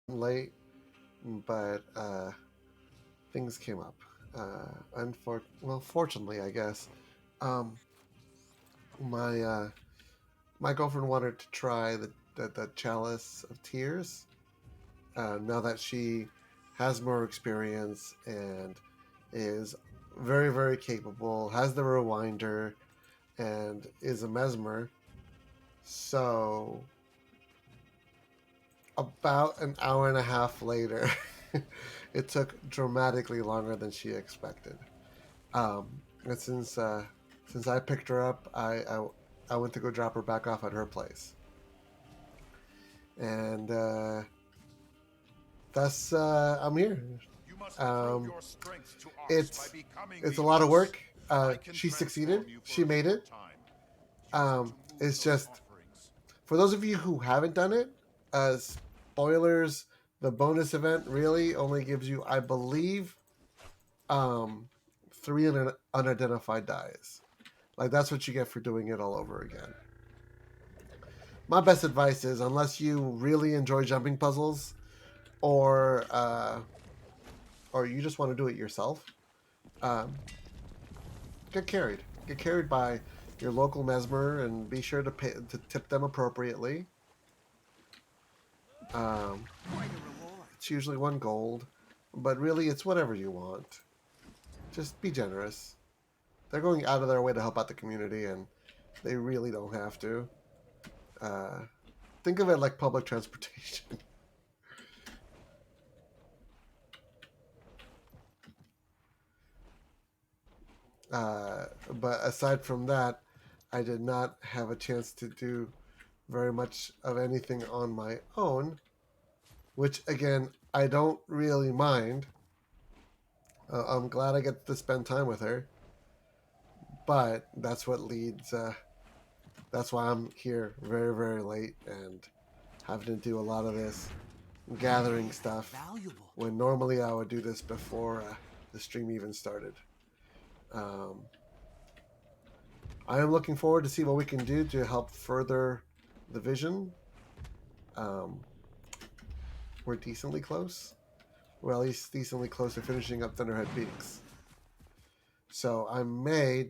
late, but things came up. Fortunately, I guess. Um, my my girlfriend wanted to try the chalice of tears. Now that she has more experience and is very very capable, has the rewinder, and is a mesmer. So about an hour and a half later, it took dramatically longer than she expected. And since I picked her up, I went to go drop her back off at her place, and thus I'm here. Um, it's it's a lot of work. She succeeded. She made it. It's just for those of you who haven't done it. Spoilers: the bonus event really only gives you, I believe, um, three unidentified dies. Like that's what you get for doing it all over again. My best advice is, unless you really enjoy jumping puzzles, or you just want to do it yourself, um, get carried. Get carried by your local mesmer, and be sure to tip them appropriately. Um, it's usually 1 gold, but really it's whatever you want. Just be generous. They're going out of their way to help out the community, and they really don't have to. Uh, think of it like public transportation. But aside from that, I did not have a chance to do very much of anything on my own, which again, I don't really mind. I'm glad I get to spend time with her, but that's why I'm here very, very late and having to do a lot of this gathering stuff when normally I would do this before the stream even started. Um, I am looking forward to see what we can do to help further the vision. Um, we're decently close. We're at least decently close to finishing up Thunderhead Peaks. So I may,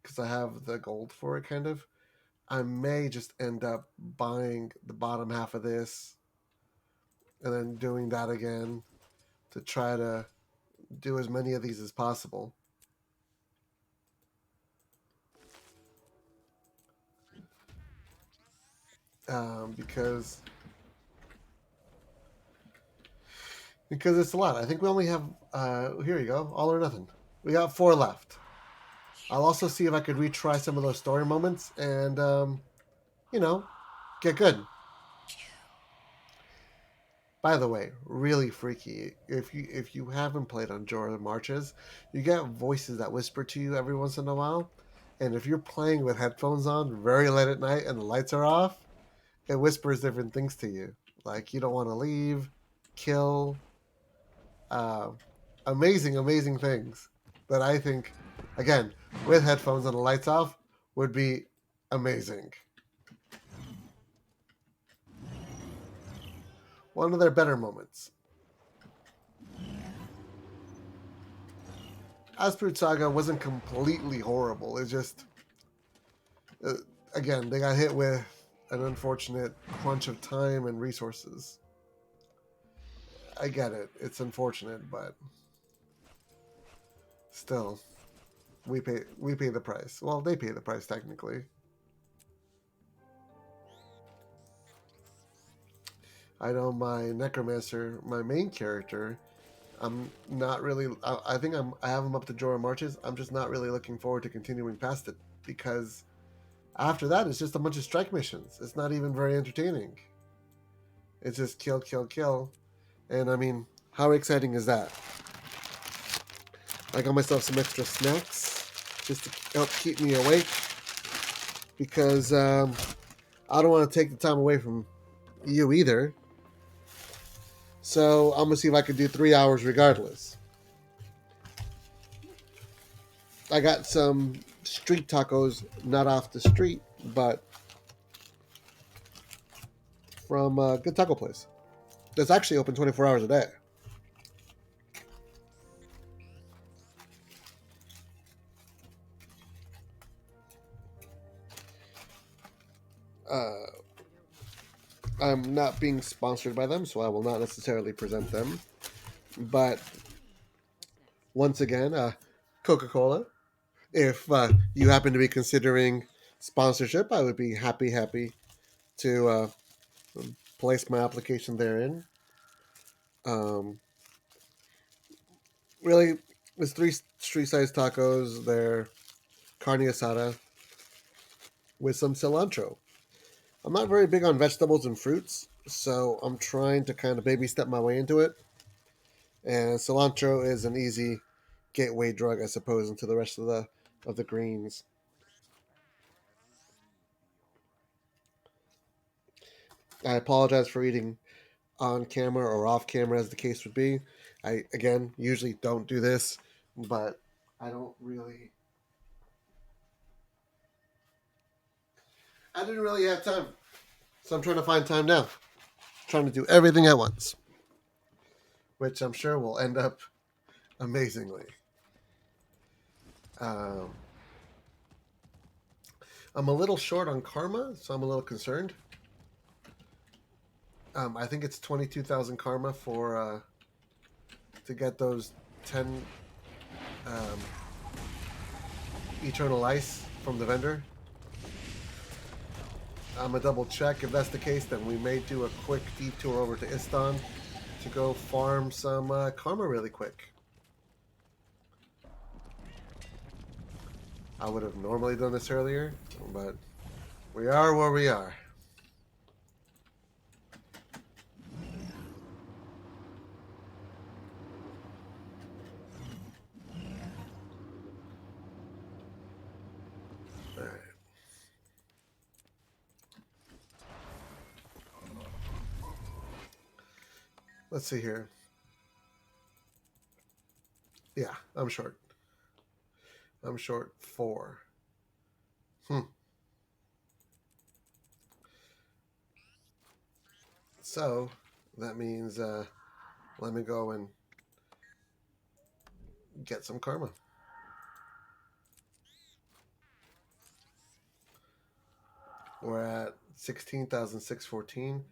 because I have the gold for it, kind of, I may just end up buying the bottom half of this and then doing that again to try to do as many of these as possible. Because it's a lot. I think we only have here you go, all or nothing. We got 4 left. I'll also see if I could retry some of those story moments and you know, get good. By the way, really freaky. If you haven't played on Jorah Marches, you get voices that whisper to you every once in a while. And if you're playing with headphones on very late at night and the lights are off, it whispers different things to you. Like you don't want to leave, kill, uh, amazing, amazing things that I think, again, with headphones and the lights off, would be amazing. One of their better moments. Asperud Saga wasn't completely horrible. It's just, uh, again, they got hit with an unfortunate crunch of time and resources. I get it. It's unfortunate, but still, we pay the price. Well, they pay the price technically. I know my Necromancer, my main character, I'm not really. I think I have him up to Jorah Marches. I'm just not really looking forward to continuing past it because after that, it's just a bunch of strike missions. It's not even very entertaining. It's just kill, kill, kill, and I mean, how exciting is that? I got myself some extra snacks just to help keep me awake because I don't want to take the time away from you either. So I'm gonna see if I can do 3 hours regardless. I got some street tacos, not off the street, but from a good taco place. That's actually open 24 hours a day. I'm not being sponsored by them, so I will not necessarily present them. But once again, Coca-Cola, if you happen to be considering sponsorship, I would be happy to place my application therein. Really, it's 3 street-sized tacos. They're carne asada with some cilantro. I'm not very big on vegetables and fruits, so I'm trying to kind of baby step my way into it. And cilantro is an easy gateway drug, I suppose, into the rest of the greens. I apologize for eating on camera or off camera, as the case would be. I again usually don't do this, but I don't really. I didn't really have time, so I'm trying to find time now. Trying to do everything at once, which I'm sure will end up amazingly. I'm a little short on karma, so I'm a little concerned. I think it's 22,000 karma for to get those 10 eternal ice from the vendor. I'm gonna double check. If that's the case, then we may do a quick detour over to Istan to go farm some karma really quick. I would have normally done this earlier, but we are where we are. All right. Let's see here. Yeah, I'm short. I'm short 4. So that means let me go and get some karma. We're at 16,614.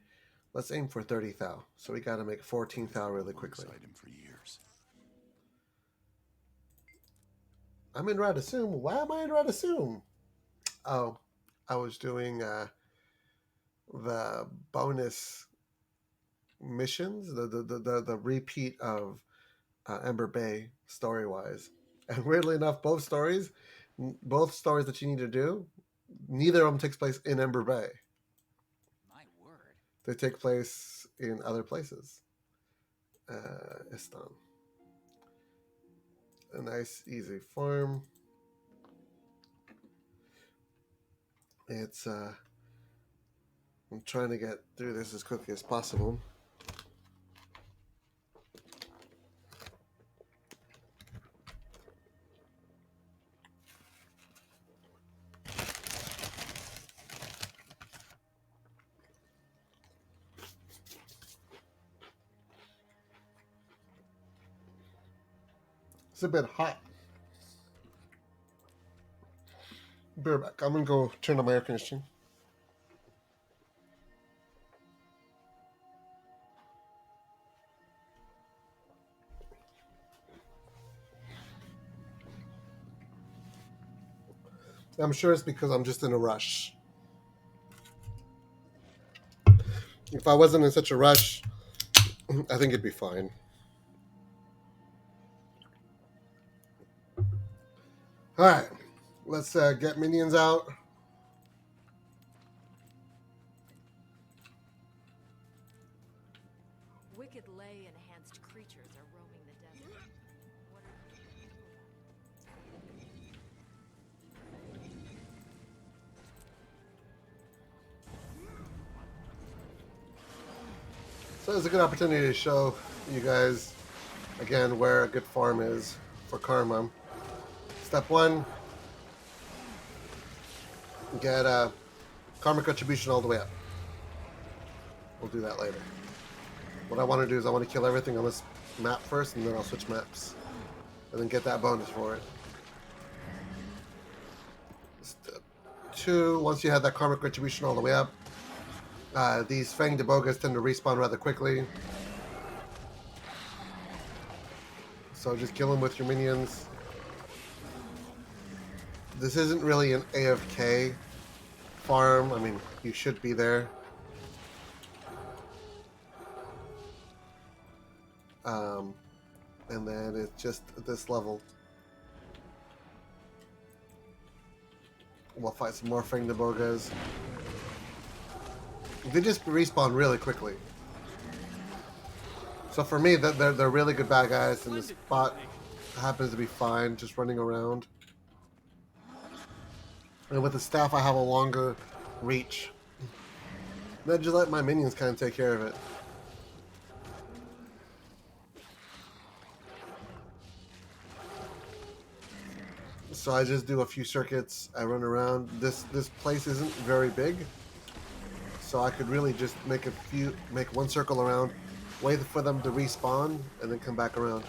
Let's aim for 30 thou. So we got to make 14 thou really quickly. For years. I'm in Radasum. Why am I in Radasum? Oh, I was doing the bonus missions, the repeat of Ember Bay story wise, and weirdly enough, both stories that you need to do, neither of them takes place in Ember Bay. My word! They take place in other places. Istan. A nice, easy farm. It's I'm trying to get through this as quickly as possible. It's a bit hot. Bear back. I'm gonna go turn on my air conditioning. I'm sure it's because I'm just in a rush. If I wasn't in such a rush, I think it'd be fine. All right, let's get minions out. Wicked lay-enhanced creatures are roaming the desert. What are you doing So it's a good opportunity to show you guys again where a good farm is for karma. Step 1, get a karma contribution all the way up. We'll do that later. What I want to do is I want to kill everything on this map first, and then I'll switch maps. And then get that bonus for it. Step 2, once you have that karmic retribution all the way up, these Fang Debogas tend to respawn rather quickly. So just kill them with your minions. This isn't really an AFK farm. I mean, you should be there. And then it's just this level. We'll fight some more Fang Debogas. They just respawn really quickly. So for me, they're really good bad guys, and this bot happens to be fine, just running around. And with the staff, I have a longer reach. Then just let my minions kind of take care of it. So I just do a few circuits. I run around. This place isn't very big, so I could really just make one circle around, wait for them to respawn, and then come back around.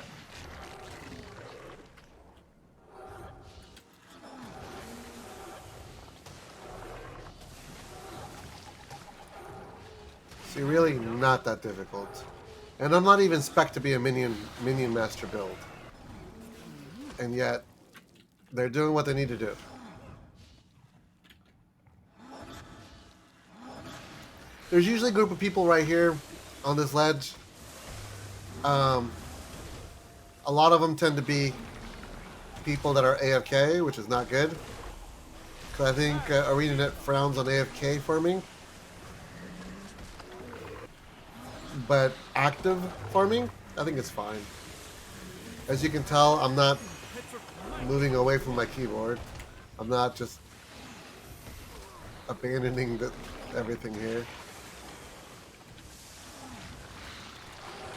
See, really not that difficult, and I'm not even spec'd to be a minion master build, and yet they're doing what they need to do. There's usually a group of people right here on this ledge. A lot of them tend to be people that are AFK, which is not good. Because I think ArenaNet frowns on AFK farming. But active farming, I think it's fine. As you can tell, I'm not moving away from my keyboard. I'm not just abandoning everything here.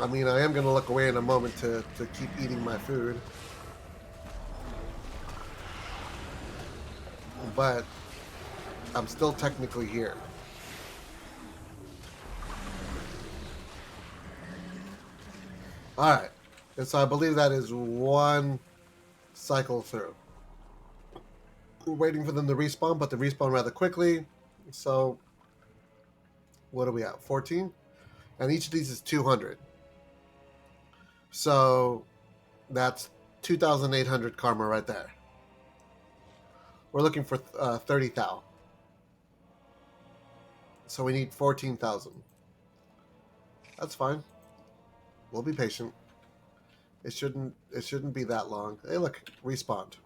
I mean, I am going to look away in a moment to keep eating my food. But I'm still technically here. Alright. And so I believe that is one cycle through. We're waiting for them to respawn, but they respawn rather quickly. So, what are we at? 14? And each of these is 200. So, that's 2,800 karma right there. We're looking for 30 thou. So we need 14,000. That's fine. We'll be patient. It shouldn't be that long. Hey, look, respawned.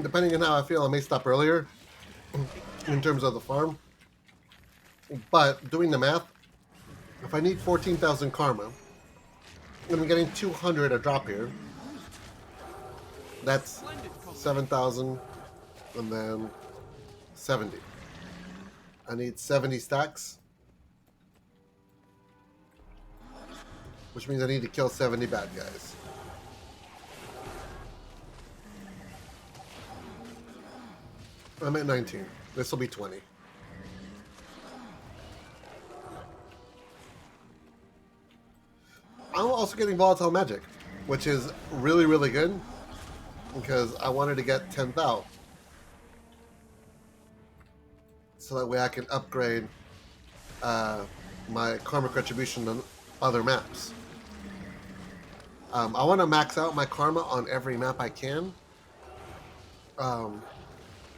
Depending on how I feel, I may stop earlier in terms of the farm. But doing the math, if I need 14,000 karma, and I'm getting 200 a drop here, that's 7,000 and then 70. I need 70 stacks, which means I need to kill 70 bad guys. I'm at 19. This will be 20. I'm also getting volatile magic, which is really, really good because I wanted to get 10 thou. So that way I can upgrade my karmic retribution on other maps. I want to max out my karma on every map I can.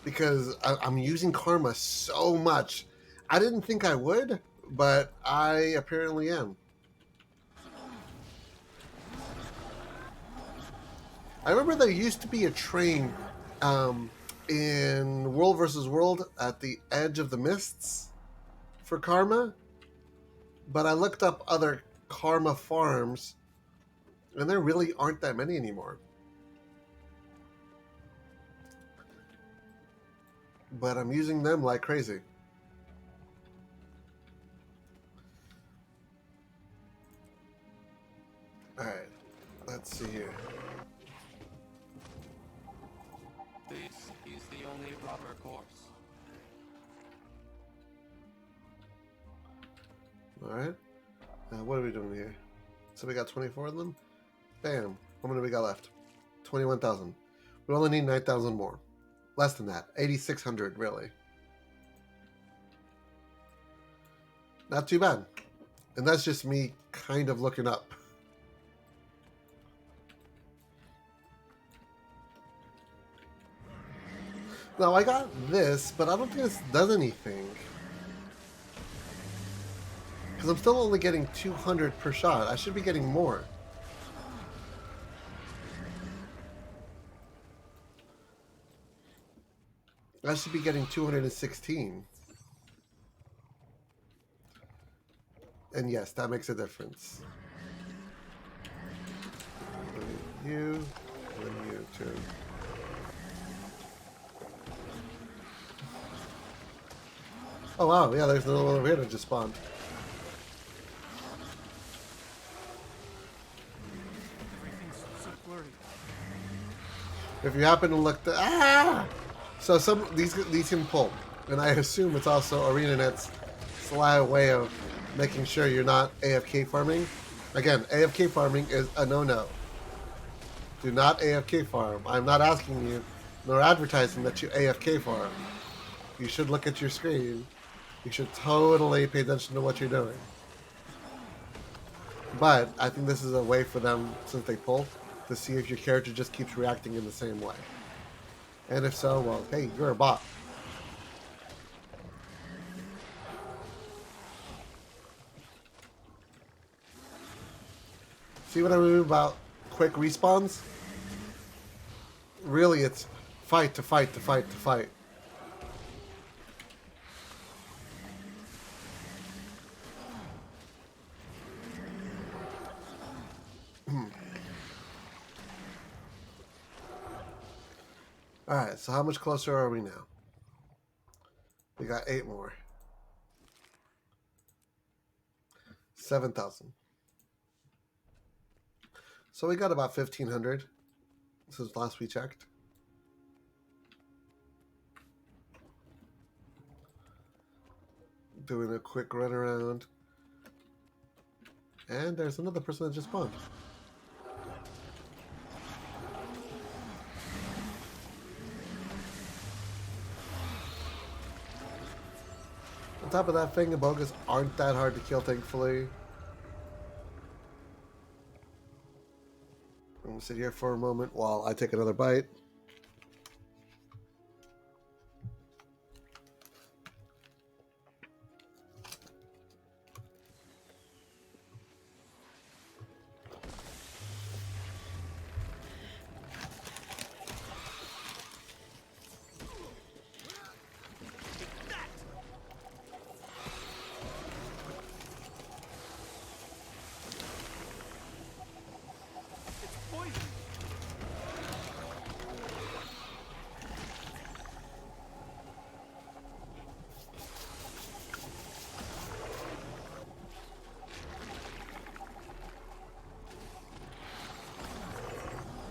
Because I'm using karma so much. I didn't think I would, but I apparently am. I remember there used to be a train in World vs. World at the edge of the mists for karma, but I looked up other karma farms, and there really aren't that many anymore. But I'm using them like crazy. Alright, let's see here. This is the only proper course. Alright. What are we doing here? So we got 24 of them. Bam. How many we got left? 21,000. We only need 9,000 more. Less than that. 8,600, really. Not too bad. And that's just me kind of looking up. Now, I got this, but I don't think this does anything. Because I'm still only getting 200 per shot. I should be getting more. I should be getting 216. And yes, that makes a difference. You, and you too. Oh wow, yeah, there's another one over here that just spawned. If you happen to look so some these can pull, and I assume it's also ArenaNet's sly way of making sure you're not AFK farming. Again, AFK farming is a no-no. Do not AFK farm. I'm not asking you, nor advertising that you AFK farm. You should look at your screen. You should totally pay attention to what you're doing. But I think this is a way for them, since they pull, to see if your character just keeps reacting in the same way. And if so, well, hey, you're a bot. See what I mean about quick respawns? Really, it's fight to fight to fight to fight. Alright, so how much closer are we now? We got 8 more. 7,000. So we got about 1,500 since last we checked. Doing a quick run around. And there's another person that just spawned. On top of that, Fangabogas aren't that hard to kill, thankfully. I'm going to sit here for a moment while I take another bite.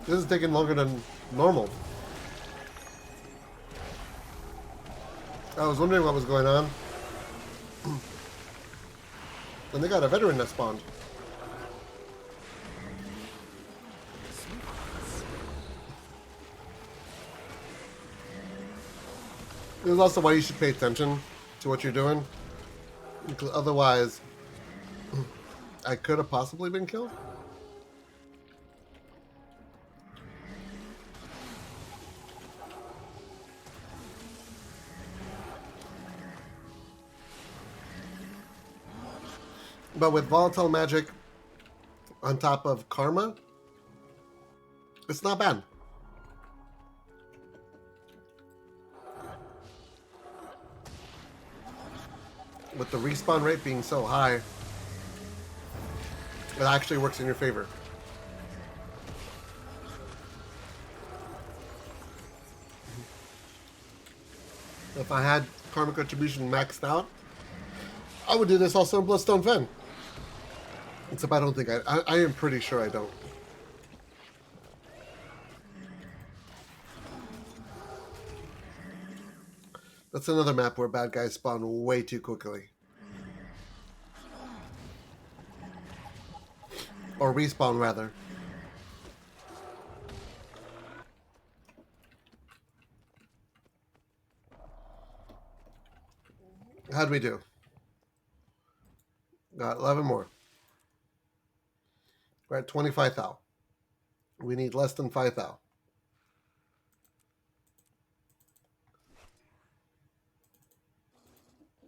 This is taking longer than normal. I was wondering what was going on. And they got a veteran that spawned. This is also why you should pay attention to what you're doing. Because otherwise, I could have possibly been killed. But with volatile magic on top of karma, it's not bad. With the respawn rate being so high, it actually works in your favor. If I had karma contribution maxed out, I would do this also in Bloodstone Fen. Except I don't think I am pretty sure I don't. That's another map where bad guys spawn way too quickly. Or respawn, rather. How'd we do? Got 11 more. We're at 25 thou. We need less than 5 thou.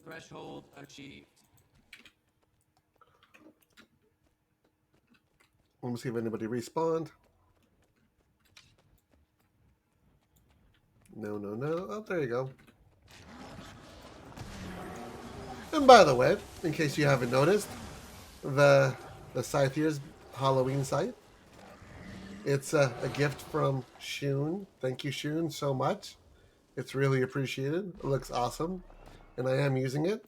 Threshold achieved. Let me see if anybody respawned. No, no, no. Oh, there you go. And by the way, in case you haven't noticed, the scythe here's Halloween scythe. It's a gift from Shun. Thank you, Shun, so much. It's really appreciated. It looks awesome. And I am using it.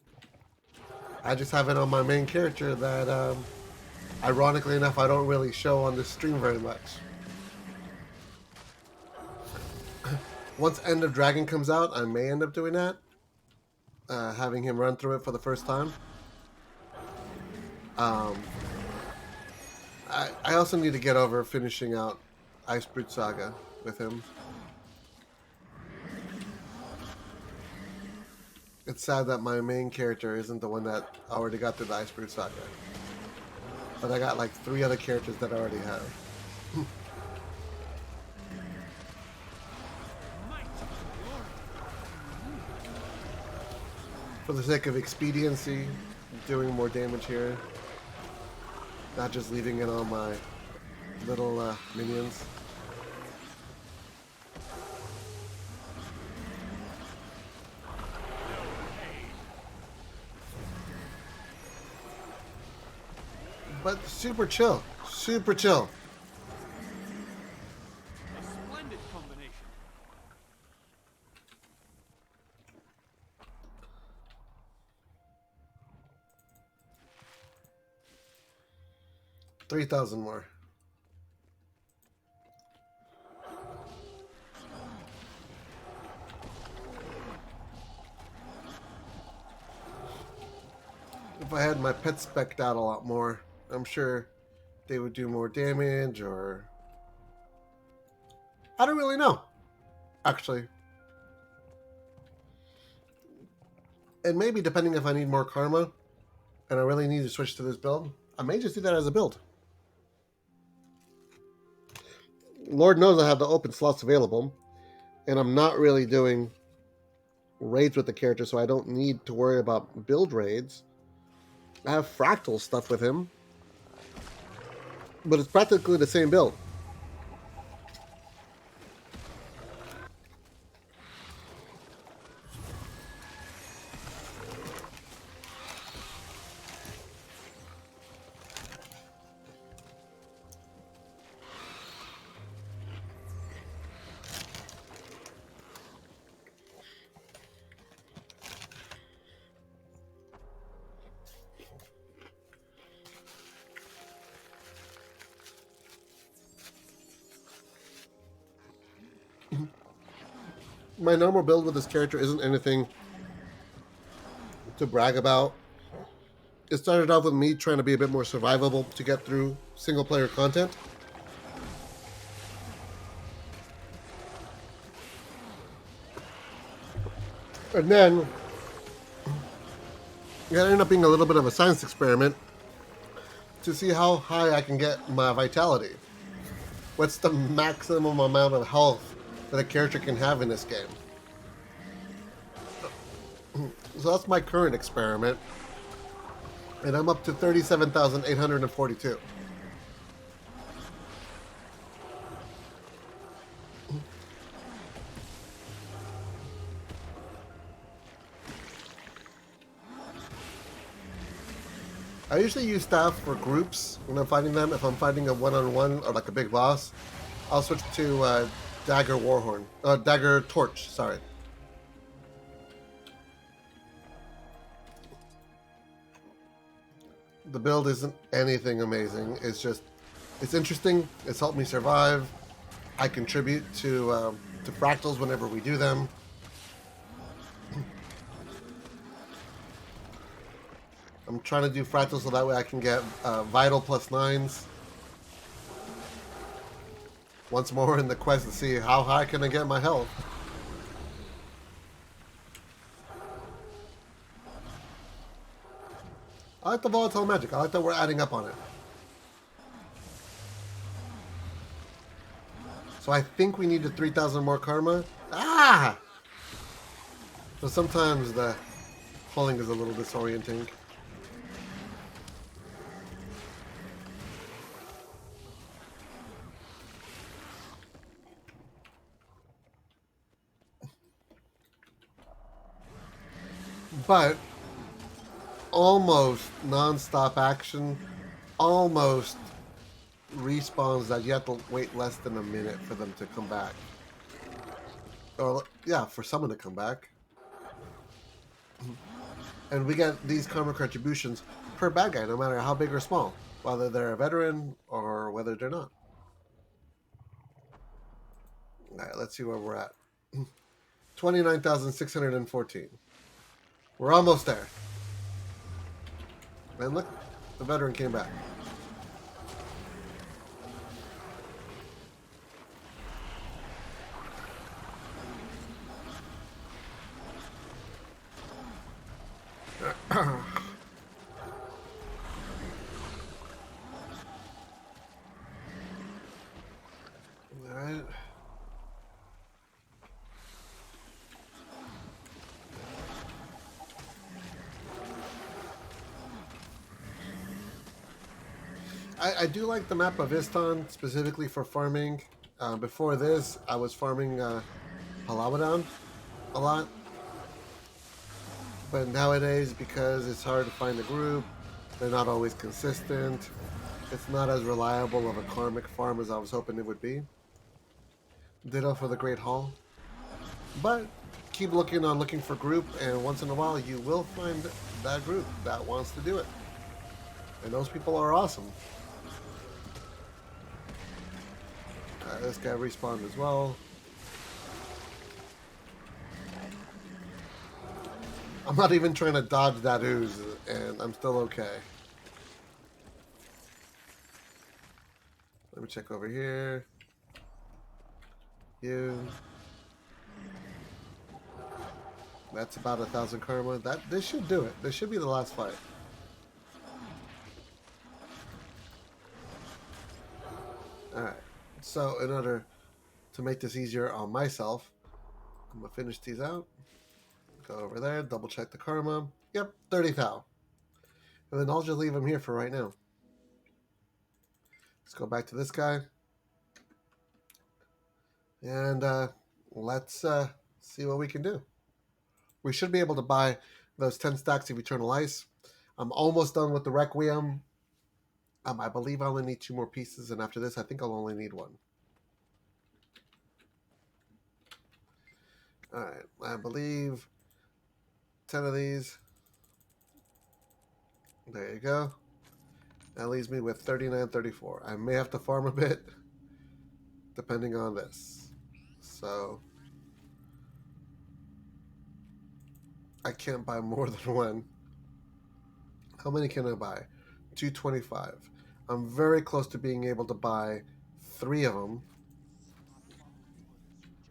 I just have it on my main character that, ironically enough, I don't really show on this stream very much. Once End of Dragon comes out, I may end up doing that. Having him run through it for the first time. I also need to get over finishing out Icebrute Saga with him. It's sad that my main character isn't the one that already got through the Icebrute Saga. But I got like 3 other characters that I already have. For the sake of expediency, doing more damage here. Not just leaving it on my little minions. But super chill. Super chill. A splendid combination. $3,000 more. If I had my pets spec'd out a lot more, I'm sure they would do more damage, or I don't really know, actually. And maybe depending if I need more karma and I really need to switch to this build, I may just do that as a build. Lord knows I have the open slots available, and I'm not really doing raids with the character, so I don't need to worry about build raids. I have fractal stuff with him, but it's practically the same build. My normal build with this character isn't anything to brag about. It started off with me trying to be a bit more survivable to get through single player content. And then it ended up being a little bit of a science experiment to see how high I can get my vitality. What's the maximum amount of health that a character can have in this game? So that's my current experiment. And I'm up to 37,842. I usually use staff for groups when I'm fighting them. If I'm fighting a one-on-one or like a big boss, I'll switch to Dagger Warhorn. Dagger Torch, sorry. The build isn't anything amazing. It's just, it's interesting. It's helped me survive. I contribute to fractals whenever we do them. I'm trying to do fractals so that way I can get vital +9s. Once more in the quest to see how high can I get my health. I like the volatile magic. I like that we're adding up on it. So I think we needed 3,000 more karma. Ah! So sometimes the pulling is a little disorienting. But almost non-stop action, almost respawns that you have to wait less than a minute for them to come back. Or yeah, for someone to come back. And we get these karma contributions per bad guy, no matter how big or small, whether they're a veteran or whether they're not. Alright, let's see where we're at. 29,614. We're almost there. And look, the veteran came back. Alright. I do like the map of Istan, specifically for farming. Before this, I was farming Palawadan a lot. But nowadays, because it's hard to find a group, they're not always consistent. It's not as reliable of a karmic farm as I was hoping it would be. Ditto for the Great Hall. But keep looking for group, and once in a while you will find that group that wants to do it. And those people are awesome. This guy respawned as well. I'm not even trying to dodge that ooze, and I'm still okay. Let me check over here. You. That's about 1,000 karma. This should do it. This should be the last fight. Alright. So in order to make this easier on myself, I'm going to finish these out. Go over there, double check the karma. Yep, 30,000. And then I'll just leave him here for right now. Let's go back to this guy. And let's see what we can do. We should be able to buy those 10 stacks of Eternal Ice. I'm almost done with the Requiem. I believe I only need 2 more pieces, and after this, I think I'll only need 1. Alright, I believe 10 of these. There you go. That leaves me with 39.34. I may have to farm a bit, depending on this. So, I can't buy more than 1. How many can I buy? 225. I'm very close to being able to buy 3 of them.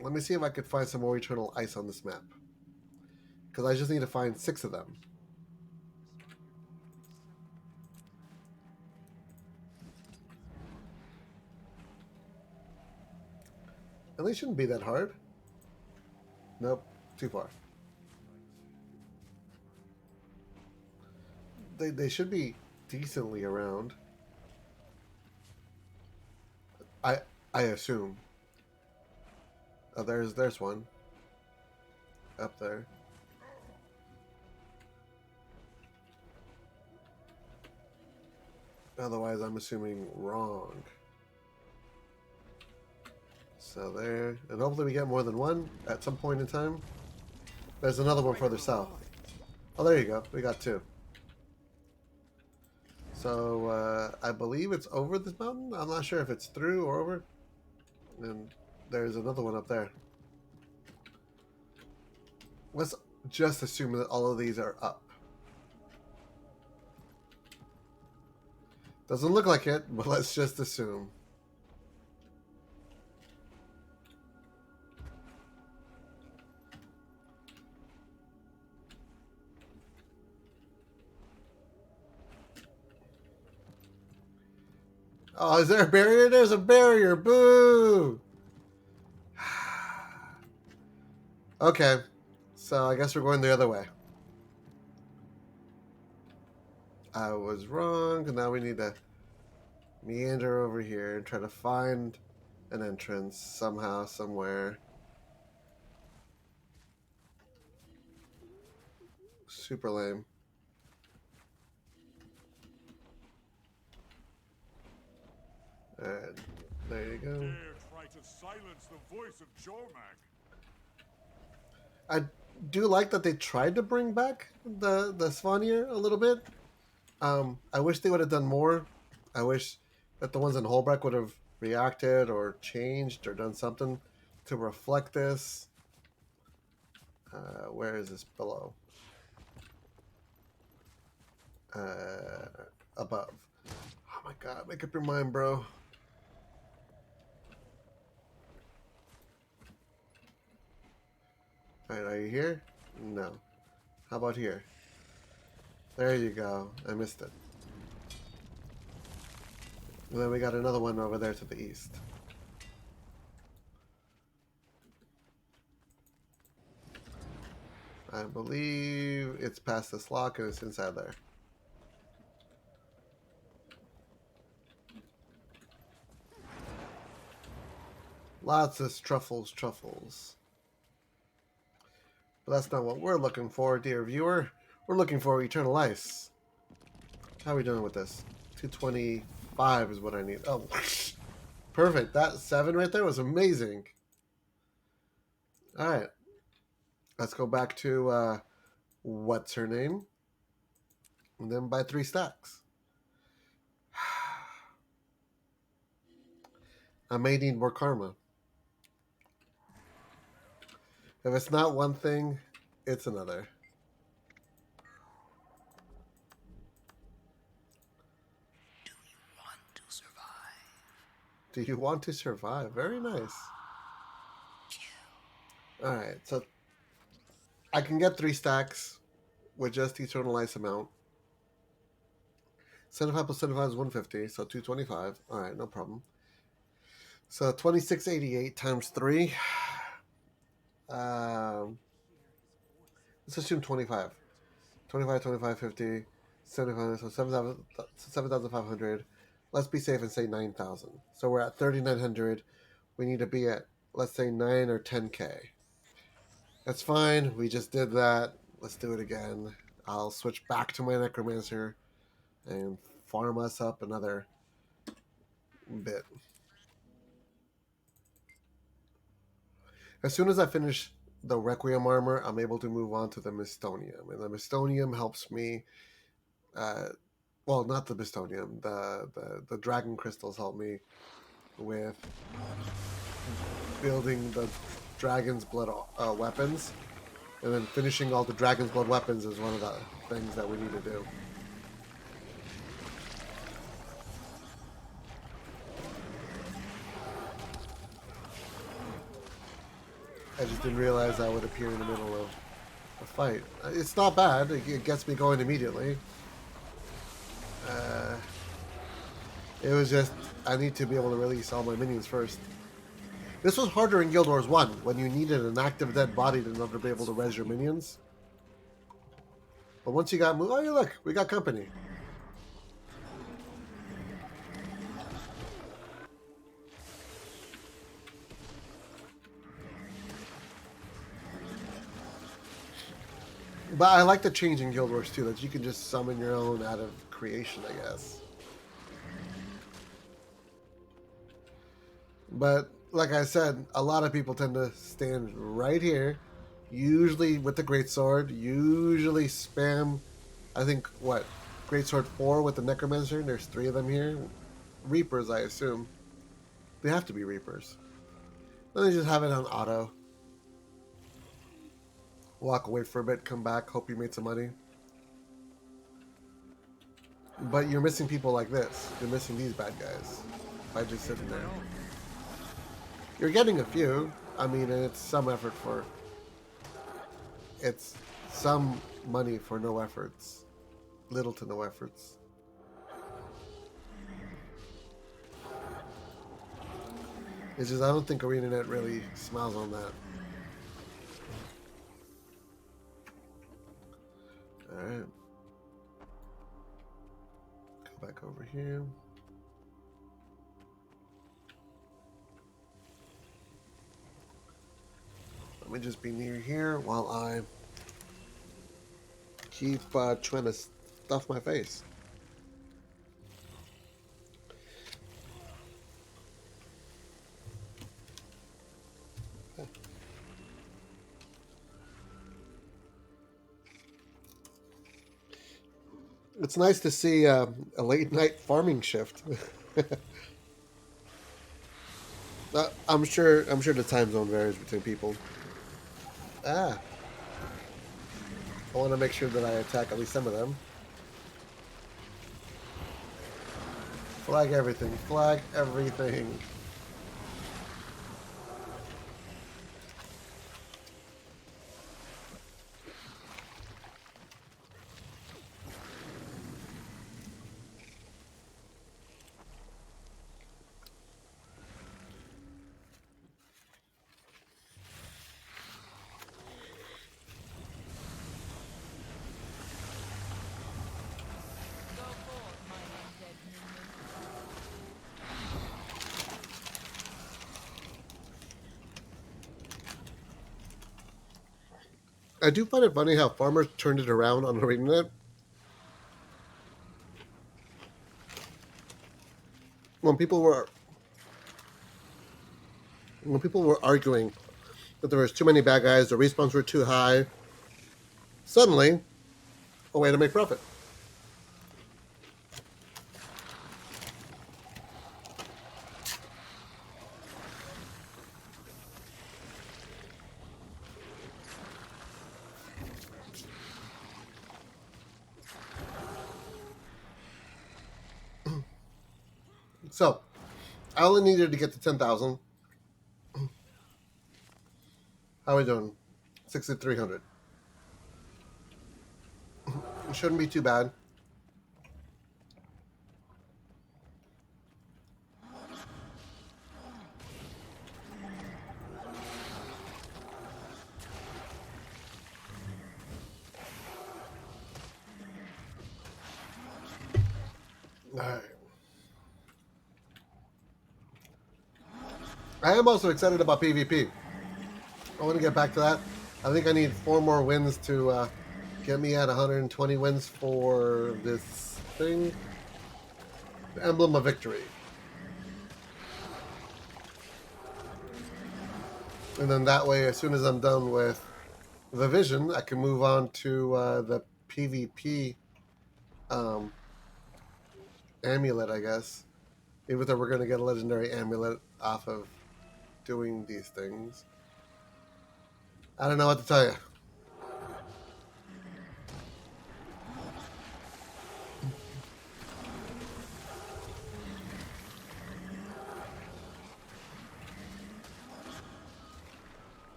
Let me see if I could find some more Eternal Ice on this map. Because I just need to find 6 of them. And they shouldn't be that hard. Nope, too far. They should be decently around. I assume. Oh, there's one. Up there. Otherwise, I'm assuming wrong. So there, and hopefully we get more than one at some point in time. There's another one further south. Oh, there you go. We got two. So I believe it's over this mountain. I'm not sure if it's through or over. And there's another one up there. Let's just assume that all of these are up. Doesn't look like it, but let's just assume. Oh, is there a barrier? There's a barrier. Boo! Okay. So I guess we're going the other way. I was wrong, and now we need to meander over here and try to find an entrance somehow, somewhere. Super lame. Alright, there you go. Try to silence the voice of Jormak. I do like that they tried to bring back the Svanir a little bit. I wish they would have done more. I wish that the ones in Holbrook would have reacted or changed or done something to reflect this. Where is this below? Above. Oh my god, make up your mind, bro. Alright, are you here? No. How about here? There you go. I missed it. And then we got another one over there to the east. I believe it's past this lock and it's inside there. Lots of truffles. But that's not what we're looking for, dear viewer. We're looking for eternal ice. How are we doing with this? 225 is what I need. Oh, perfect. That 7 right there was amazing. All right. Let's go back to what's her name? And then buy 3 stacks. I may need more karma. If it's not one thing, it's another. Do you want to survive? Very nice. Alright, so I can get 3 stacks with just Eternal Ice amount. 75 plus 75 is 150, so 225. Alright, no problem. So 2688 times 3. Let's assume 25. 25, 25, 50, 75, so 7,500. Let's be safe and say 9,000. So we're at 3,900. We need to be at, let's say, 9 or 10k. That's fine. We just did that. Let's do it again. I'll switch back to my Necromancer and farm us up another bit. As soon as I finish the Requiem armor, I'm able to move on to the Mistonium. And the Mistonium helps me, well, not the Mistonium, the Dragon Crystals help me with building the Dragon's Blood weapons. And then finishing all the Dragon's Blood weapons is one of the things that we need to do. I just didn't realize I would appear in the middle of a fight. It's not bad. It gets me going immediately. It was just, I need to be able to release all my minions first. This was harder in Guild Wars 1, when you needed an active dead body in order to be able to res your minions. But once you got moved, oh, yeah, look, we got company. But I like the change in Guild Wars 2, that you can just summon your own out of creation, I guess. But like I said, a lot of people tend to stand right here, usually with the greatsword, usually spam, I think, what, greatsword 4 with the Necromancer, there's 3 of them here. Reapers, I assume. They have to be Reapers. Then they just have it on auto. Walk away for a bit, come back, hope you made some money. But you're missing people like this. You're missing these bad guys by just sitting there. You're getting a few. I mean, and it's some effort for... It's some money for no efforts. Little to no efforts. It's just, I don't think ArenaNet really smiles on that. Alright. Go back over here. Let me just be near here while I keep trying to stuff my face. It's nice to see a late night farming shift. I'm sure the time zone varies between people. I want to make sure that I attack at least some of them. Flag everything. Flag everything. I do find it funny how farmers turned it around on ArenaNet. When people were arguing that there was too many bad guys, the respawns were too high, suddenly, a way to make profit. So, I only needed to get to 10,000. How are we doing? 6,300. It shouldn't be too bad. Alright. I am also excited about PvP. I want to get back to that. I think I need 4 more wins to get me at 120 wins for this thing. The Emblem of Victory. And then that way, as soon as I'm done with the Vision, I can move on to the PvP amulet, I guess. Even though we're going to get a legendary amulet off of doing these things. I don't know what to tell you.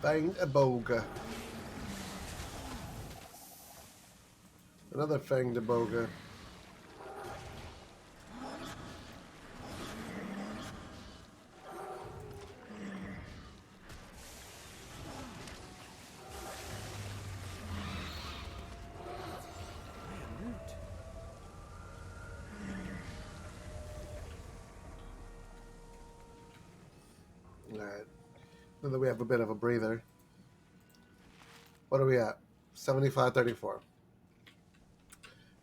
Find a boga. Another Fang de Boga. Alright. Now that we have a bit of a breather. What are we at? 75.34.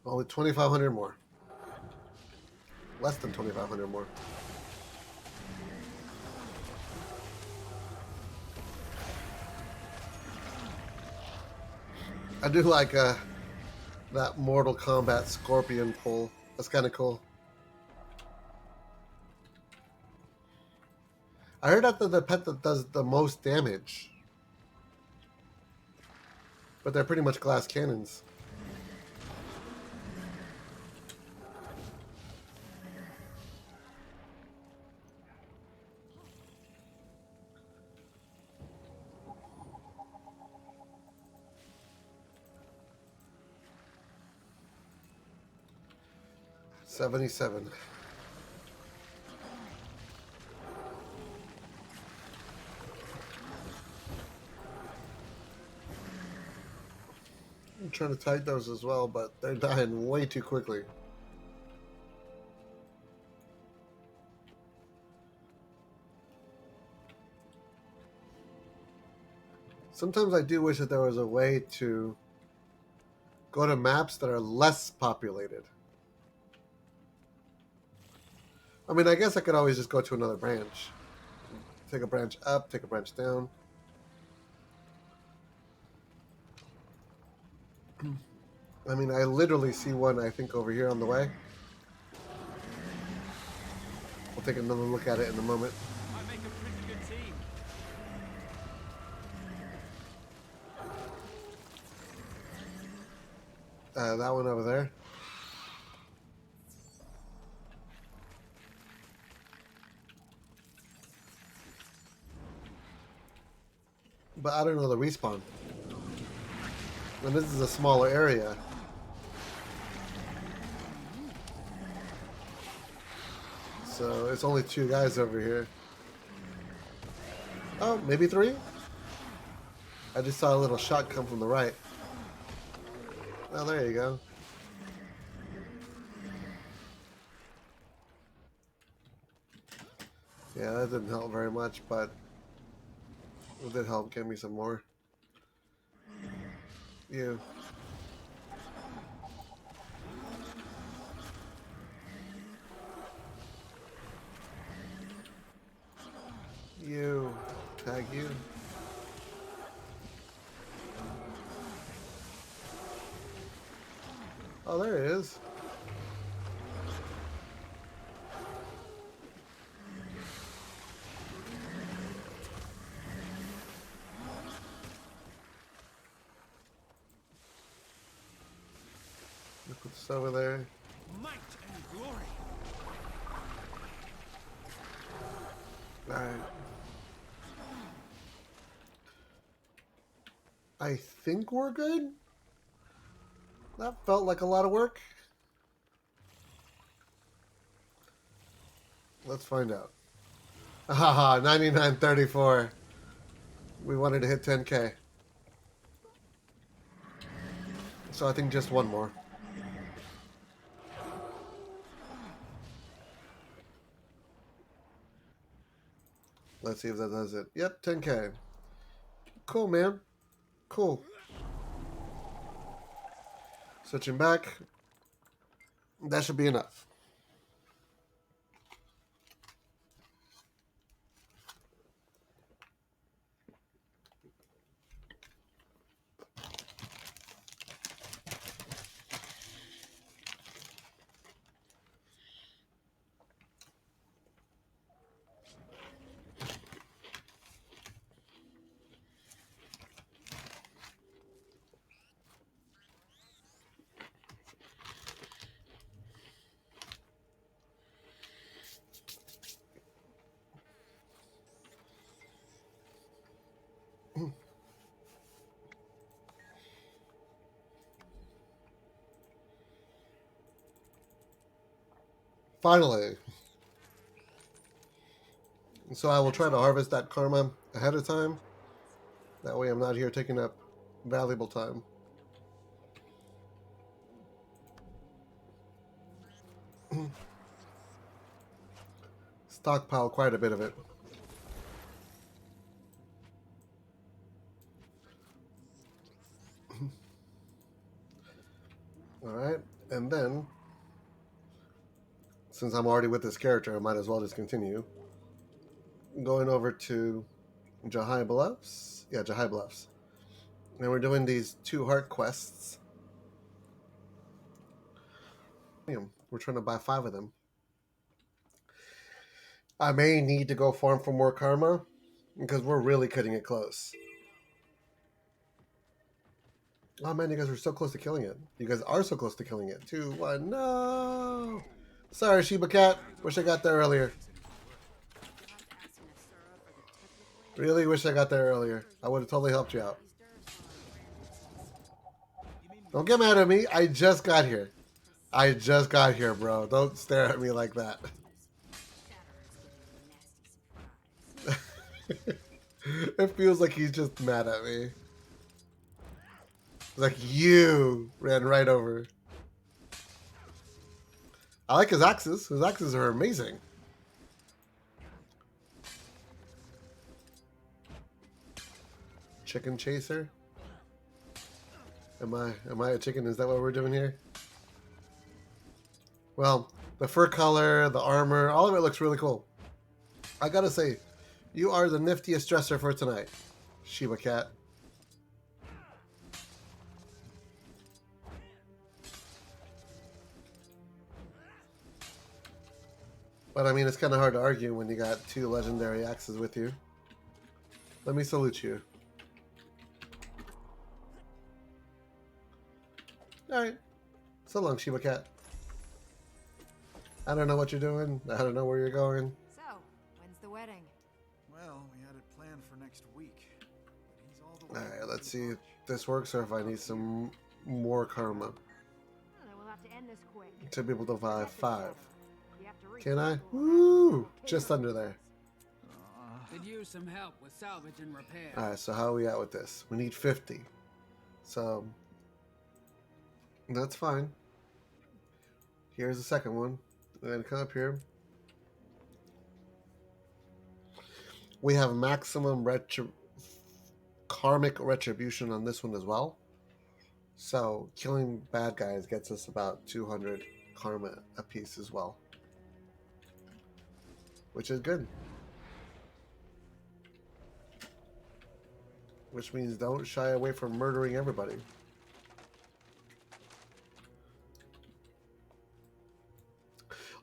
Only 2,500 more. Less than 2,500 more. I do like that Mortal Kombat Scorpion pull. That's kind of cool. I heard that the pet that does the most damage. But they're pretty much glass cannons. $77. I'm trying to type those as well, but they're dying way too quickly. Sometimes I do wish that there was a way to go to maps that are less populated. I mean, I guess I could always just go to another branch. Take a branch up, take a branch down. I mean, I literally see one, I think, over here on the way. We'll take another look at it in a moment. I make a pretty good team. That one over there. But I don't know the respawn. And this is a smaller area. So it's only 2 guys over here. Oh, maybe 3? I just saw a little shot come from the right. Oh, there you go. Yeah, that didn't help very much, but it did help get me some more. You. You. Tag you. Oh, there it is. Look what's over there. Might and glory. Alright. I think we're good. That felt like a lot of work. Let's find out. Haha, 99.34. We wanted to hit 10K. So I think just one more. Let's see if that does it. Yep, 10K. Cool, man. Cool. Switching back. That should be enough. Finally. So I will try to harvest that karma ahead of time. That way I'm not here taking up valuable time. Stockpile quite a bit of it. Alright, and then, since I'm already with this character, I might as well just continue. Going over to Jahai Bluffs. Yeah, Jahai Bluffs. And we're doing these 2 heart quests. We're trying to buy 5 of them. I may need to go farm for more karma, because we're really cutting it close. Oh man, you guys are so close to killing it. You guys are so close to killing it. 2, 1, no! Sorry, Sheba Cat. Wish I got there earlier. Really wish I got there earlier. I would have totally helped you out. Don't get mad at me. I just got here. I just got here, bro. Don't stare at me like that. It feels like he's just mad at me. Like you ran right over. I like his axes. His axes are amazing. Chicken chaser. Am I a chicken? Is that what we're doing here? Well, the fur color, the armor, all of it looks really cool. I gotta say, you are the niftiest dresser for tonight, Sheba Cat. But I mean, it's kind of hard to argue when you got 2 legendary axes with you. Let me salute you. Alright. So long, Sheba Cat. I don't know what you're doing. I don't know where you're going. So, when's the wedding? Well, we had it planned for next week. But he's all the way Alright, let's see if this works or if I need some more karma Well, then we'll have to end this quick. to be able to buy 5. You have to reach Can I? people. Woo! Just under there. Could use some help with salvage and repair. Alright, so how are we at with this? We need 50. So, that's fine. Here's the second one. We're going to come up here. We have maximum karmic retribution on this one as well. So, killing bad guys gets us about 200 karma apiece as well. Which is good. Which means don't shy away from murdering everybody.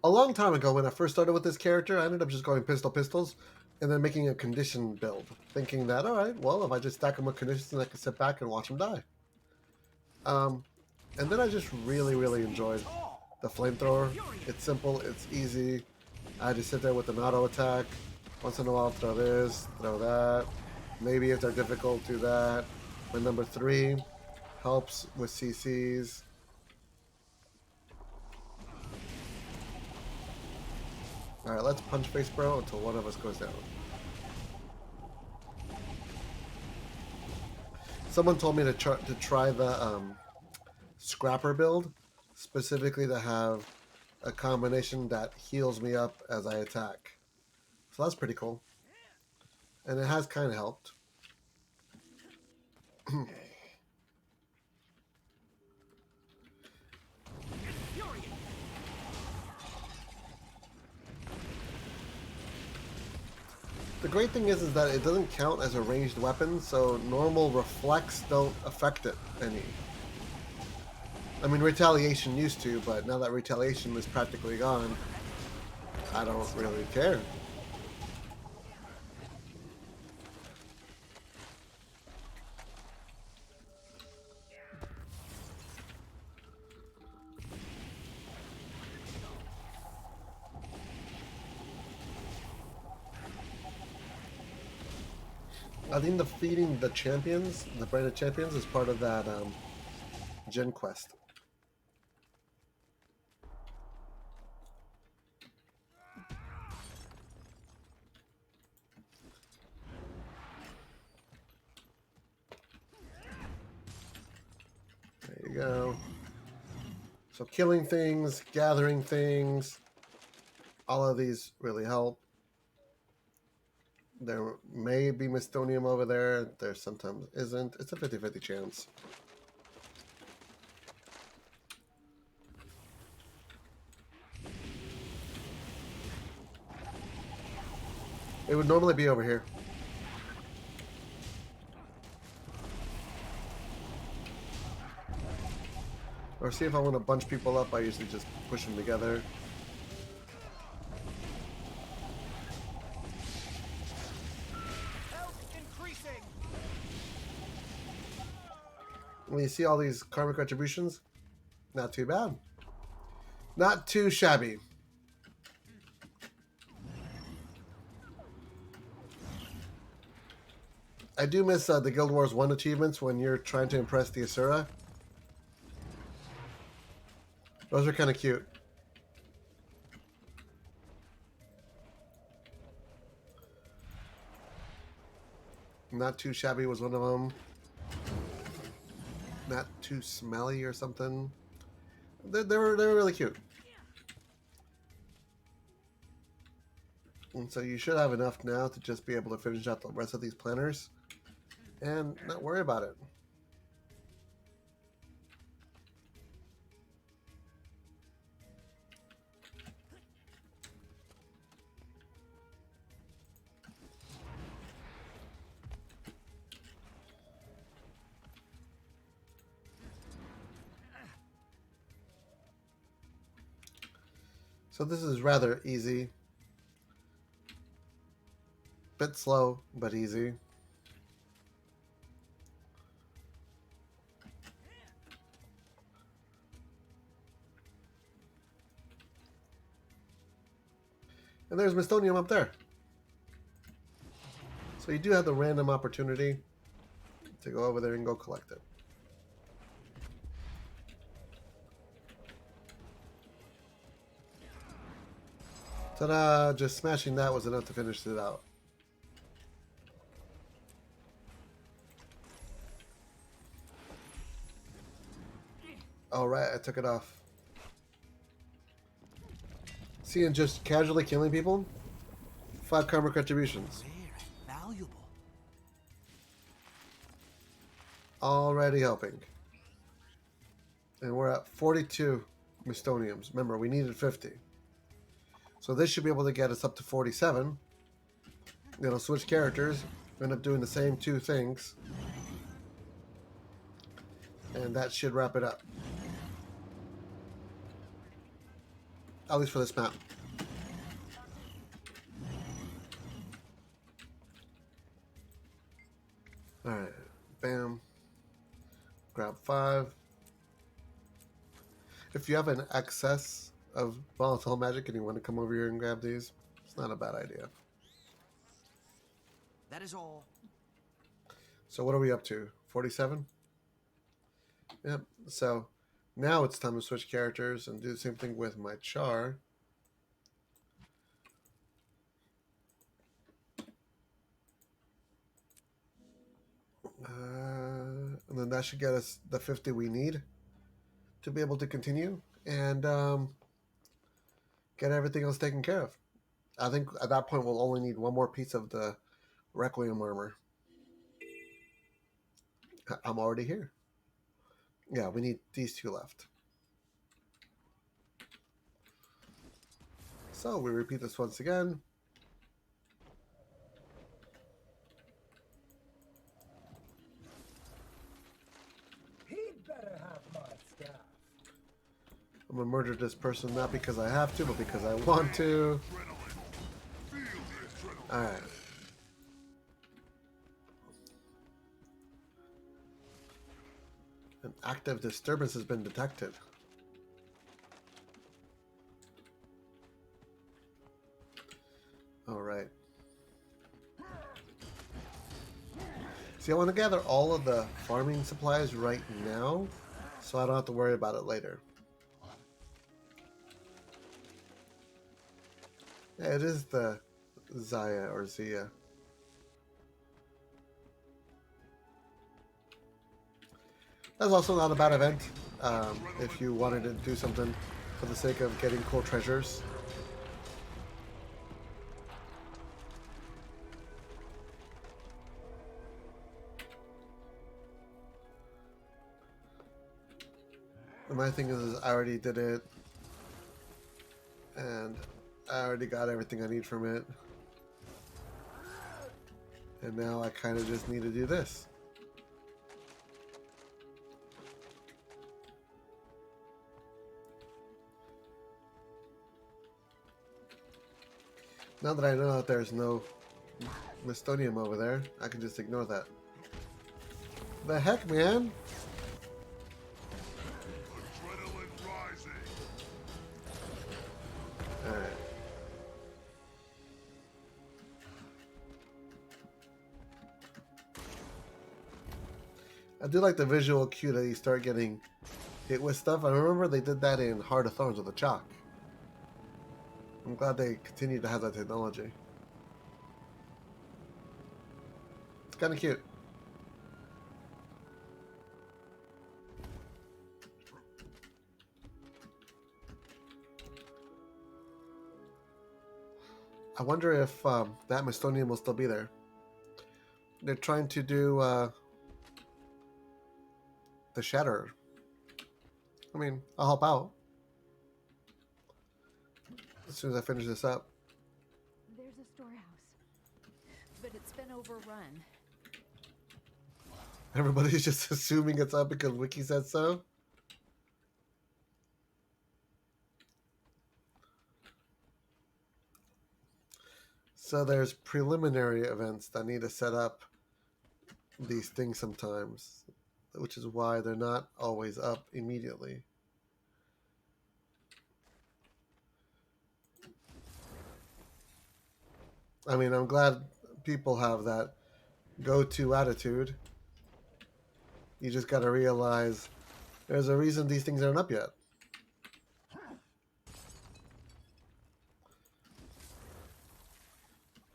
A long time ago, when I first started with this character, I ended up just going pistols, and then making a condition build, thinking that, alright, well, if I just stack them with conditions, I can sit back and watch them die. And then I just really, really enjoyed the flamethrower. It's simple, it's easy. I just sit there with an auto attack. Once in a while, throw this, throw that. Maybe if they're difficult, do that. And number 3 helps with CCs. Alright, let's punch face bro until one of us goes down. Someone told me to try the scrapper build, specifically to have a combination that heals me up as I attack. So that's pretty cool. And it has kind of helped. The great thing is that it doesn't count as a ranged weapon, so normal reflex don't affect it any. I mean, retaliation used to, but now that retaliation is practically gone, I don't really care. I think defeating the champions, the branded champions, is part of that gen quest. go. So killing things, gathering things, all of these really help. There may be Mistonium over there. There sometimes isn't. It's a 50-50 chance. It would normally be over here. Or see if I want to bunch people up, I usually just push them together. When you see all these karmic retributions, not too bad. Not too shabby. I do miss the Guild Wars 1 achievements when you're trying to impress the Asura. Those are kind of cute. Not too shabby was one of them. Not too smelly or something. They were really cute. And so you should have enough now to just be able to finish out the rest of these planners and not worry about it. So this is rather easy. Bit slow, but easy. And there's Mistonium up there. So you do have the random opportunity to go over there and go collect it. Ta-da! Just smashing that was enough to finish it out. Alright, I took it off. Seeing just casually killing people? 5 karmic contributions. Valuable. Already helping. And we're at 42 Mistoniums. Remember, we needed 50. So this should be able to get us up to 47. It'll switch characters, end up doing the same 2 things. And that should wrap it up. At least for this map. Alright, bam. Grab 5. If you have an excess of volatile magic and you want to come over here and grab these, it's not a bad idea. That is all. So what are we up to? 47? Yep, so now it's time to switch characters and do the same thing with my Charr. And then that should get us the 50 we need to be able to continue and get everything else taken care of. I think at that point we'll only need one more piece of the Requiem armor. I'm already here. Yeah, we need these 2 left. So we repeat this once again. He'd better have my staff. I'm gonna murder this person not because I have to, but because I want to. Alright. An active disturbance has been detected. Alright. See, I want to gather all of the farming supplies right now, so I don't have to worry about it later. Yeah, it is the Zaya or Zia. That's also not a bad event. if you wanted to do something for the sake of getting cool treasures. And my thing is I already did it, and I already got everything I need from it. And now I kind of just need to do this. Now that I know that there's no Mistonium over there, I can just ignore that. The heck, man? Adrenaline rising. Alright. I do like the visual cue that you start getting hit with stuff. I remember they did that in Heart of Thorns with the chalk. I'm glad they continue to have that technology. It's kind of cute. I wonder if that Mistonium will still be there. They're trying to do the Shatterer. I mean, I'll help out as soon as I finish this up. There's a storehouse, but it's been overrun. Everybody's just assuming it's up because Wiki said so. So there's preliminary events that need to set up these things sometimes, which is why they're not always up immediately. I mean, I'm glad people have that go-to attitude. You just gotta realize there's a reason these things aren't up yet.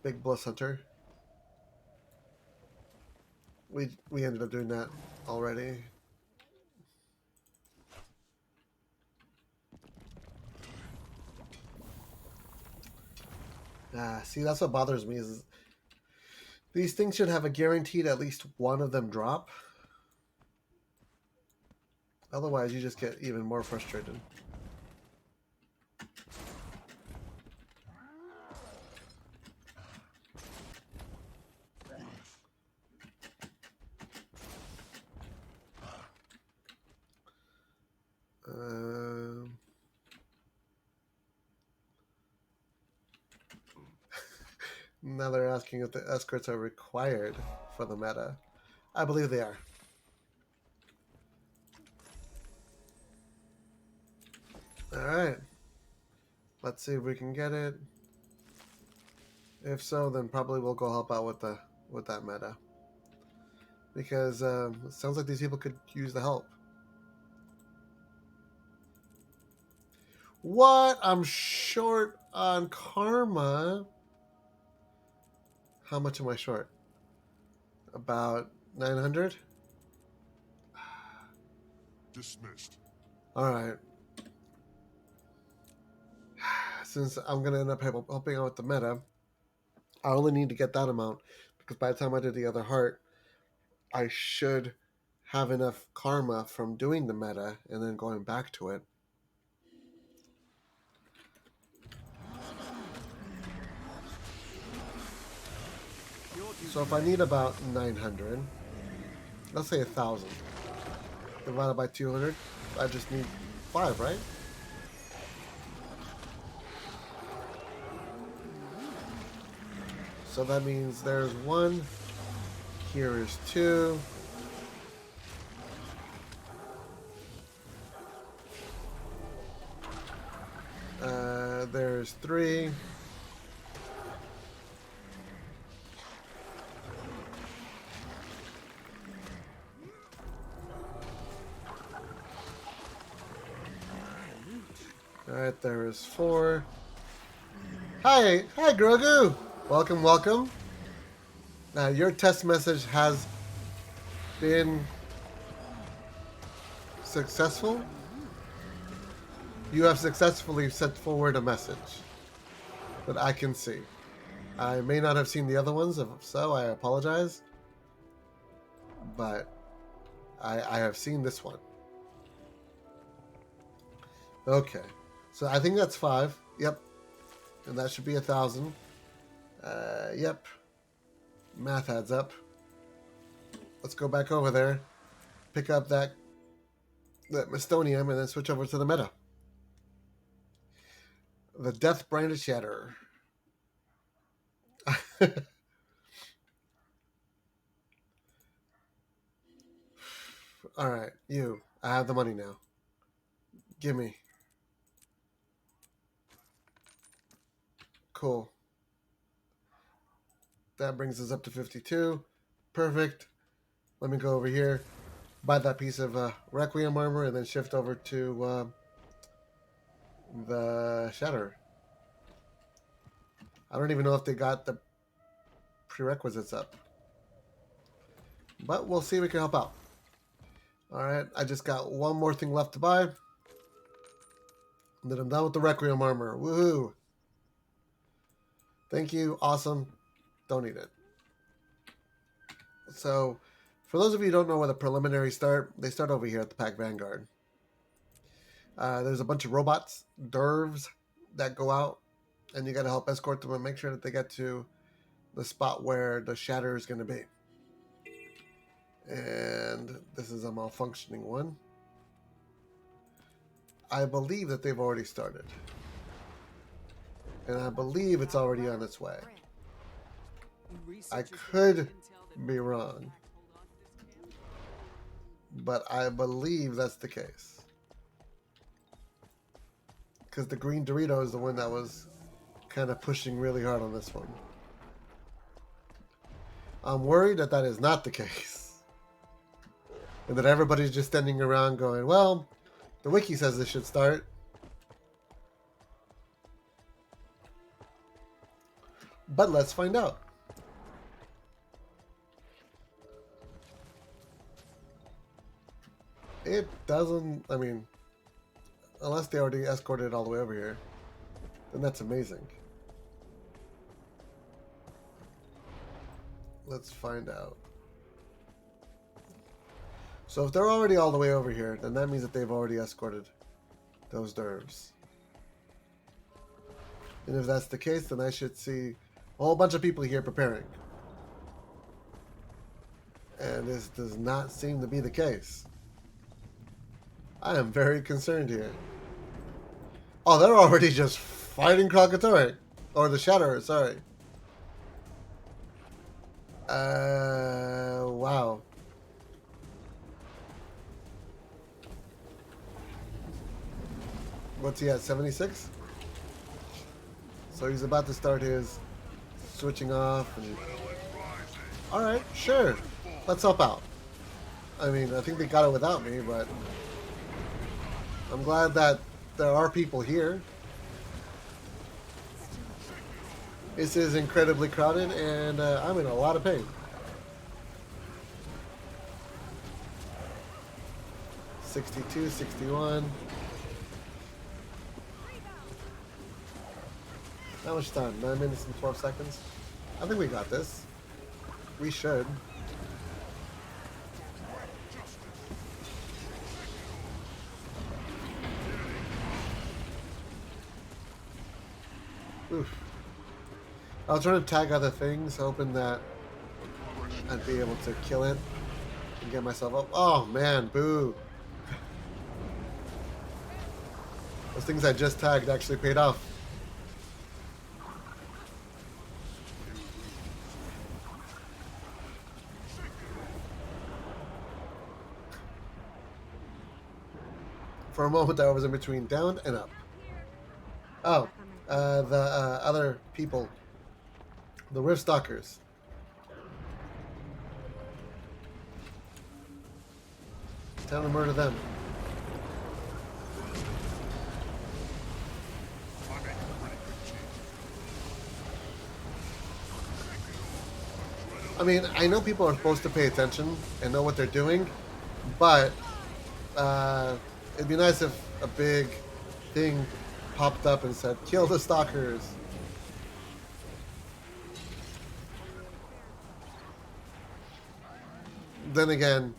Big Bluffs Hunter. We ended up doing that already. See, that's what bothers me is these things should have a guaranteed at least one of them drop. Otherwise, you just get even more frustrated. Now they're asking if the escorts are required for the meta. I believe they are. Alright. Let's see if we can get it. If so, then probably we'll go help out with that meta. Because it sounds like these people could use the help. What? I'm short on karma. How much am I short? About 900? Dismissed. Alright. Since I'm going to end up helping out with the meta, I only need to get that amount. Because by the time I do the other heart, I should have enough karma from doing the meta and then going back to it. So if I need about 900, let's say 1,000, divided by 200, I just need 5, right? So that means there's 1, here is 2, there's 3, alright, there is 4. Hi Grogu! Welcome, welcome. Your test message has been successful. You have successfully sent forward a message that I can see. I may not have seen the other ones, if so, I apologize. But I have seen this one. Okay. So I think that's 5. Yep. And that should be 1,000. Yep. Math adds up. Let's go back over there. Pick up that Mistonium and then switch over to the meta. The Death Branded Shatterer. Alright, you. I have the money now. Gimme. Cool. That brings us up to 52. Perfect. Let me go over here. Buy that piece of Requiem armor and then shift over to the Shatterer. I don't even know if they got the prerequisites up. But we'll see if we can help out. Alright, I just got one more thing left to buy. And then I'm done with the Requiem armor. Woohoo! Thank you. Awesome. Don't need it. So, for those of you who don't know where the preliminaries start, they start over here at the Pack Vanguard. There's a bunch of robots, dervs, that go out, and you got to help escort them and make sure that they get to the spot where the Shatterer is going to be. And this is a malfunctioning one. I believe that they've already started. And I believe it's already on its way. I could be wrong, but I believe that's the case. Because the green Dorito is the one that was kind of pushing really hard on this one. I'm worried that that is not the case. And that everybody's just standing around going, well, the wiki says this should start. But let's find out. It doesn't, I mean, unless they already escorted it all the way over here, then that's amazing. Let's find out. So if they're already all the way over here, then that means that they've already escorted those dervs. And if that's the case, then I should see a whole bunch of people here preparing. And this does not seem to be the case. I am very concerned here. Oh, they're already just fighting Krakatoa. Or the Shatterer, sorry. Wow. What's he at, 76? So he's about to start his switching off. And... Alright, sure. Let's help out. I mean, I think they got it without me, but... I'm glad that there are people here. This is incredibly crowded, and I'm in a lot of pain. 62, 61. How much time? 9 minutes and 12 seconds? I think we got this. We should. Oof. I was trying to tag other things, hoping that I'd be able to kill it and get myself up. Oh man, boo. Those things I just tagged actually paid off. For a moment I was in between down and up. Oh. The other people, the Rift Stalkers. Time to murder them. I mean, I know people are supposed to pay attention and know what they're doing, but It'd be nice if a big thing popped up and said, "Kill the stalkers." Then again,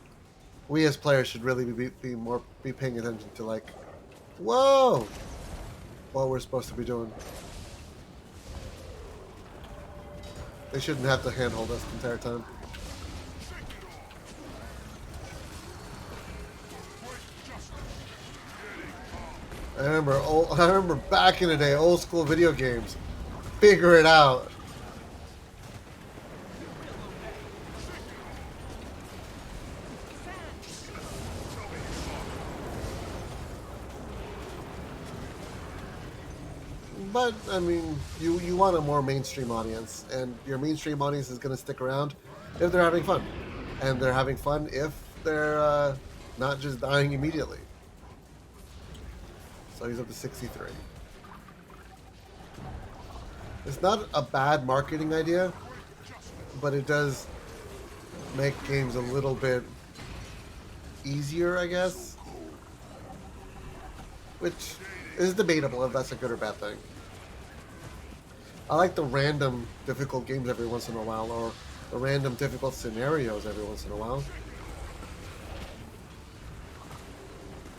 we as players should really be paying attention to, like, whoa, what we're supposed to be doing. They shouldn't have to handhold us the entire time. I remember back in the day, old school video games. Figure it out. But, I mean, you want a more mainstream audience, and your mainstream audience is going to stick around if they're having fun. And they're having fun if they're not just dying immediately. So he's up to 63. It's not a bad marketing idea, but it does make games a little bit easier, I guess. Which is debatable if that's a good or bad thing. I like the random difficult games every once in a while, or the random difficult scenarios every once in a while.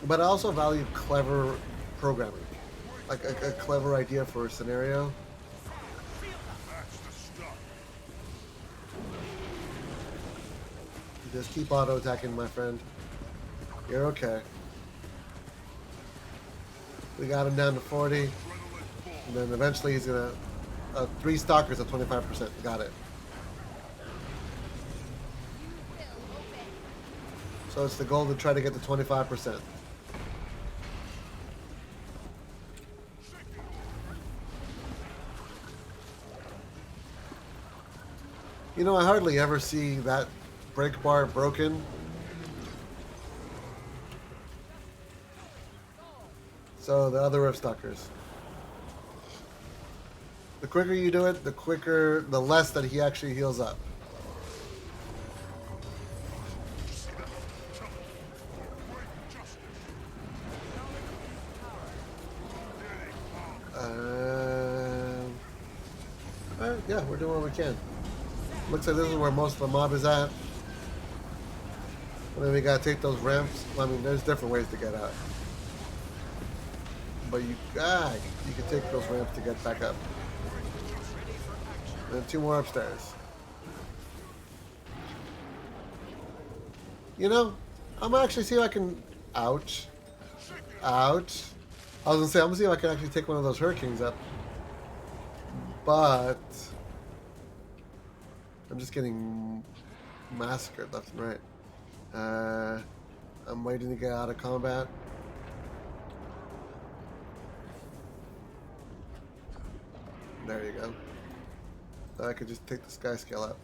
But I also value clever programming. Like a clever idea for a scenario. Just keep auto-attacking, my friend. You're okay. We got him down to 40. And then eventually he's gonna... 3 stalkers at 25%. Got it. So it's the goal to try to get to 25%. You know, I hardly ever see that break bar broken. So the other rift stalkers. The quicker you do it, the less that he actually heals up. Alright, yeah, we're doing what we can. Looks like this is where most of the mob is at. And then we gotta take those ramps. I mean, there's different ways to get out. But you can take those ramps to get back up. And 2 more upstairs. You know, I'm gonna actually see if I can... Ouch. Ouch. I was gonna say, I'm gonna see if I can actually take one of those hurricanes up. But... I'm just getting massacred left and right. I'm waiting to get out of combat. There you go. I could just take the sky scale up.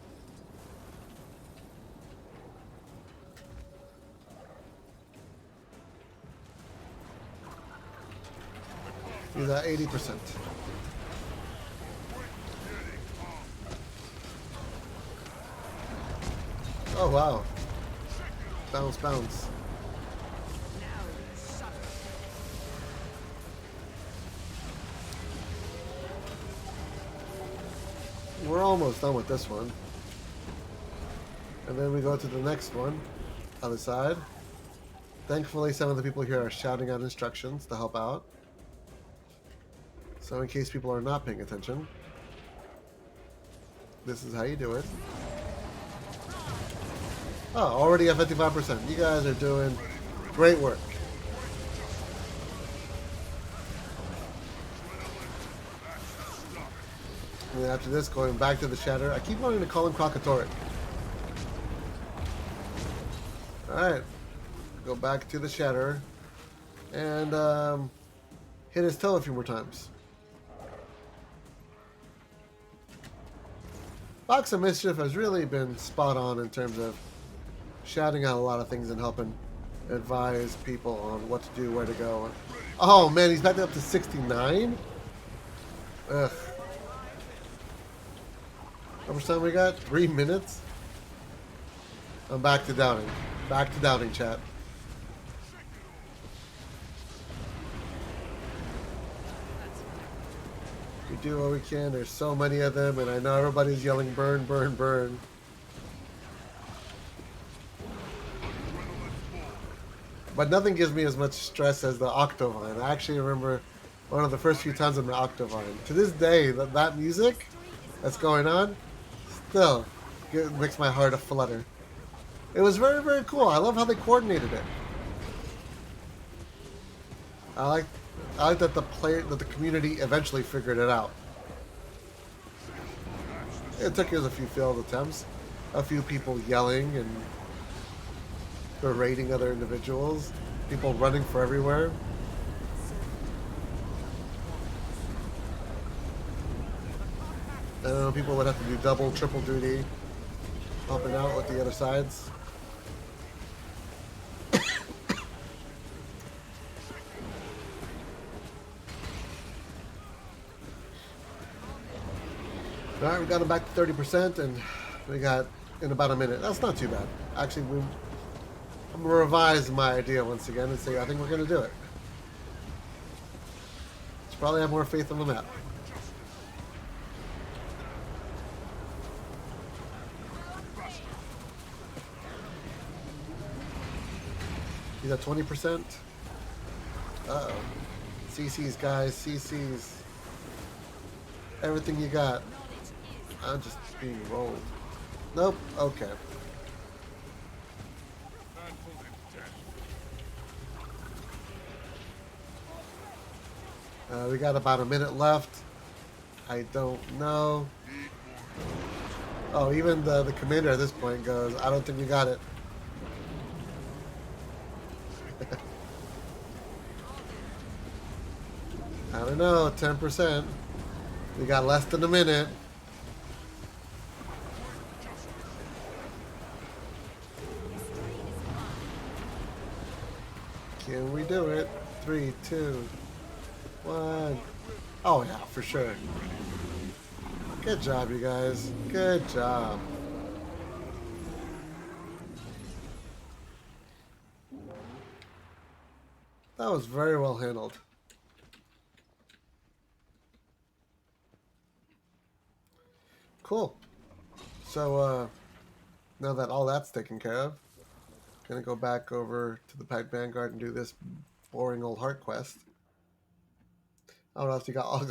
He's at 80%. Oh wow. Bounce, bounce. We're almost done with this one. And then we go to the next one, other side. Thankfully, some of the people here are shouting out instructions to help out. So in case people are not paying attention, this is how you do it. Oh, already at 55%. You guys are doing great work. And then after this, going back to the Shatterer. I keep wanting to call him Crocatoric. Alright. Go back to the Shatterer. And hit his toe a few more times. Box of Mischief has really been spot on in terms of shouting out a lot of things and helping advise people on what to do, where to go. Oh man, he's back up to 69? Ugh. How much time we got? 3 minutes? I'm back to doubting. Back to doubting, chat. We do what we can. There's so many of them, and I know everybody's yelling burn, burn, burn. But nothing gives me as much stress as the Octovine. I actually remember one of the first few times in the Octovine. To this day, that music that's going on still makes my heart flutter. It was very, very cool. I love how they coordinated it. I like that the community eventually figured it out. It took us a few failed attempts, a few people yelling and berating other individuals, people running for everywhere. I don't know, people would have to do double, triple duty, helping out with the other sides. Alright, we got them back to 30%, and we got in about a minute. That's not too bad. Actually, I'm going to revise my idea once again and say I think we're going to do it. Let's probably have more faith on the map. He's at 20%. Uh-oh. CCs, guys. CCs. Everything you got. I'm just being rolled. Nope. Okay. We got about a minute left. I don't know. Oh, even the commander at this point goes, I don't think we got it. I don't know, 10%. We got less than a minute. Can we do it? 3, 2, 1. Oh yeah, for sure. Good job, you guys. Good job. That was very well handled. Cool. So, now that all that's taken care of, gonna go back over to the Pack Vanguard and do this boring old heart quest. I don't know if you got all.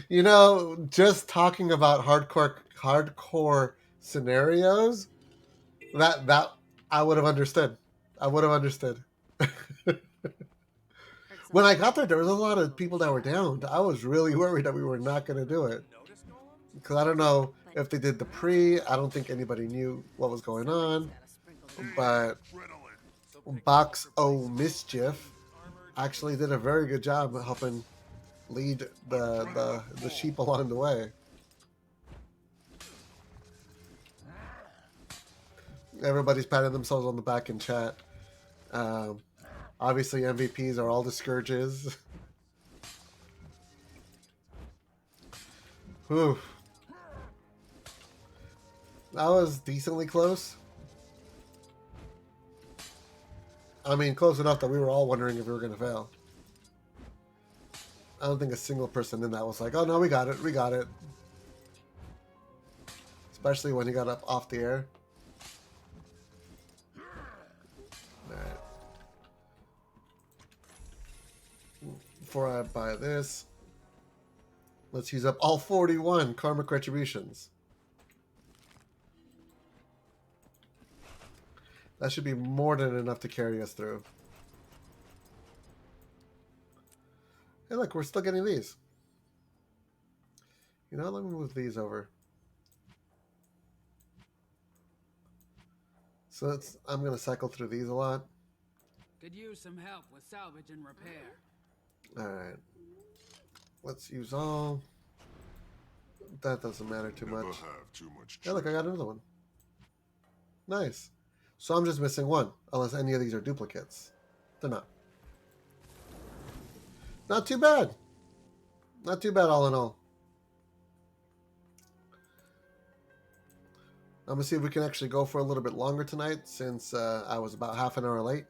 You know, just talking about hardcore scenarios, that I would have understood. I would have understood. When I got there was a lot of people that were down. I was really worried that we were not going to do it. Because I don't know if they did the pre. I don't think anybody knew what was going on. But Box O Mischief actually did a very good job of helping lead the sheep along the way. Everybody's patting themselves on the back in chat. Obviously, MVPs are all the Scourges. Whew. That was decently close. I mean, close enough that we were all wondering if we were going to fail. I don't think a single person in that was like, oh no, we got it, we got it. Especially when he got up off the air. Alright. Before I buy this, let's use up all 41 Karmic Retributions. That should be more than enough to carry us through. Hey, look, we're still getting these. You know, let me move these over. So I'm going to cycle through these a lot. Could use some help with salvage and repair. Alright. Let's use all. That doesn't matter too much. Never have too much. Hey, look, I got another one. Nice. So I'm just missing one, unless any of these are duplicates. They're not. Not too bad. Not too bad all in all. I'm going to see if we can actually go for a little bit longer tonight, since I was about half an hour late.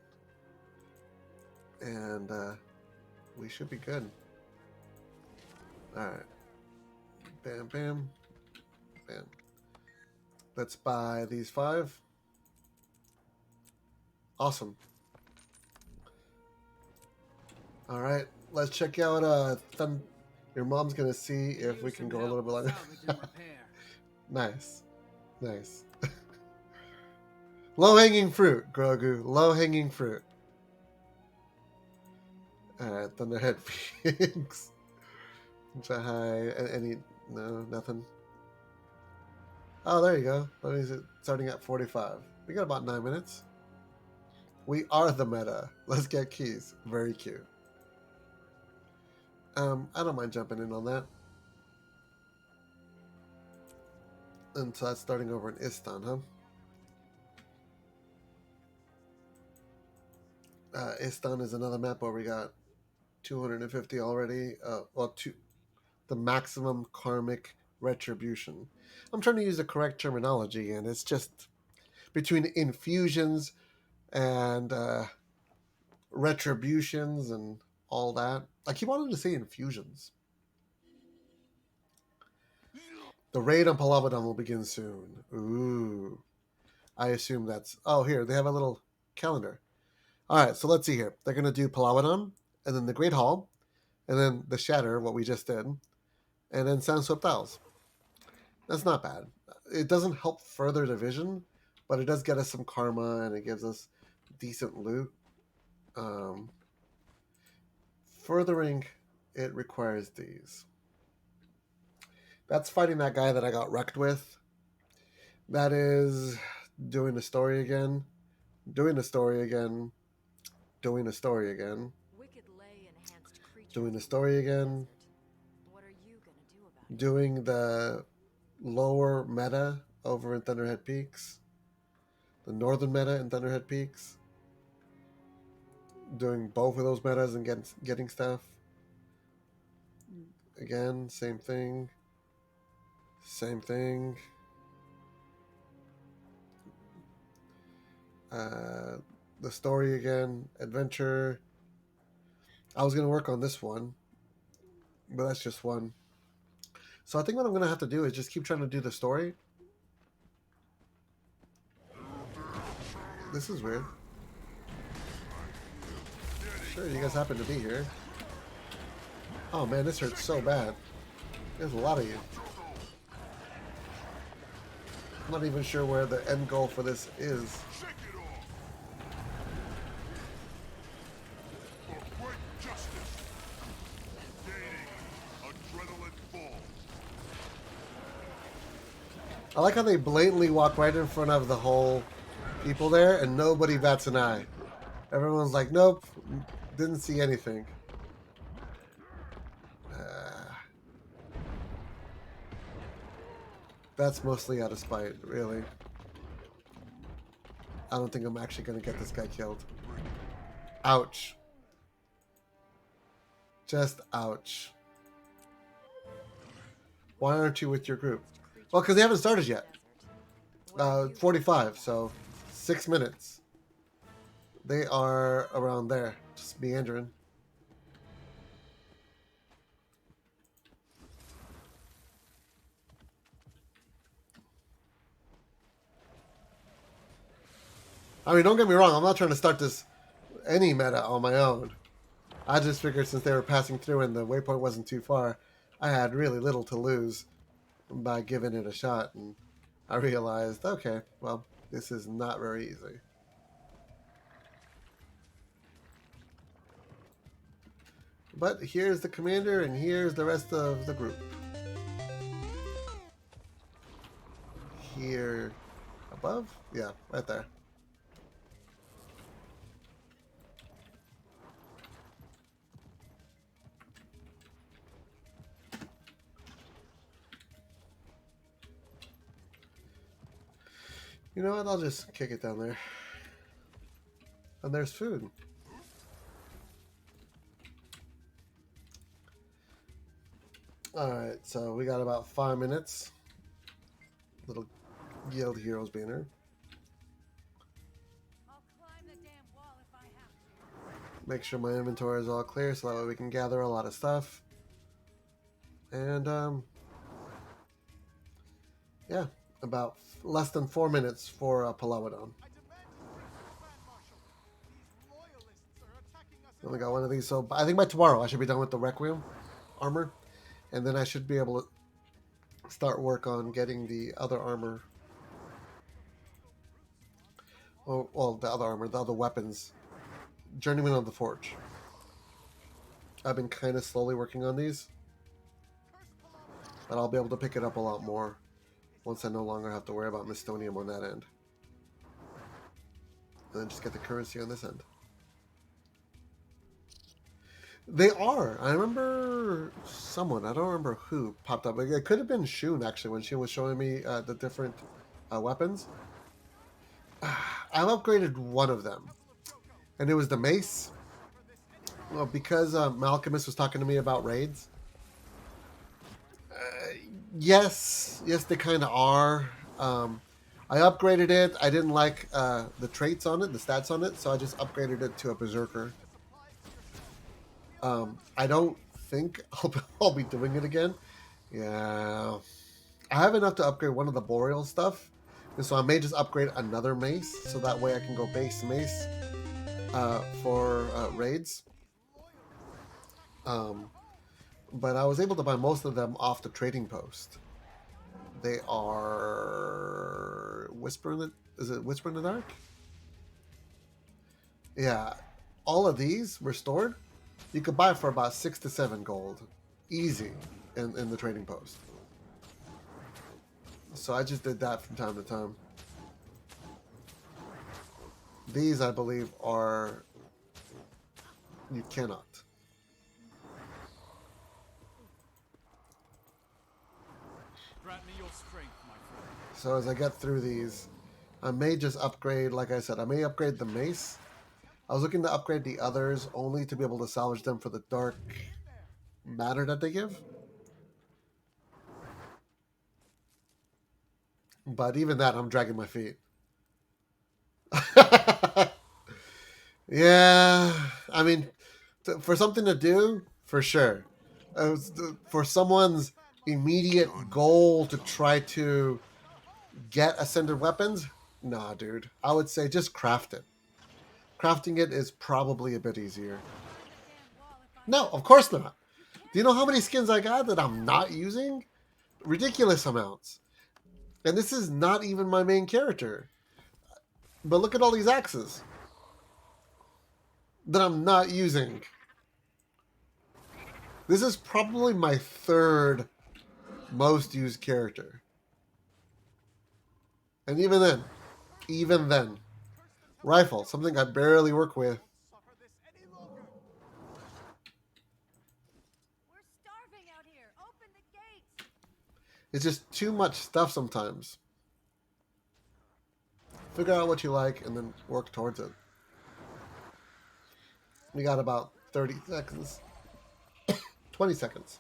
And we should be good. Alright. Bam, bam, bam. Let's buy these 5. Awesome. Alright, let's check out your mom's gonna see if we can go a little bit longer. Salvage and repair. Nice. Nice. Low-hanging fruit, Grogu. Low-hanging fruit. Alright, Thunderhead Peaks. Jahai. Any... No, nothing. Oh, there you go. What is it? Starting at 45. We got about 9 minutes. We are the meta. Let's get keys. Very cute. I don't mind jumping in on that. And so that's starting over in Istan, huh? Istan is another map where we got 250 already. The maximum karmic retribution. I'm trying to use the correct terminology, and it's just between infusions and retributions and all that. I keep wanting to say infusions. The raid on Palawadan will begin soon. Ooh. I assume that's... Oh, here, they have a little calendar. Alright, so let's see here. They're going to do Palawadan, and then the Great Hall, and then the Shatterer, what we just did, and then Sandswept Isles. That's not bad. It doesn't help further division, but it does get us some karma, and it gives us decent loot. Furthering, it requires these. That's fighting that guy that I got wrecked with. That is doing the story again. Doing the story again. Doing the story again. Wicked lay enhanced creatures Doing the story again. in the desert. What are you gonna do about it? Doing the lower meta over in Thunderhead Peaks. The northern meta in Thunderhead Peaks. Doing both of those metas and getting stuff. Again, same thing. Same thing. The story again. Adventure. I was going to work on this one, but that's just one. So I think what I'm going to have to do is just keep trying to do the story. This is weird. Sure, you guys happen to be here. Oh man, this hurts so bad. There's a lot of you. I'm not even sure where the end goal for this is. Shake it off! For great justice! Gaining adrenaline full. I like how they blatantly walk right in front of the whole people there and nobody bats an eye. Everyone's like, nope, didn't see anything. That's mostly out of spite, really. I don't think I'm actually going to get this guy killed. Ouch. Just ouch. Why aren't you with your group? Well, because they haven't started yet. 45, so 6 minutes. They are around there, just meandering. I mean, don't get me wrong, I'm not trying to start any meta on my own. I just figured since they were passing through and the waypoint wasn't too far, I had really little to lose by giving it a shot. And I realized, okay, well, this is not very easy. But here's the commander and here's the rest of the group. Here above? Yeah, right there. You know what? I'll just kick it down there. And there's food. Alright, so we got about 5 minutes. Little Guild Heroes banner. I'll climb the damn wall if I have to. Make sure my inventory is all clear so that way we can gather a lot of stuff. And yeah, about less than 4 minutes for Palawadan. Only got one of these, so I think by tomorrow I should be done with the Requiem armor, and then I should be able to start work on getting the other armor. Oh, well, the other armor, the other weapons. Journeyman of the Forge. I've been kind of slowly working on these, but I'll be able to pick it up a lot more once I no longer have to worry about Mistonium on that end. And then just get the currency on this end. They are. I remember someone, I don't remember who, popped up. It could have been Shun, actually, when she was showing me the different weapons. I've upgraded one of them, and it was the mace. Well, because Malcolmus was talking to me about raids. Yes, they kind of are. I upgraded it. I didn't like the traits on it, the stats on it, so I just upgraded it to a Berserker. I don't think I'll be doing it again. Yeah. I have enough to upgrade one of the Boreal stuff, and so I may just upgrade another mace, so that way I can go base mace for raids. But I was able to buy most of them off the trading post. They are Whisper in the... Is it Whisper in the Dark? Yeah. All of these restored, you could buy for about 6 to 7 gold. Easy in the trading post. So I just did that from time to time. These, I believe, are... You cannot. Grant me your strength, my friend. So as I get through these, I may just upgrade, like I said, I may upgrade the mace. I was looking to upgrade the others only to be able to salvage them for the dark matter that they give. But even that, I'm dragging my feet. Yeah, I mean, for something to do, for sure. For someone's immediate goal to try to get ascended weapons, nah, dude. I would say just craft it. Crafting it is probably a bit easier. No, of course not. Do you know how many skins I got that I'm not using? Ridiculous amounts. And this is not even my main character. But look at all these axes that I'm not using. This is probably my third most used character. And even then, rifle, something I barely work with. We're starving out here. Open the gates. It's just too much stuff sometimes. Figure out what you like and then work towards it. We got about 30 seconds. 20 seconds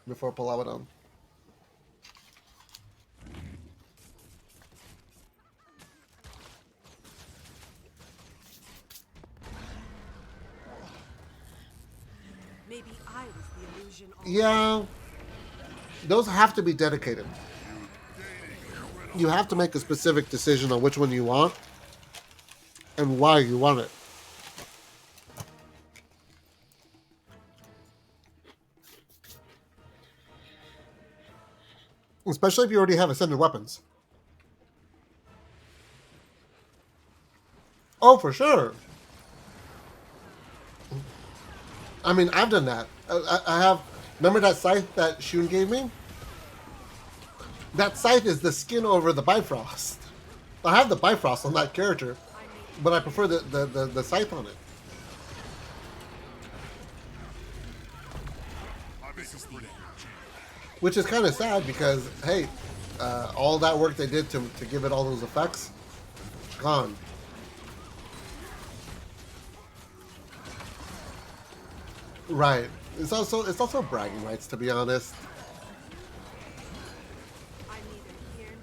before Palawadan. Maybe I was the illusion. Yeah, those have to be dedicated. You have to make a specific decision on which one you want and why you want it. Especially if you already have ascended weapons. Oh, for sure. I mean, I've done that. I have... Remember that scythe that Shun gave me? That scythe is the skin over the Bifrost. I have the Bifrost on that character, but I prefer the scythe on it. Which is kind of sad because, hey, all that work they did to give it all those effects, gone. Right. It's also bragging rights, to be honest. I'm neither here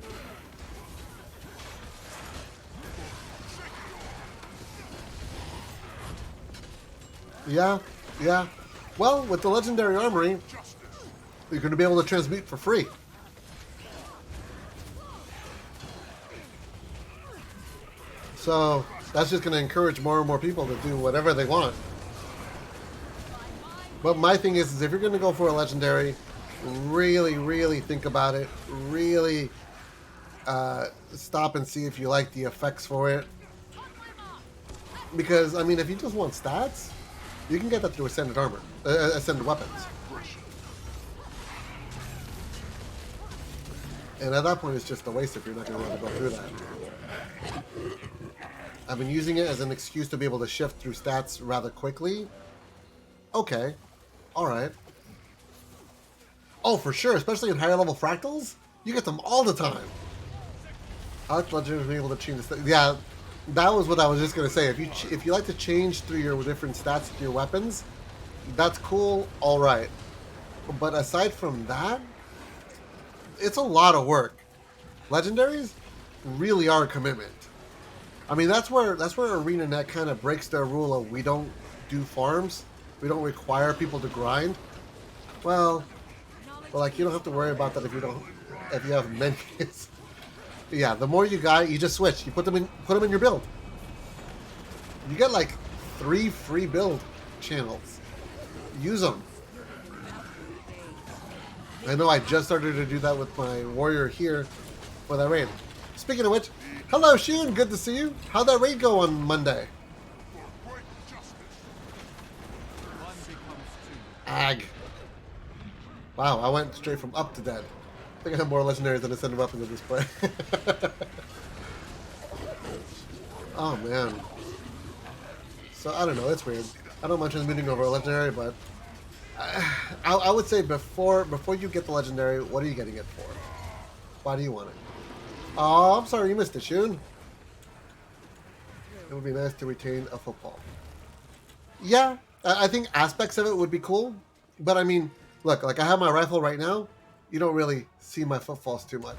nor there. Yeah. Well, with the Legendary Armory, You're going to be able to transmute for free. So that's just going to encourage more and more people to do whatever they want. But my thing is if you're going to go for a legendary, really, really think about it. Really stop and see if you like the effects for it. Because, I mean, if you just want stats, you can get that through Ascended Armor, Ascended Weapons. And at that point, it's just a waste if you're not going to want to go through that. I've been using it as an excuse to be able to shift through stats rather quickly. Okay. Alright. Oh, for sure. Especially in higher level fractals. You get them all the time. I like Legendary being able to change the stats. Yeah, that was what I was just going to say. If you like to change through your different stats to your weapons, that's cool. Alright. But aside from that, it's a lot of work. Legendaries really are a commitment. I mean, that's where ArenaNet kind of breaks their rule of we don't do farms. We don't require people to grind. Well, like you don't have to worry about that if you have minions. Yeah, the more you got, you just switch. You put them in your build. You get like 3 free build channels. Use them. I know I just started to do that with my warrior here for that raid. Speaking of which, hello Shun, good to see you. How'd that raid go on Monday? Ag. Wow, I went straight from up to dead. I think I have more legendaries than Ascended Weapons at this point. Oh man. So I don't know, it's weird. I don't mind transmuting over a legendary, but I would say before you get the legendary, what are you getting it for? Why do you want it? Oh, I'm sorry you missed it, Shun. It would be nice to retain a football. Yeah, I think aspects of it would be cool. But I mean, look, like I have my rifle right now. You don't really see my footfalls too much.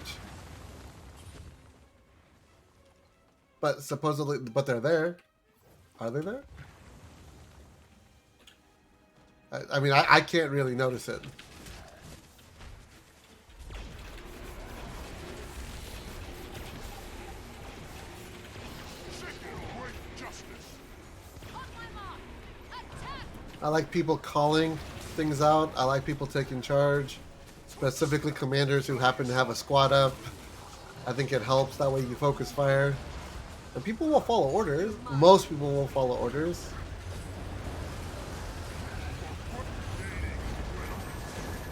But supposedly, but they're there. Are they there? I mean, I can't really notice it. I like people calling things out. I like people taking charge. Specifically commanders who happen to have a squad up. I think it helps. That way you focus fire. And people will follow orders. Most people will follow orders.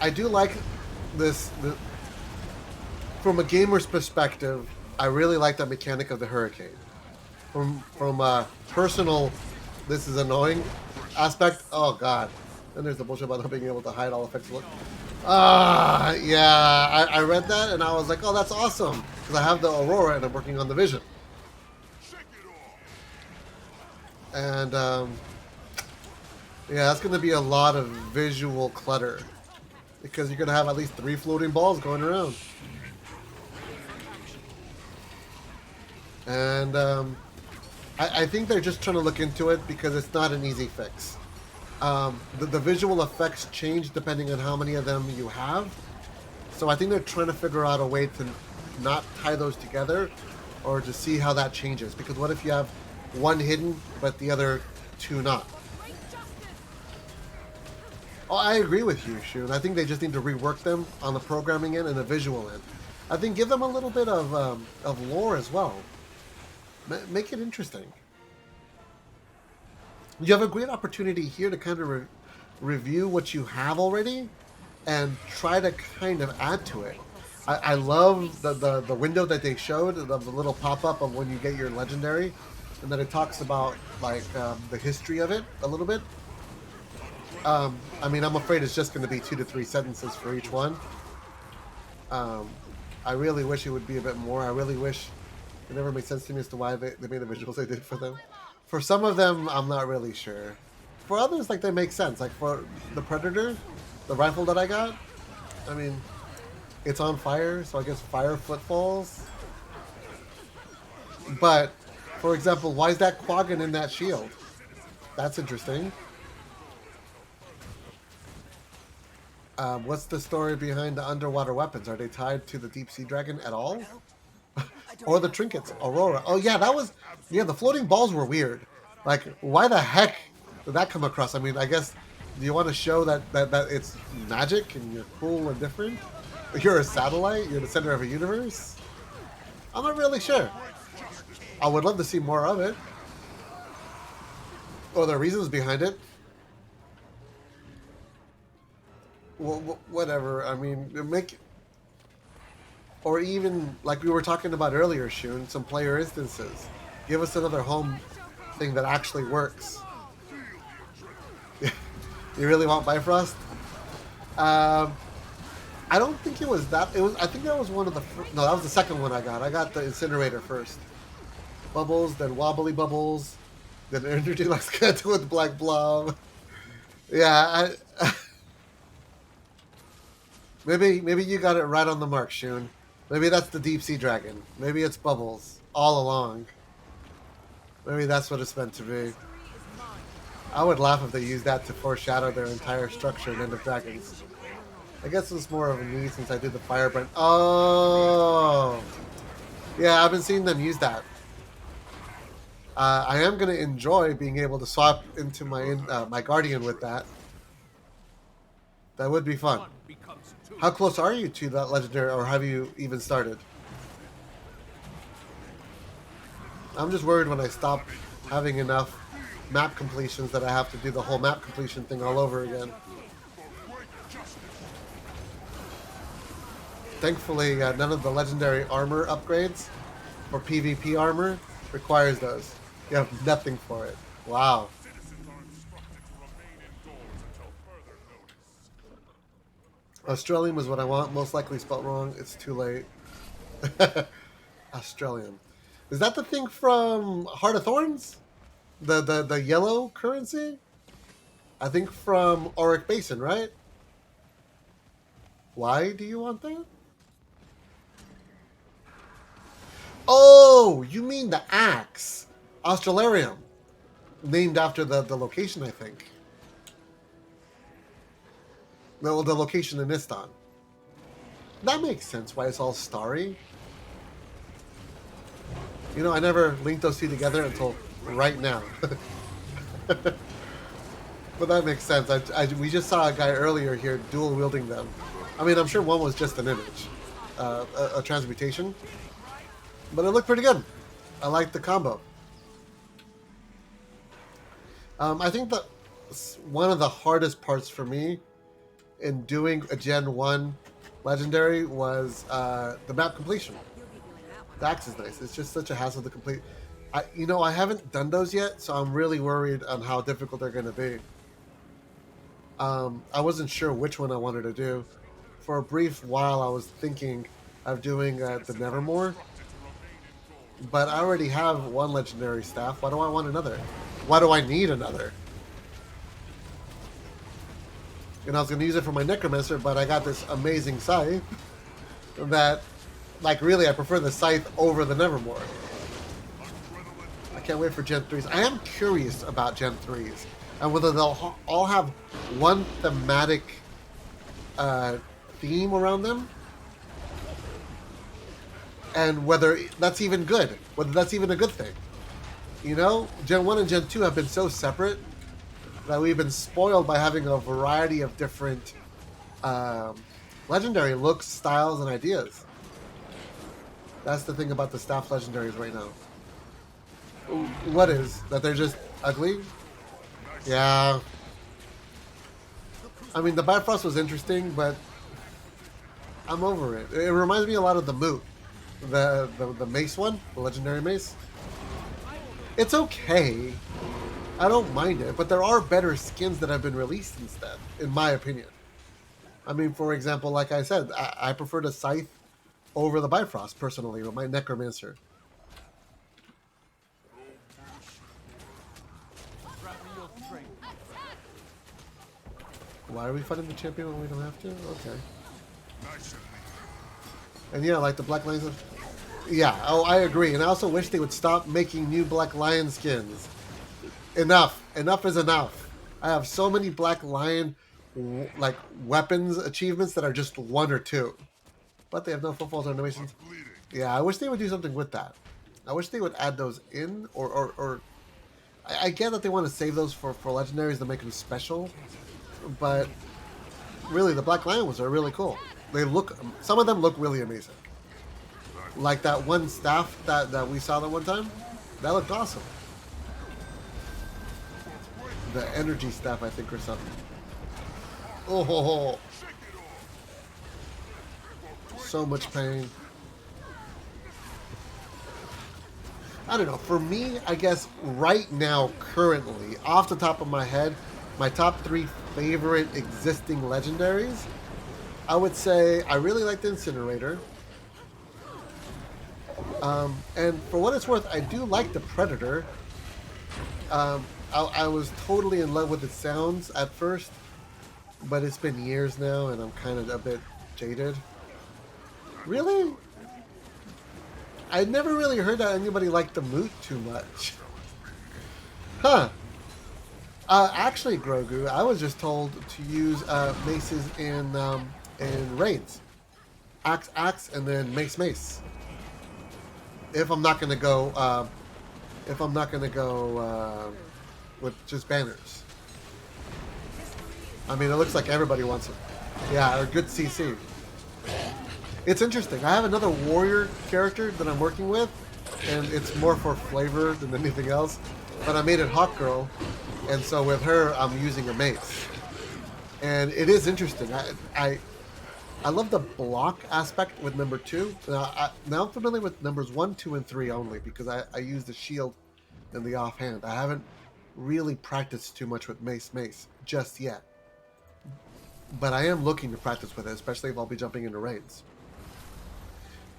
I do like this. From a gamer's perspective, I really like that mechanic of the hurricane. From a personal, this is annoying aspect. Oh god. Then there's the bullshit about not being able to hide all effects. Yeah, I read that and I was like, oh, that's awesome. Because I have the Aurora and I'm working on the Vision. And, yeah, that's going to be a lot of visual clutter. Because you're going to have at least 3 floating balls going around. And, I think they're just trying to look into it because it's not an easy fix. The visual effects change depending on how many of them you have. So I think they're trying to figure out a way to not tie those together or to see how that changes. Because what if you have one hidden but the other 2 not? Oh, I agree with you, Shun. I think they just need to rework them on the programming end and the visual end. I think give them a little bit of lore as well. Make it interesting. You have a great opportunity here to kind of review what you have already and try to kind of add to it. I love the window that they showed of the little pop-up of when you get your legendary, and then it talks about like the history of it a little bit. I mean, I'm afraid it's just going to be 2 to 3 sentences for each one. I really wish it would be a bit more. I really wish it never made sense to me as to why they made the visuals they did for them. For some of them, I'm not really sure. For others, like, they make sense. Like, for the Predator, the rifle that I got, I mean, it's on fire, so I guess fire footfalls. But, for example, why is that Quaggan in that shield? That's interesting. What's the story behind the underwater weapons? Are they tied to the deep sea dragon at all? Or the trinkets? Aurora. Oh yeah, that was... Yeah, the floating balls were weird. Like, why the heck did that come across? I mean, I guess... Do you want to show that it's magic and you're cool and different? You're a satellite? You're the center of a universe? I'm not really sure. I would love to see more of it. Or the reasons behind it. Well, whatever. I mean, make... Or even, like we were talking about earlier, Shun, some player instances. Give us another home thing that actually works. You really want Bifrost? I don't think it was that. It was. I think that was one of the. No, that was the second one I got. I got the incinerator first. Bubbles, then wobbly bubbles, then energy like skeleton with black blob. Yeah, maybe you got it right on the mark, Shun. Maybe that's the deep sea dragon. Maybe it's bubbles all along. Maybe that's what it's meant to be. I would laugh if they used that to foreshadow their entire structure in End of Dragons. I guess it's more of a need since I did the Firebrand. Oh! Yeah, I've been seeing them use that. I am going to enjoy being able to swap into my Guardian with that. That would be fun. How close are you to that legendary, or have you even started? I'm just worried when I stop having enough map completions that I have to do the whole map completion thing all over again. Thankfully, none of the legendary armor upgrades or PvP armor requires those. You have nothing for it. Wow. Australian is what I want. Most likely spelled wrong. It's too late. Australian. Is that the thing from Heart of Thorns? The yellow currency? I think from Auric Basin, right? Why do you want that? Oh, you mean the axe. Australarium. Named after the location, I think. No, the location in Istan. That makes sense why it's all starry. You know, I never linked those two together until right now. But that makes sense. We just saw a guy earlier here dual wielding them. I mean, I'm sure one was just an image, a transmutation. But it looked pretty good. I liked the combo. I think that one of the hardest parts for me in doing a Gen 1 Legendary was the map completion. The axe is nice. It's just such a hassle to complete. I haven't done those yet, so I'm really worried on how difficult they're going to be. I wasn't sure which one I wanted to do. For a brief while, I was thinking of doing the Nevermore. But I already have one legendary staff. Why do I want another? Why do I need another? And I was going to use it for my Necromancer, but I got this amazing scythe that, like, really, I prefer the scythe over the Nevermore. I can't wait for Gen 3s. I am curious about Gen 3s and whether they'll all have one thematic theme around them, and whether that's even good, whether that's even a good thing. You know, Gen 1 and Gen 2 have been so separate that we've been spoiled by having a variety of different legendary looks, styles, and ideas. That's the thing about the staff legendaries right now. What is? That they're just ugly? Yeah. I mean, the Bifrost was interesting, but I'm over it. It reminds me a lot of the Moot. The mace one, the legendary mace. It's okay. I don't mind it, but there are better skins that have been released instead, in my opinion. I mean, for example, like I said, I prefer the Scythe over the Bifrost, personally, with my Necromancer. Why are we fighting the champion when we don't have to? Okay. And yeah, like the Black Lions of... Yeah, oh, I agree. And I also wish they would stop making new Black Lion skins. Enough. Enough is enough. I have so many Black Lion like weapons achievements that are just 1 or 2, but they have no full falls animations. Bleeding. Yeah, I wish they would do something with that. I wish they would add those in, or I get that they want to save those for legendaries to make them special, but really the Black Lion ones are really cool. They look, some of them look really amazing. Like that one staff that we saw that one time, that looked awesome. The energy staff, I think, or something. Oh, ho, ho. So much pain. I don't know. For me, I guess right now, currently, off the top of my head, my top 3 favorite existing legendaries, I would say I really like the Incinerator. And for what it's worth, I do like the Predator. I was totally in love with its sounds at first, but it's been years now, and I'm kind of a bit jaded. Really? I never really heard that anybody liked the Moot too much. Huh. Actually, Grogu, I was just told to use maces in raids. Axe, and then mace. If I'm not gonna go, with just banners. I mean, it looks like everybody wants it. Yeah, or good CC. It's interesting. I have another warrior character that I'm working with, and it's more for flavor than anything else. But I made it Hawk Girl, and so with her, I'm using a mace. And it is interesting. I love the block aspect with number 2. Now I'm familiar with numbers 1, 2, and 3 only because I use the shield and the offhand. I haven't really practiced too much with mace just yet. But I am looking to practice with it, especially if I'll be jumping into raids.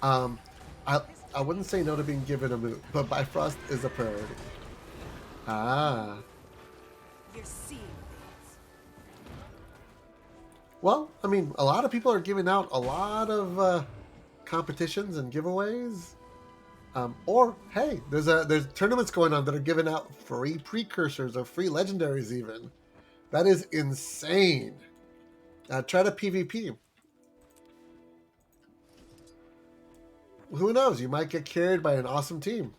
I wouldn't say no to being given a Moot, but Bifrost is a priority. Ah. You're seeing things. Well, I mean, a lot of people are giving out a lot of competitions and giveaways. Or hey, there's tournaments going on that are giving out free precursors or free legendaries even. That is insane. Try to PvP. Who knows? You might get carried by an awesome team.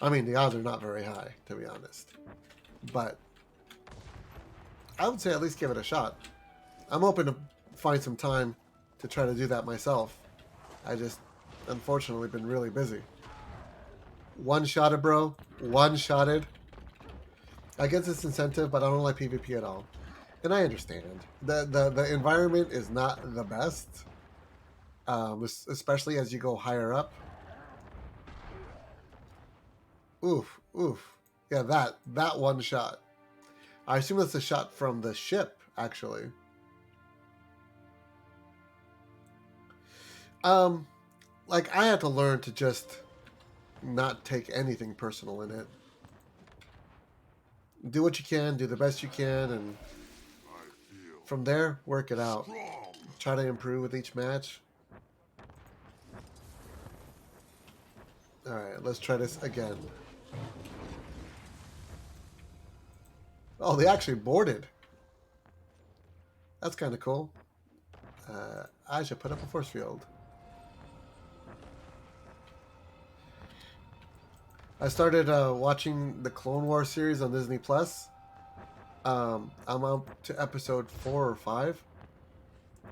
I mean, the odds are not very high, to be honest. But I would say at least give it a shot. I'm hoping to find some time to try to do that myself. I just, unfortunately, been really busy. One-shotted, bro. One-shotted. I guess it's incentive, but I don't like PvP at all. And I understand. The environment is not the best. Especially as you go higher up. Oof. Yeah, that one shot. I assume that's a shot from the ship, actually. Like, I had to learn to just not take anything personal in it. Do what you can, do the best you can, and from there, work it out. Try to improve with each match. Alright, let's try this again. Oh, they actually boarded. That's kind of cool. I should put up a force field. I started watching the Clone Wars series on Disney Plus. I'm up to episode 4 or 5.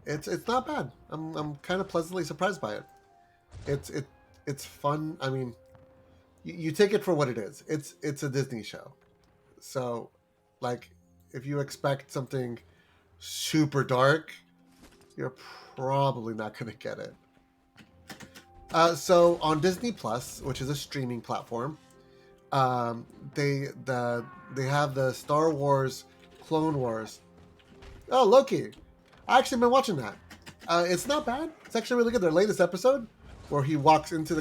It's not bad. I'm kind of pleasantly surprised by it. It's fun. I mean, you take it for what it is. It's a Disney show. So, like, if you expect something super dark, you're probably not going to get it. So on Disney Plus, which is a streaming platform, they have the Star Wars Clone Wars. Oh, Loki! I actually been watching that. It's not bad. It's actually really good. Their latest episode, where they walk into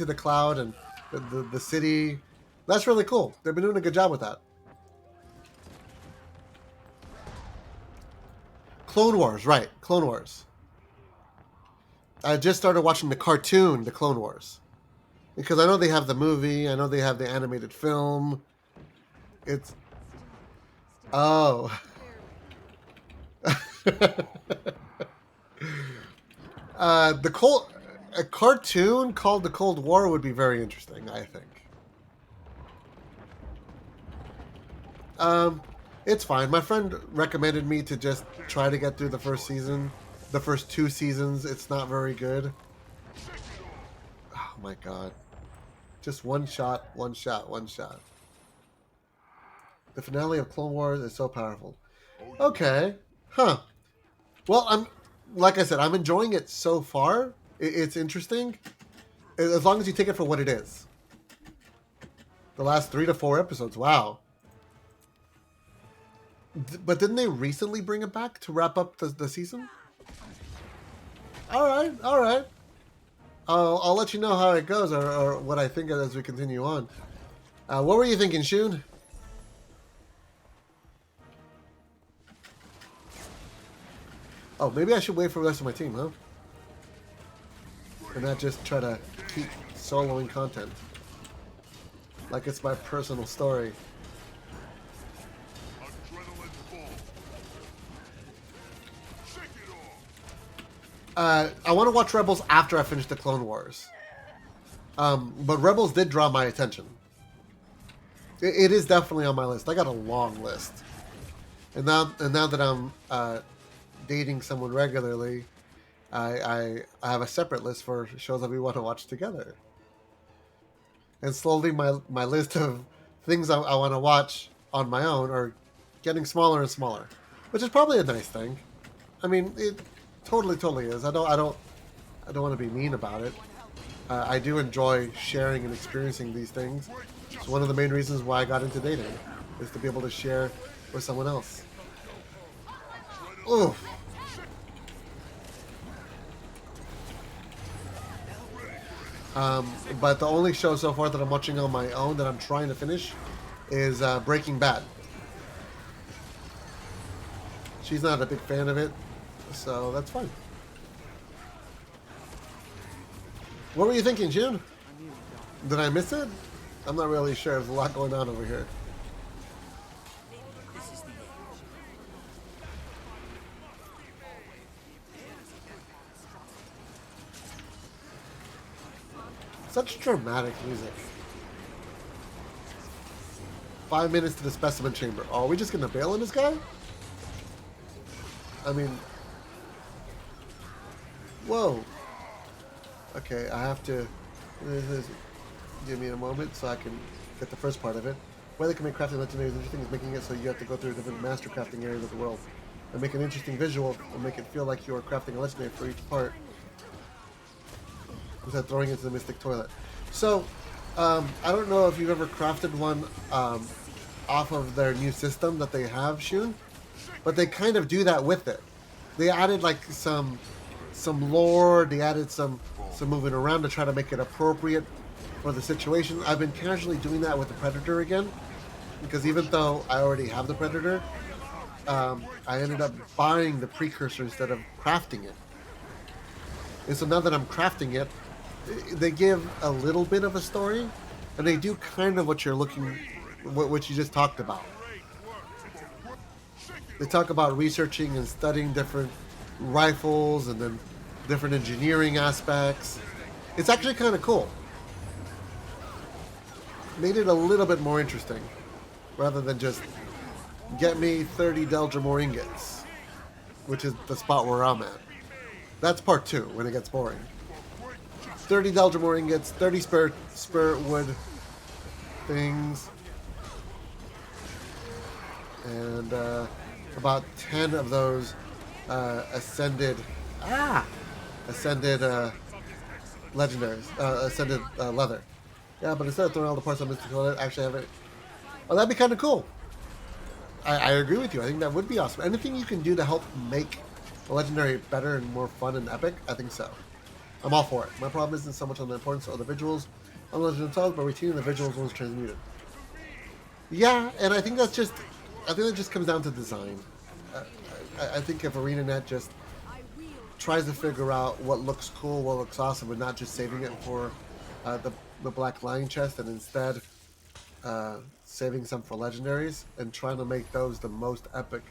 the cloud and the city. That's really cool. They've been doing a good job with that. Clone Wars, right? Clone Wars. I just started watching the cartoon, The Clone Wars, because I know they have the movie. I know they have the animated film. Oh. A cartoon called The Cold War would be very interesting, I think. It's fine. My friend recommended me to just try to get through the first season. The first 2 seasons, it's not very good. Oh my god. Just one shot, one shot, one shot. The finale of Clone Wars is so powerful. Okay. Huh. Well, like I said, I'm enjoying it so far. It's interesting. As long as you take it for what it is. The last 3 to 4 episodes. Wow. But didn't they recently bring it back to wrap up the season? Alright, alright. I'll let you know how it goes or what I think as we continue on. What were you thinking, Shun? Oh, maybe I should wait for the rest of my team, huh? And not just try to keep soloing content. Like it's my personal story. I want to watch Rebels after I finish the Clone Wars. But Rebels did draw my attention. It is definitely on my list. I got a long list. And now that I'm dating someone regularly, I have a separate list for shows that we want to watch together. And slowly my list of things I want to watch on my own are getting smaller and smaller, which is probably a nice thing. I mean, it totally is. I don't want to be mean about it. I do enjoy sharing and experiencing these things. It's one of the main reasons why I got into dating, is to be able to share with someone else. Oof. But the only show so far that I'm watching on my own that I'm trying to finish is Breaking Bad. She's not a big fan of it, so that's fine. What were you thinking, June? Did I miss it? I'm not really sure. There's a lot going on over here. Such dramatic music. 5 minutes to the specimen chamber. Oh, are we just gonna bail on this guy? I mean... Whoa. Okay, I have to... Give me a moment so I can get the first part of it. Why they can make crafting legendary is interesting is making it so you have to go through different master crafting areas of the world. And make an interesting visual and make it feel like you are crafting a legendary for each part. Instead of throwing it into the Mystic Toilet. So, I don't know if you've ever crafted one off of their new system that they have, Shun, but they kind of do that with it. They added like some lore, they added some moving around to try to make it appropriate for the situation. I've been casually doing that with the Predator again, because even though I already have the Predator, I ended up buying the precursor instead of crafting it. And so now that I'm crafting it, they give a little bit of a story, and they do kind of what you're what you just talked about. They talk about researching and studying different rifles and then different engineering aspects. It's actually kind of cool. Made it a little bit more interesting, rather than just get me 30 Deldrimor ingots, which is the spot where I'm at. That's part 2, when it gets boring. 30 Deldrimor ingots, 30 spirit wood things, and about 10 of those ascended legendaries, ascended leather. Yeah, but instead of throwing all the parts on Mystic Toilet, actually have it. Oh, that'd be kind of cool. I agree with you. I think that would be awesome. Anything you can do to help make the legendary better and more fun and epic, I think so. I'm all for it. My problem isn't so much on the importance of the visuals on Legend themselves, but retaining the visuals once transmuted. Yeah, and I think that just comes down to design. I think if ArenaNet just tries to figure out what looks cool, what looks awesome, and not just saving it for the Black Lion chest, and instead saving some for legendaries and trying to make those the most epic.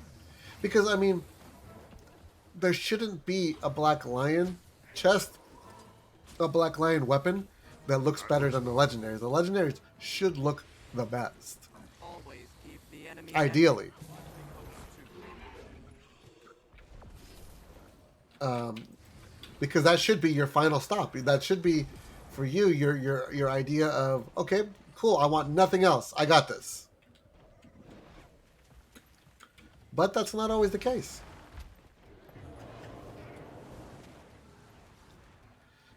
Because, I mean, there shouldn't be a black lion chest, a black lion weapon that looks better than the legendaries. The legendaries should look the best, Always keep the enemy. ideally. Because that should be your final stop. That should be, for you, your idea of, okay, cool, I want nothing else. I got this. But that's not always the case.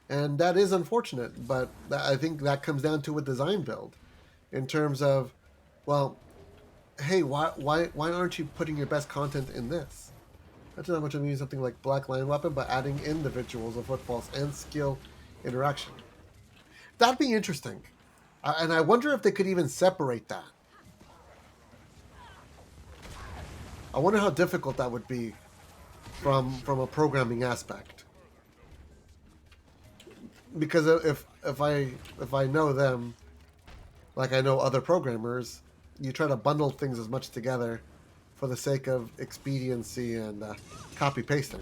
And that is unfortunate, but I think that comes down to a design build. In terms of, well, hey, why aren't you putting your best content in this? That's not much of using something like Black Lion Weapon, but adding individuals of footfalls and skill interaction. That'd be interesting. And I wonder if they could even separate that. I wonder how difficult that would be from a programming aspect. Because if I know them, like I know other programmers, you try to bundle things as much together for the sake of expediency and copy pasting.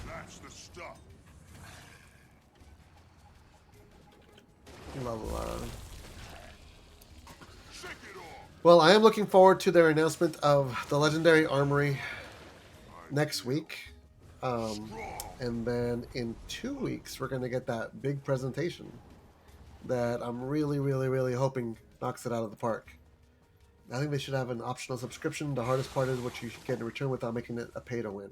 That's the stuff. Well, I am looking forward to their announcement of the Legendary Armory next week. And then in 2 weeks, we're going to get that big presentation that I'm really, really, really hoping knocks it out of the park. I think they should have an optional subscription. The hardest part is what you should get in return without making it a pay-to-win.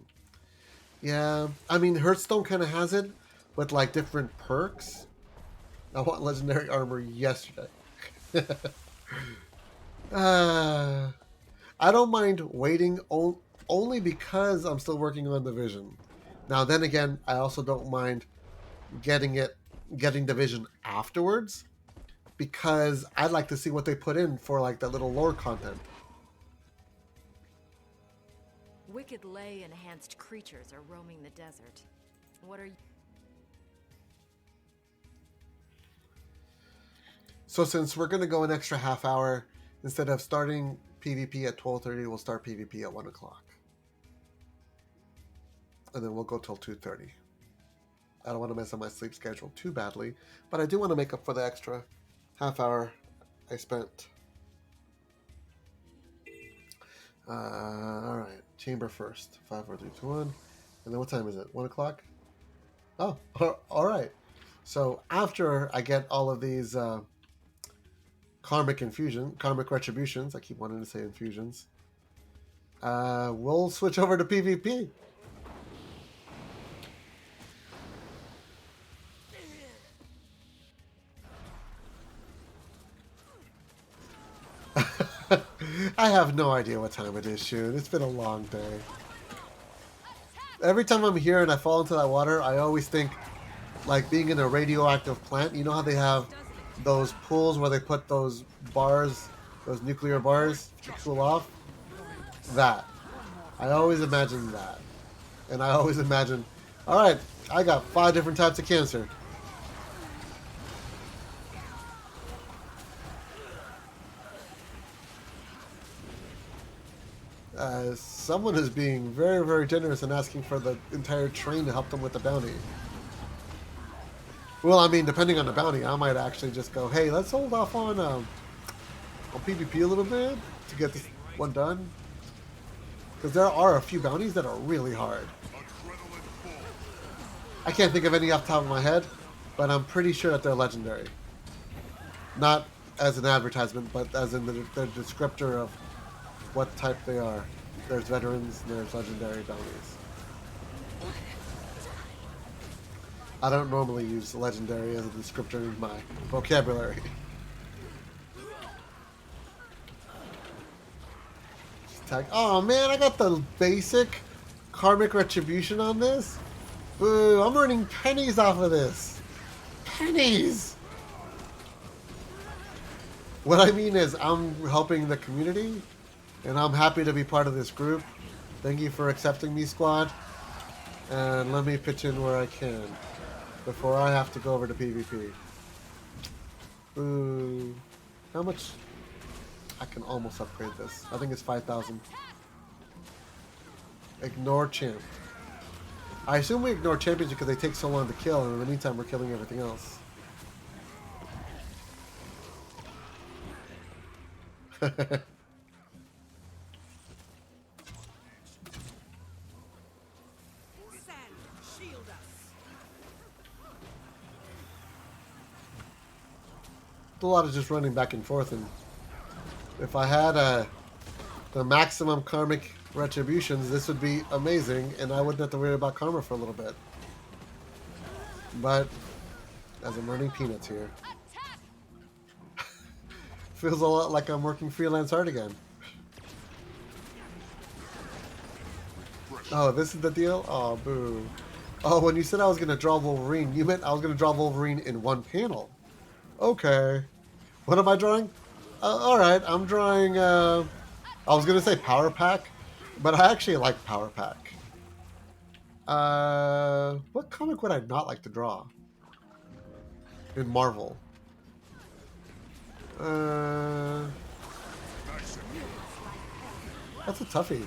Yeah, I mean, Hearthstone kind of has it with, like, different perks. I want Legendary Armor yesterday. I don't mind waiting only because I'm still working on Division. Now, then again, I also don't mind getting Division afterwards, because I'd like to see what they put in for, like, that little lore content. Wicked ley-enhanced creatures are roaming the desert. What are you... So since we're going to go an extra half hour, instead of starting PvP at 12:30, we'll start PvP at 1 o'clock. And then we'll go till 2:30. I don't want to mess up my sleep schedule too badly, but I do want to make up for the extra half hour I spent. Alright, chamber first. 5, 4, 3, 2, 1. And then what time is it? 1 o'clock? Oh, alright. So after I get all of these karmic retributions, I keep wanting to say infusions, we'll switch over to PvP. I have no idea what time it is, Shun. It's been a long day. Every time I'm here and I fall into that water, I always think, like, being in a radioactive plant. You know how they have those pools where they put those bars, those nuclear bars to cool off? That. I always imagine that. And I always imagine, alright, I got 5 different types of cancer. Someone is being very, very generous and asking for the entire train to help them with the bounty. Well, I mean, depending on the bounty, I might actually just go, hey, let's hold off on PvP a little bit to get this one done. Because there are a few bounties that are really hard. I can't think of any off the top of my head, but I'm pretty sure that they're legendary. Not as an advertisement, but as in the descriptor of what type they are. There's veterans and there's legendary bounties. I don't normally use legendary as a descriptor in my vocabulary. Oh man, I got the basic karmic retribution on this. Boo, I'm earning pennies off of this. Pennies! What I mean is I'm helping the community, and I'm happy to be part of this group. Thank you for accepting me, squad. And let me pitch in where I can before I have to go over to PvP. Ooh. How much? I can almost upgrade this. I think it's 5,000. Ignore champ. I assume we ignore champions because they take so long to kill, and in the meantime we're killing everything else. A lot of just running back and forth, and if I had the maximum karmic retributions, this would be amazing, and I wouldn't have to worry about karma for a little bit. But as I'm running peanuts here, feels a lot like I'm working freelance art again. Oh, this is the deal? Oh, boo. Oh, when you said I was going to draw Wolverine, you meant I was going to draw Wolverine in one panel. Okay. What am I drawing? Alright, I'm drawing, I was going to say Power Pack, but I actually like Power Pack. What comic would I not like to draw? In Marvel. That's a toughie.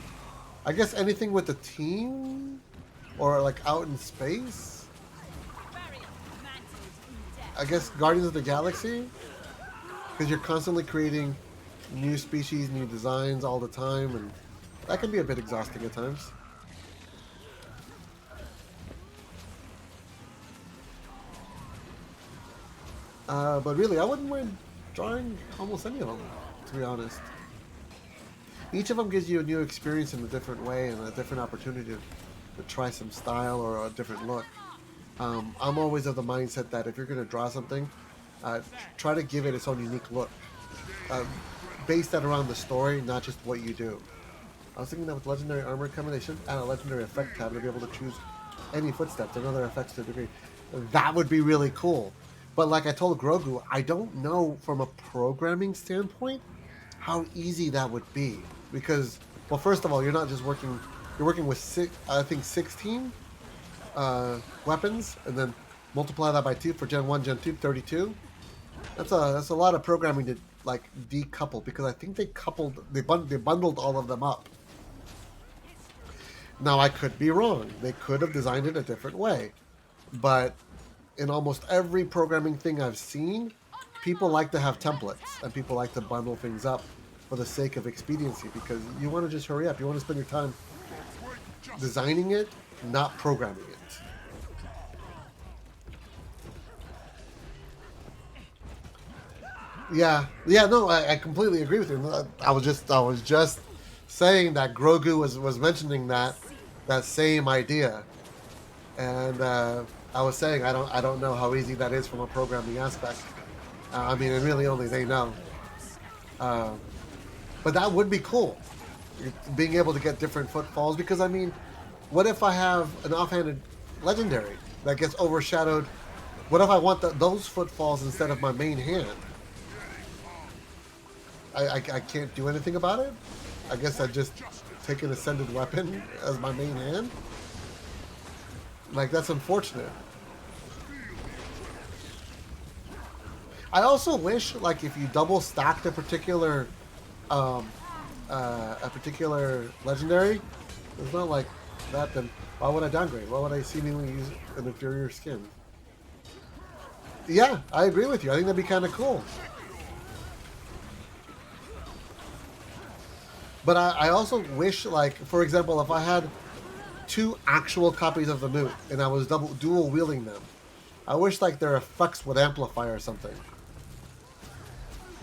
I guess anything with the team? Or like out in space? I guess Guardians of the Galaxy? Because you're constantly creating new species, new designs all the time, and that can be a bit exhausting at times. But really, I wouldn't mind drawing almost any of them, to be honest. Each of them gives you a new experience in a different way and a different opportunity to try some style or a different look. I'm always of the mindset that if you're going to draw something, try to give it its own unique look. Base that around the story, not just what you do. I was thinking that with legendary armor coming, they should add a legendary effect tab to be able to choose any footsteps and other effects to a degree. That would be really cool. But like I told Grogu, I don't know from a programming standpoint how easy that would be. Because, well, first of all, you're not just working, you're working with, 16 weapons, and then multiply that by 2 for Gen 1, Gen 2, 32. That's a lot of programming to, like, decouple, because I think they bundled all of them up. Now, I could be wrong. They could have designed it a different way. But in almost every programming thing I've seen, people like to have templates, and people like to bundle things up for the sake of expediency, because you want to just hurry up. You want to spend your time designing it, not programming it. Yeah, no, I completely agree with you. I was just saying that Grogu was mentioning that same idea, and I was saying I don't know how easy that is from a programming aspect. I mean, and really only they know. But that would be cool, being able to get different footfalls. Because I mean, what if I have an offhanded legendary that gets overshadowed? What if I want those footfalls instead of my main hand? I can't do anything about it? I guess I just take an ascended weapon as my main hand? Like, that's unfortunate. I also wish, like, if you double stacked a particular legendary, it's not like that, then why would I downgrade? Why would I seemingly use an inferior skin? Yeah, I agree with you. I think that'd be kind of cool. But I also wish, like, for example, if I had 2 actual copies of the Moot and I was dual wielding them, I wish, like, their effects would amplify or something.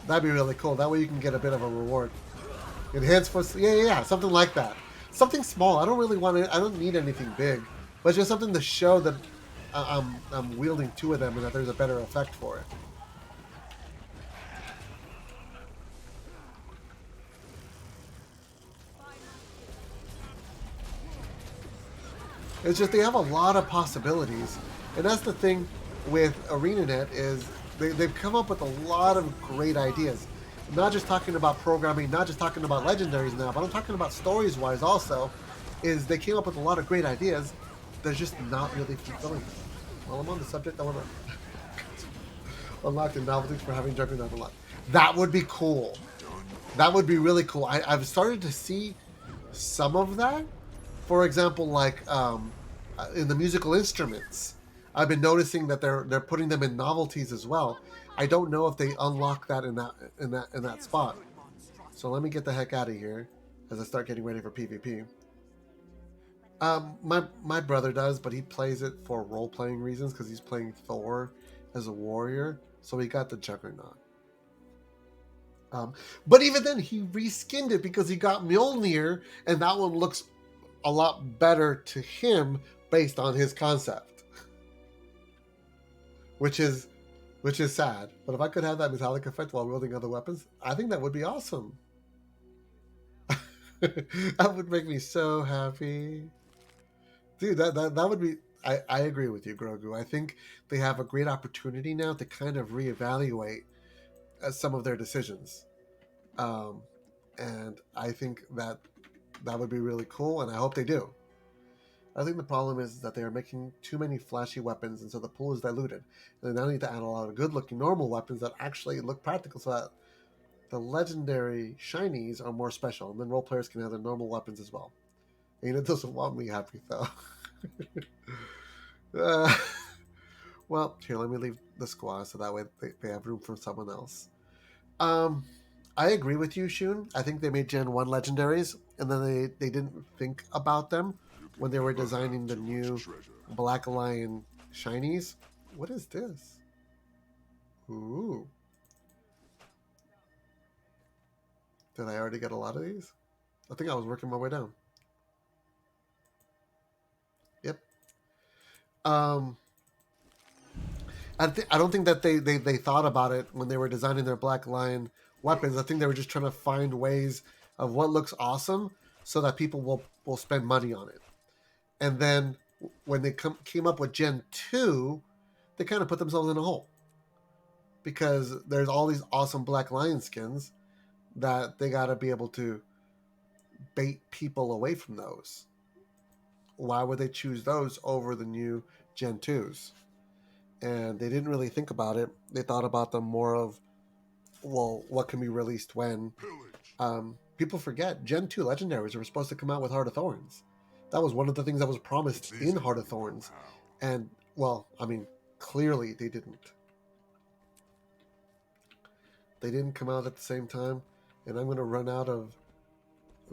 That'd be really cool. That way you can get a bit of a reward. Enhanced for, yeah, something like that. Something small. I don't really want it. I don't need anything big, but just something to show that I'm wielding 2 of them and that there's a better effect for it. It's just they have a lot of possibilities, and that's the thing with ArenaNet is they've come up with a lot of great ideas. I'm not just talking about programming, not just talking about legendaries now, but I'm talking about stories-wise also. Is they came up with a lot of great ideas. They're just not really fulfilling them. While I'm on the subject, I want to unlock the novelties for having Juggernaut unlocked. That would be cool. That would be really cool. I've started to see some of that. For example, like in the musical instruments, I've been noticing that they're putting them in novelties as well. I don't know if they unlock that in that spot. So let me get the heck out of here as I start getting ready for PvP. My brother does, but he plays it for role playing reasons because he's playing Thor as a warrior, so he got the Juggernaut. But even then, he reskinned it because he got Mjolnir, and that one looks a lot better to him based on his concept, which is sad. But if I could have that metallic effect while wielding other weapons, I think that would be awesome. That would make me so happy. Dude, that would be... I agree with you, Grogu. I think they have a great opportunity now to kind of reevaluate some of their decisions. And I think that would be really cool, and I hope they do. I think the problem is that they are making too many flashy weapons, and so the pool is diluted. And they now need to add a lot of good-looking normal weapons that actually look practical so that the legendary shinies are more special, and then role players can have their normal weapons as well. And it doesn't want me happy, though. Well, here, let me leave the squad so that way they have room for someone else. I agree with you, Shun. I think they made Gen 1 legendaries, and then they didn't think about them when they were designing the new Black Lion shinies. What is this? Ooh. Did I already get a lot of these? I think I was working my way down. Yep. I don't think that they thought about it when they were designing their Black Lion weapons. I think they were just trying to find ways of what looks awesome so that people will spend money on it. And then when they came up with Gen 2, they kind of put themselves in a hole. Because there's all these awesome Black Lion skins that they got to be able to bait people away from those. Why would they choose those over the new Gen 2s? And they didn't really think about it. They thought about them more of, well, what can be released when? People forget, Gen 2 Legendaries were supposed to come out with Heart of Thorns. That was one of the things that was promised in Heart of Thorns. And, well, I mean, clearly they didn't. They didn't come out at the same time. And I'm going to run out of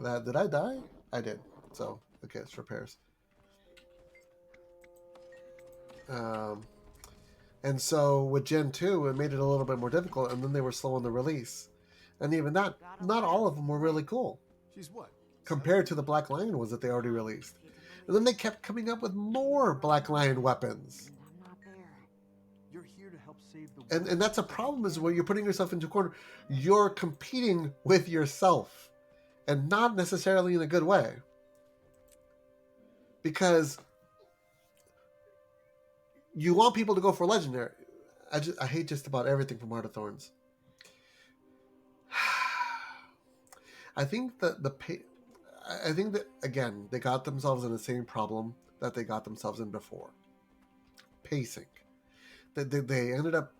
that. Did I die? I did. So, okay, it's repairs. And so with Gen 2, it made it a little bit more difficult, and then they were slow on the release. And even that, not all of them were really cool. She's what? Compared to the Black Lion ones that they already released. And then they kept coming up with more Black Lion weapons. You're here to help save the world. And that's a problem, is where you're putting yourself into a corner. You're competing with yourself. And not necessarily in a good way. Because you want people to go for Legendary. I hate just about everything from Heart of Thorns. I think that again, they got themselves in the same problem that they got themselves in before. Pacing. They ended up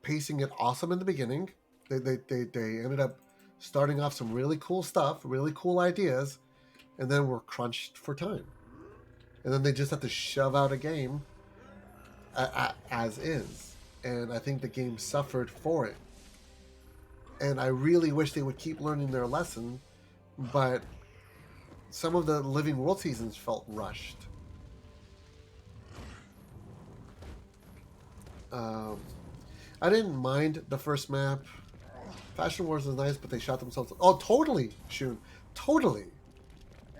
pacing it awesome in the beginning. They ended up starting off some really cool stuff, really cool ideas, and then were crunched for time. And then they just have to shove out a game as is. And I think the game suffered for it. And I really wish they would keep learning their lesson, but some of the Living World seasons felt rushed. I didn't mind the first map. Fashion Wars was nice, but they shot themselves... Oh, totally, Shun. Totally.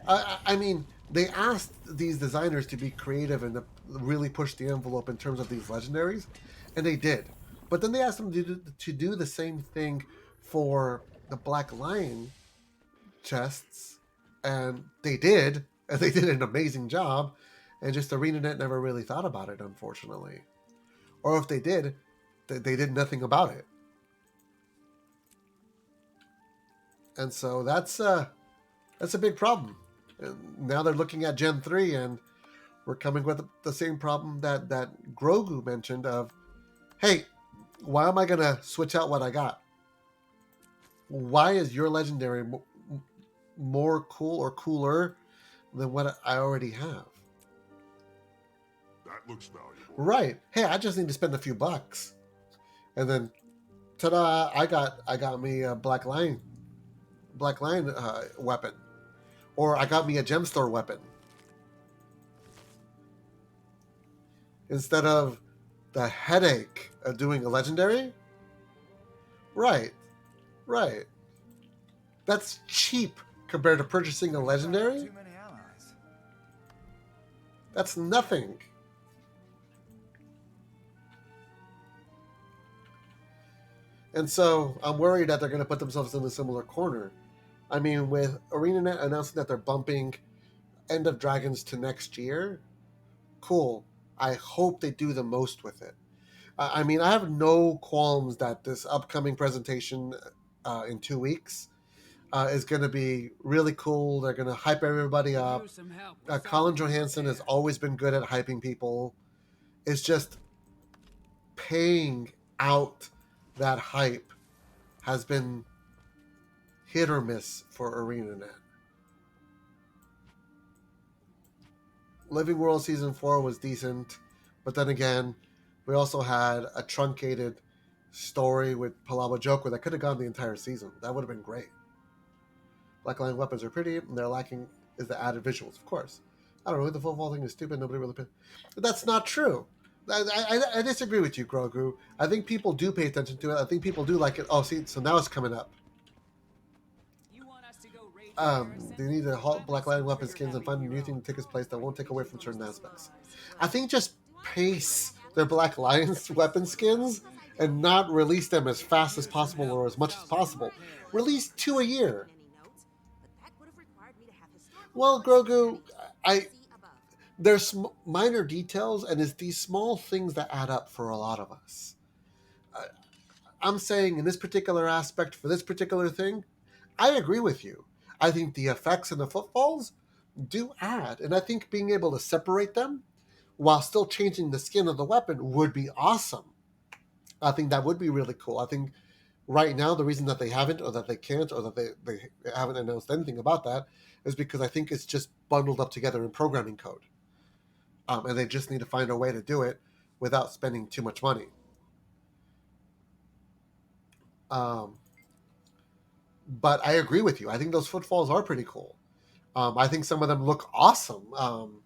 I mean, they asked these designers to be creative and to really push the envelope in terms of these legendaries, and they did. But then they asked them to do the same thing for the Black Lion chests, and they did, and they did an amazing job, and just ArenaNet never really thought about it, unfortunately. Or if they did, they did nothing about it. And so that's a big problem. And now they're looking at Gen 3, and we're coming with the same problem that Grogu mentioned of, hey, why am I going to switch out what I got? Why is your legendary more cool or cooler than what I already have. That looks valuable. Right. Hey, I just need to spend a few bucks. And then, ta-da, I got me a Black Lion weapon. Or I got me a gem store weapon. Instead of the headache of doing a legendary. Right. That's cheap compared to purchasing a legendary. Too many allies. That's nothing. And so I'm worried that they're going to put themselves in a similar corner. I mean, with ArenaNet announcing that they're bumping End of Dragons to next year, cool. I hope they do the most with it. I mean, I have no qualms that this upcoming presentation in 2 weeks is going to be really cool. They're going to hype everybody up. Colin Johansson has always been good at hyping people. It's just paying out that hype has been hit or miss for ArenaNet. Living World Season 4 was decent, but then again, we also had a truncated story with Palawadan that could have gone the entire season. That would have been great. Black Lion weapons are pretty, and they're lacking is the added visuals, of course. I don't know, the football thing is stupid, nobody really paid. But that's not true. I disagree with you, Grogu. I think people do pay attention to it. I think people do like it. Oh, see, so now it's coming up. They need to halt Black Lion weapon skins and find a new thing to take its place that won't take away from certain aspects. I think just pace their Black Lion's weapon skins and not release them as fast as possible or as much as possible. Release 2 a year. Well, Grogu, there's minor details, and it's these small things that add up for a lot of us. I'm saying in this particular aspect, for this particular thing, I agree with you. I think the effects and the footfalls do add, and I think being able to separate them while still changing the skin of the weapon would be awesome. I think that would be really cool. I think right now the reason that they haven't, or that they can't, or that they haven't announced anything about that is because I think it's just bundled up together in programming code. And they just need to find a way to do it without spending too much money. But I agree with you. I think those footfalls are pretty cool. I think some of them look awesome. I'm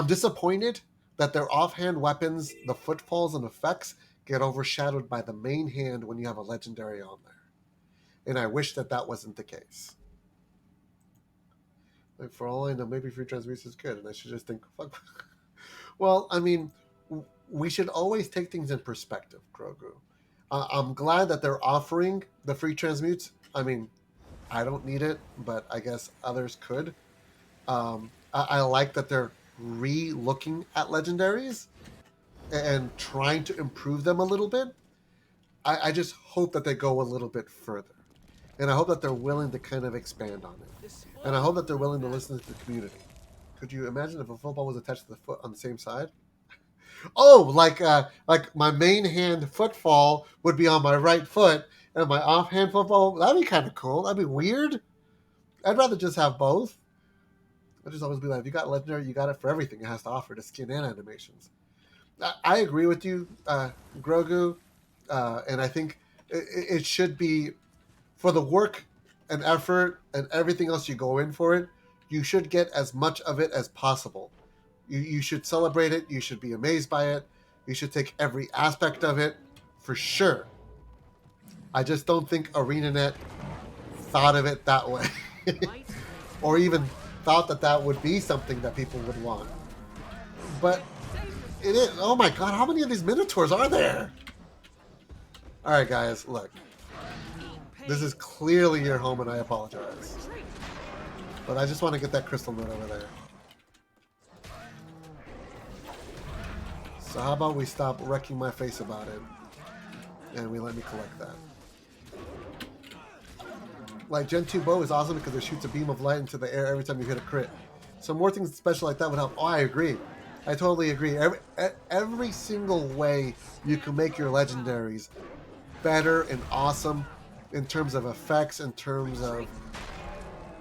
disappointed that their offhand weapons, the footfalls and effects, get overshadowed by the main hand when you have a legendary on there. And I wish that that wasn't the case. Like, for all I know, maybe free transmutes is good, and I should just think, fuck. Well, I mean, we should always take things in perspective, Grogu. I'm glad that they're offering the free transmutes. I mean, I don't need it, but I guess others could. I like that they're re-looking at legendaries and trying to improve them a little bit. I just hope that they go a little bit further. And I hope that they're willing to kind of expand on it. And I hope that they're willing to listen to the community. Could you imagine if a football was attached to the foot on the same side? Oh, like my main hand footfall would be on my right foot, and my offhand footfall, that'd be kind of cool. That'd be weird. I'd rather just have both. I'd just always be like, if you got legendary, you got it for everything it has to offer, to skin and animations. I agree with you, Grogu, and I think it should be, for the work and effort and everything else you go in for it, you should get as much of it as possible. You should celebrate it. You should be amazed by it. You should take every aspect of it, for sure. I just don't think ArenaNet thought of it that way. Or even thought that that would be something that people would want. But it is. Oh my god, how many of these Minotaurs are there? Alright guys, look. This is clearly your home and I apologize. But I just want to get that crystal node over there. So how about we stop wrecking my face about it, and we let me collect that. Like, Gen 2 bow is awesome because it shoots a beam of light into the air every time you hit a crit. So more things special like that would help. Oh, I agree. I totally agree. Every single way you can make your legendaries better and awesome in terms of effects, in terms of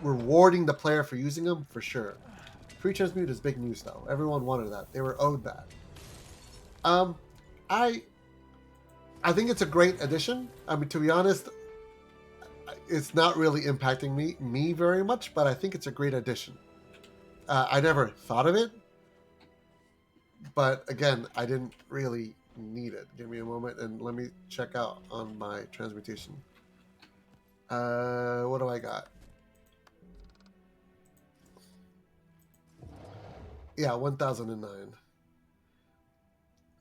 rewarding the player for using them, for sure. Pre-transmute is big news, though. Everyone wanted that. They were owed that. I think it's a great addition. I mean, to be honest, it's not really impacting me very much, but I think it's a great addition. I never thought of it, but again, I didn't really need it. Give me a moment and let me check out on my transmutation. What do I got? Yeah, 1009.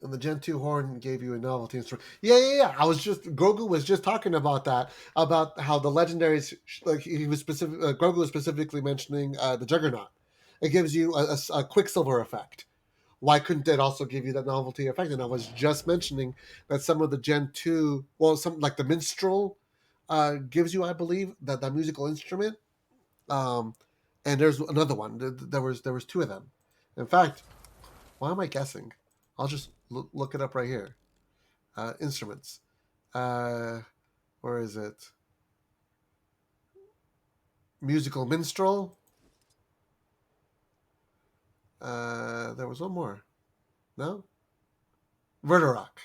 And the Gen 2 horn gave you a novelty instrument. Yeah. Grogu was just talking about that, about how the legendaries, like Grogu was specifically mentioning the Juggernaut. It gives you a Quicksilver effect. Why couldn't it also give you that novelty effect? And I was just mentioning that some of the Gen 2, some like the Minstrel gives you, I believe, that musical instrument. And there's another one. There was two of them. In fact, why am I guessing? I'll just look it up right here. Instruments. Where is it? Musical Minstrel. There was one more. No? Verderock.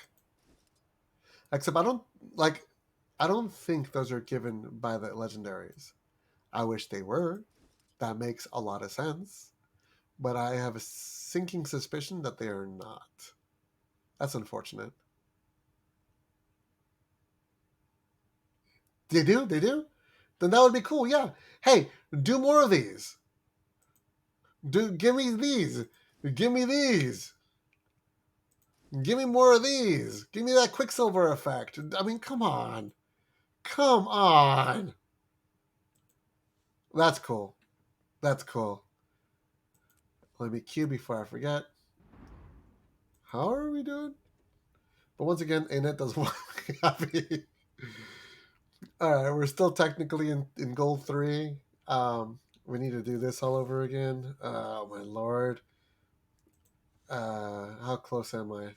Except I don't think those are given by the legendaries. I wish they were. That makes a lot of sense. But I have a sinking suspicion that they are not. That's unfortunate. They do? Then that would be cool, yeah. Hey, do more of these. Give me these. Give me these. Give me more of these. Give me that Quicksilver effect. I mean, come on. Come on. That's cool. Let me queue before I forget. How are we doing? But once again, Annette doesn't want me happy. Alright, we're still technically in gold 3. We need to do this all over again. Oh my lord. How close am I?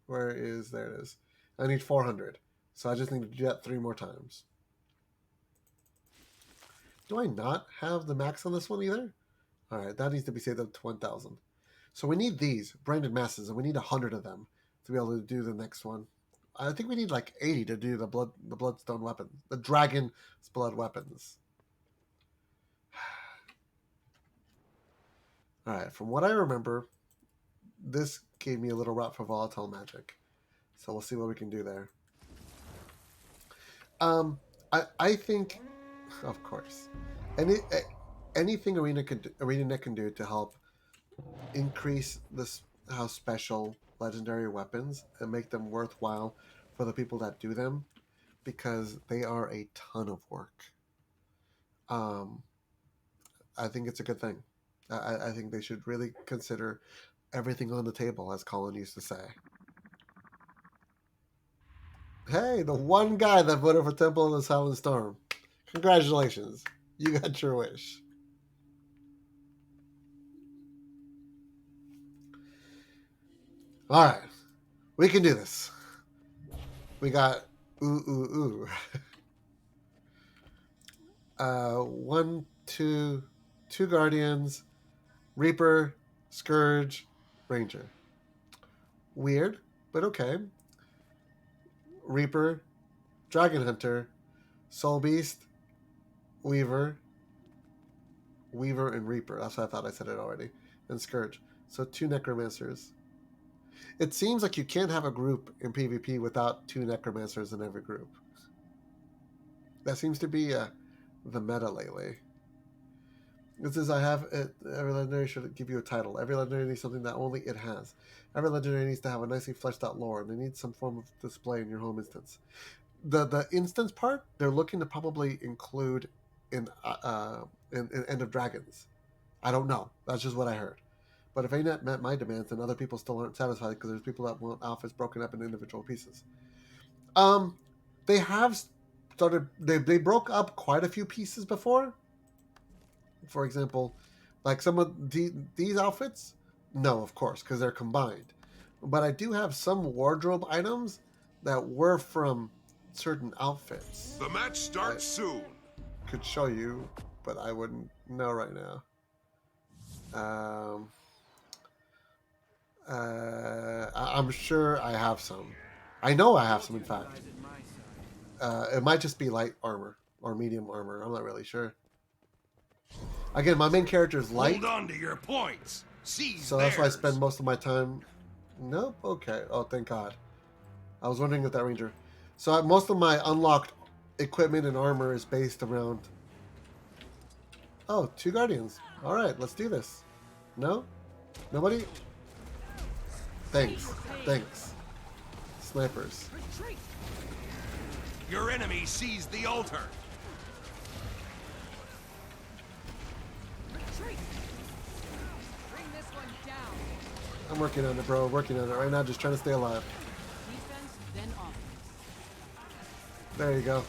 There it is. I need 400. So I just need to do that 3 more times. Do I not have the max on this one either? Alright, that needs to be saved up to 1,000. So we need these branded masses, and we need 100 of them to be able to do the next one. I think we need like 80 to do the bloodstone weapon, the dragon's blood weapons. All right, from what I remember, this gave me a little route for volatile magic, so we'll see what we can do there. I think, of course, anything ArenaNet can do to help increase how special legendary weapons and make them worthwhile for the people that do them, because they are a ton of work. I think it's a good thing. I think they should really consider everything on the table, as Colin used to say. Hey, the one guy that voted for Temple of the Silent Storm. Congratulations. You got your wish. All right. We can do this. We got ooh. 1, 2 Guardians, Reaper, Scourge, Ranger. Weird, but okay. Reaper, Dragon Hunter, Soul Beast, Weaver, and Reaper. That's what I thought I said it already. And Scourge. So 2 Necromancers. It seems like you can't have a group in PvP without 2 Necromancers in every group. That seems to be the meta lately. This is, I have it. Every legendary should give you a title. Every legendary needs something that only it has. Every legendary needs to have a nicely fleshed out lore, and they need some form of display in your home instance. The instance part, they're looking to probably include in End of Dragons. I don't know. That's just what I heard. But if ANET met my demands, then other people still aren't satisfied, because there's people that want outfits broken up in individual pieces. They have started. They broke up quite a few pieces before. For example, like some of these outfits, no, of course, because they're combined. But I do have some wardrobe items that were from certain outfits. The match starts soon. Could show you but I wouldn't know right now. I'm sure I have some. I know I have some, in fact. It might just be light armor or medium armor. I'm not really sure. Again, my main character is light. Hold on to your points. Seize So that's why I theirs. spend most of my time. Nope. Okay. Oh, thank God. I was wondering if that ranger. So most of my unlocked equipment and armor is based around. Oh, 2 guardians. All right, let's do this. No? Nobody? Thanks. Thanks. Snipers. Your enemy seized the altar. Bring this one down. I'm working on it, bro. Working on it right now. Just trying to stay alive. Defense, then offense. There you go.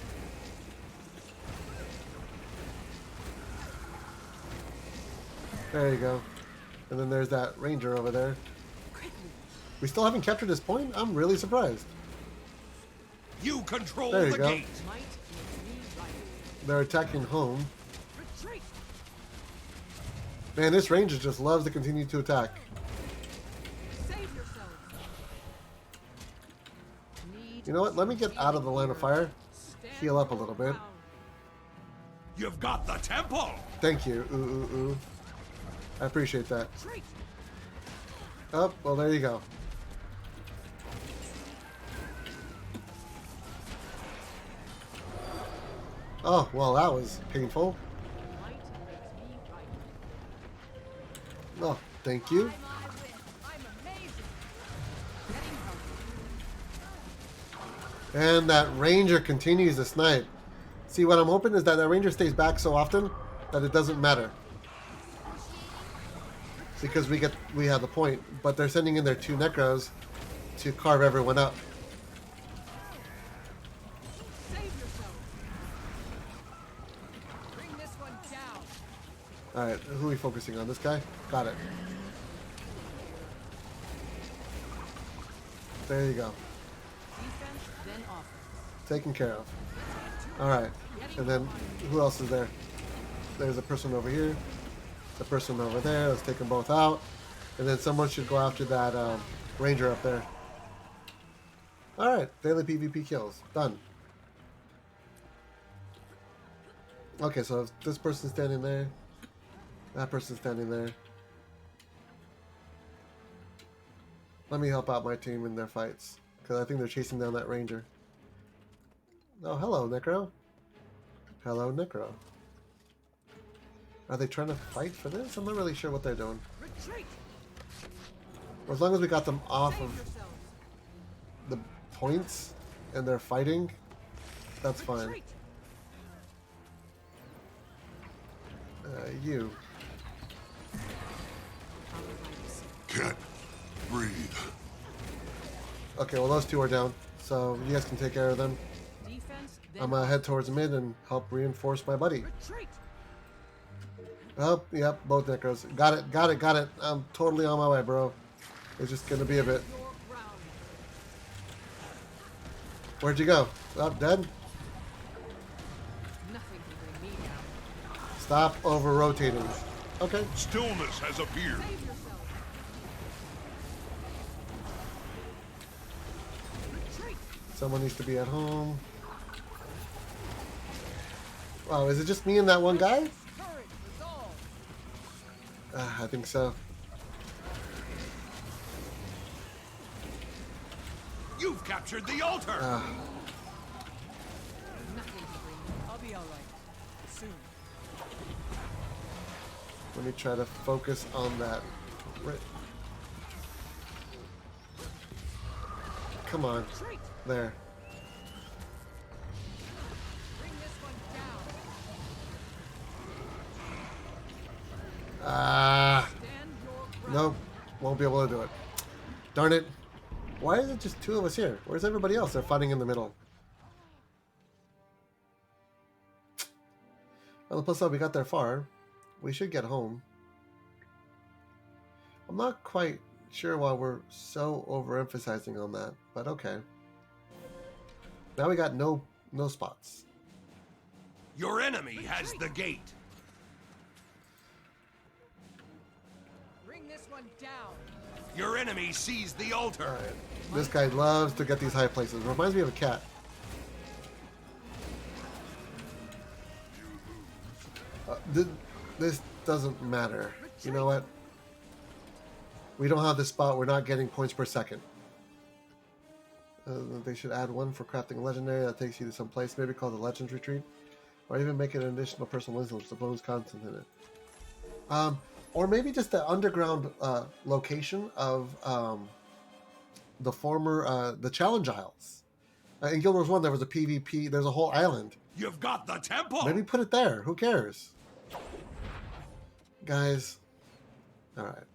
There you go. And then there's that ranger over there. We still haven't captured this point? I'm really surprised. You control There you the go. gate. Might makes me right. They're attacking home. Retreat. Man, this ranger just loves to continue to attack. Save yourselves. Need You know what? Let me get out of the line of fire. Stand Heal up a your little bit. ground. You've got the temple. Thank you. Ooh, ooh, ooh. I appreciate that. Retreat. Oh, well, there you go. Oh, well, that was painful. Might makes me right. Oh, thank you. I'm amazing. Getting help. And that ranger continues to snipe. See, what I'm hoping is that that ranger stays back so often that it doesn't matter. Because we have the point, but they're sending in their 2 necros to carve everyone up. Save yourself. Bring this one down. Alright, who are we focusing on? This guy? Got it. There you go. Defense, then offense. Taken care of. Alright. And then, who else is there? There's a person over here. The person over there. Let's take them both out. And then someone should go after that ranger up there. Alright. Daily PvP kills. Done. Okay, so this person's standing there. That person's standing there. Let me help out my team in their fights. Because I think they're chasing down that ranger. Oh, hello, Necro. Hello, Necro. Are they trying to fight for this? I'm not really sure what they're doing. Retreat. As long as we got them off Save of yourselves. the points and they're fighting, that's fine. Retreat. You. Can't breathe. Okay, well those 2 are down. So you guys can take care of them. Defense, then I'm gonna head towards mid and help reinforce my buddy. retreat. Oh, yep, both necros. Got it, got it, got it. I'm totally on my way, bro. It's just gonna be a bit. Your ground. Where'd you go? Oh, dead? Nothing can bring me down. Stop over-rotating. Okay. Stillness has appeared. Save yourself. Retreat. Someone needs to be at home. Wow, is it just me and that one guy? Courage, resolve. I think so. You've captured the altar. Nothing can bring me. I'll be all right. Soon. Let me try to focus on that. Come on. Retreat. There. Bring this one down. Ah. Stand your ground. Nope. Won't be able to do it. Darn it. Why is it just 2 of us here? Where's everybody else? They're fighting in the middle. On the plus side, we got there far. We should get home. I'm not quite sure why we're so overemphasizing on that, but okay. Now we got no spots. Your enemy has the gate. Your enemy sees the altar. All right. This guy loves to get these high places. Reminds me of a cat. This doesn't matter. You know what? We don't have this spot. We're not getting points per second. They should add one for crafting a legendary that takes you to some place, maybe called the Legends Retreat, or even make it an additional personal wisdom to bonus content in it. Or maybe just the underground location of the former the Challenge Isles. In Guild Wars 1, there was a PvP. There's a whole island. You've got the temple. Maybe put it there. Who cares? Guys. All right.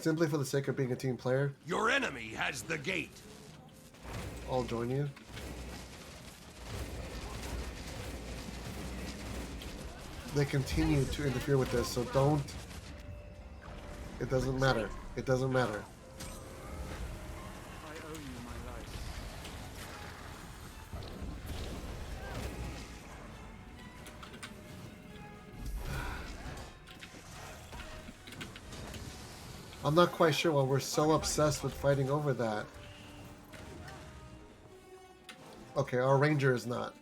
Simply for the sake of being a team player, Your enemy has the gate. I'll join you. They continue to interfere with this, so don't. It doesn't matter. It doesn't matter. I owe you my life. I'm not quite sure why we're so obsessed with fighting over that. Okay, our ranger is not.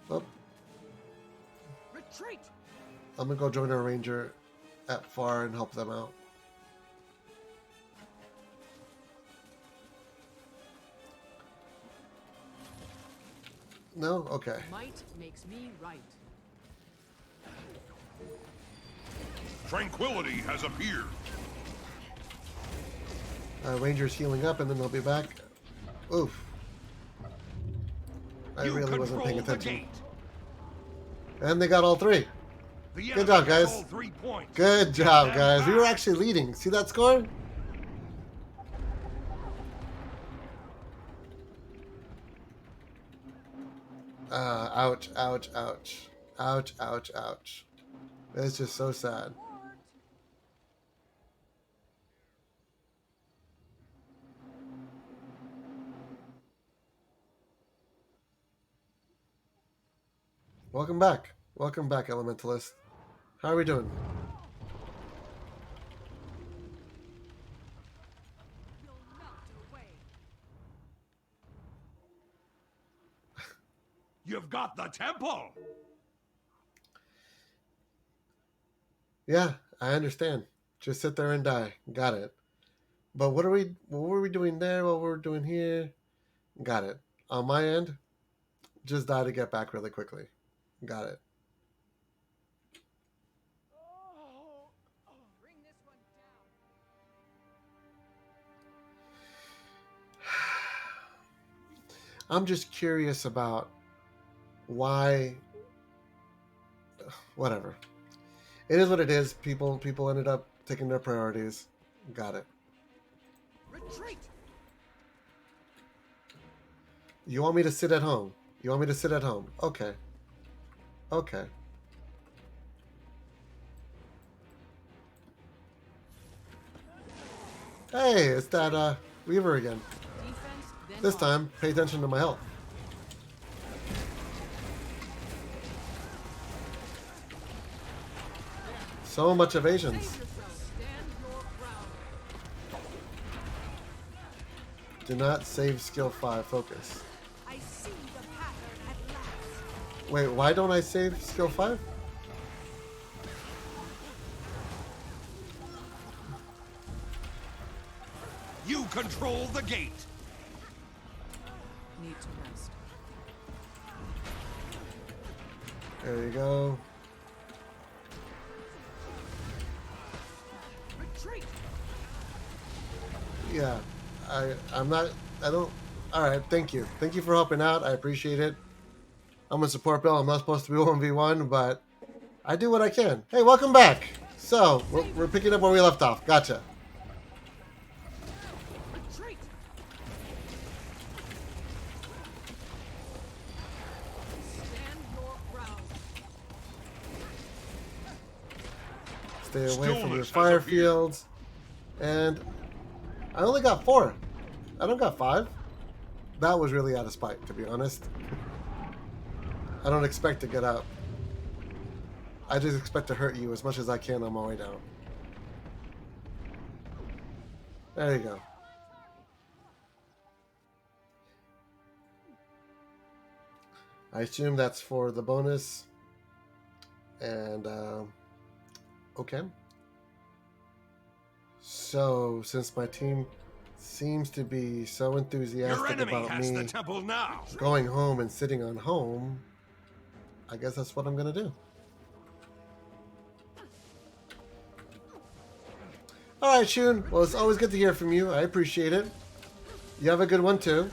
Oh. Retreat! I'm gonna go join our ranger at far and help them out. No? Okay. Might makes me right. Tranquility has appeared. Ranger's healing up and then they'll be back. Oof. I You really wasn't paying control the attention. gate. And they got all three. The Good enemy job, has guys. all 3 points. Good job, Stand guys. We were back. actually leading. See that score? Ouch, ouch, ouch. Ouch, ouch, ouch. It's just so sad. Welcome back. Welcome back, Elementalist. How are we doing? You've got the temple. Yeah, I understand. Just sit there and die. Got it. But what were we doing there? What were we doing here? Got it. On my end, just die to get back really quickly. Got it. Bring this one down. I'm just curious about why. Whatever. It is what it is. People ended up taking their priorities. Got it. Retreat! You want me to sit at home? You want me to sit at home? Okay. Okay. Hey, it's that Weaver again. Defense, then This offense. time, pay attention to my health. So much evasions. Save yourself. Stand your ground. Do not save skill 5 focus. I see the pattern at last. Wait, why don't I save skill 5? You control the gate. Need to rest. There you go. Retreat! Yeah, I don't. All right, thank you. Thank you for helping out. I appreciate it. I'm a support bill. I'm not supposed to be 1v1, but I do what I can. Hey, welcome back. So, we're picking up where we left off. Gotcha. Retreat! Stand your ground. Stay away from your Stillness has fire appeared. fields. And I only got 4. I don't got 5. That was really out of spite, to be honest. I don't expect to get out. I just expect to hurt you as much as I can on my way down. There you go. I assume that's for the bonus. And, okay. So, since my team seems to be so Your enthusiastic enemy about has the me temple now. going home and sitting on home, I guess that's what I'm going to do. All right, Shun. Well, it's always good to hear from you. I appreciate it. You have a good one, too.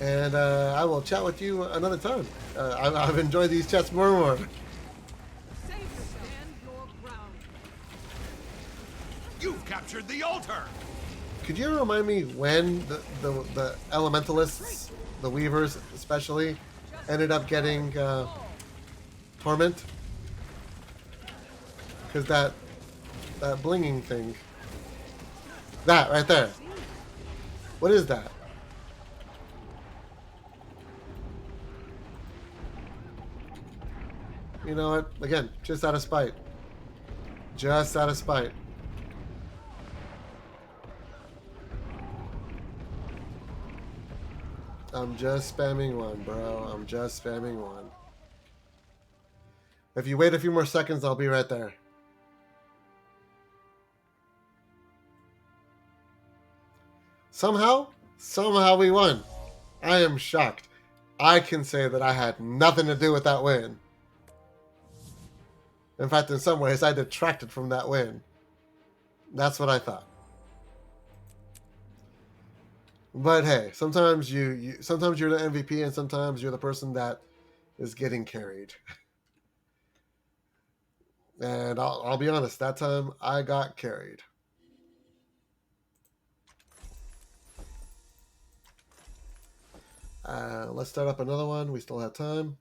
And I will chat with you another time. I've enjoyed these chats more and more. You've captured the altar. Could you remind me when the elementalists, the weavers especially, ended up getting torment? Because that blinging thing, that right there. What is that? You know what? Again, just out of spite. Just out of spite. I'm just spamming one, bro. I'm just spamming one. If you wait a few more seconds, I'll be right there. Somehow we won. I am shocked. I can say that I had nothing to do with that win. In fact, in some ways, I detracted from that win. That's what I thought. But hey, sometimes sometimes you're the MVP, and sometimes you're the person that is getting carried. And I'll be honest, that time I got carried. Let's start up another one. We still have time.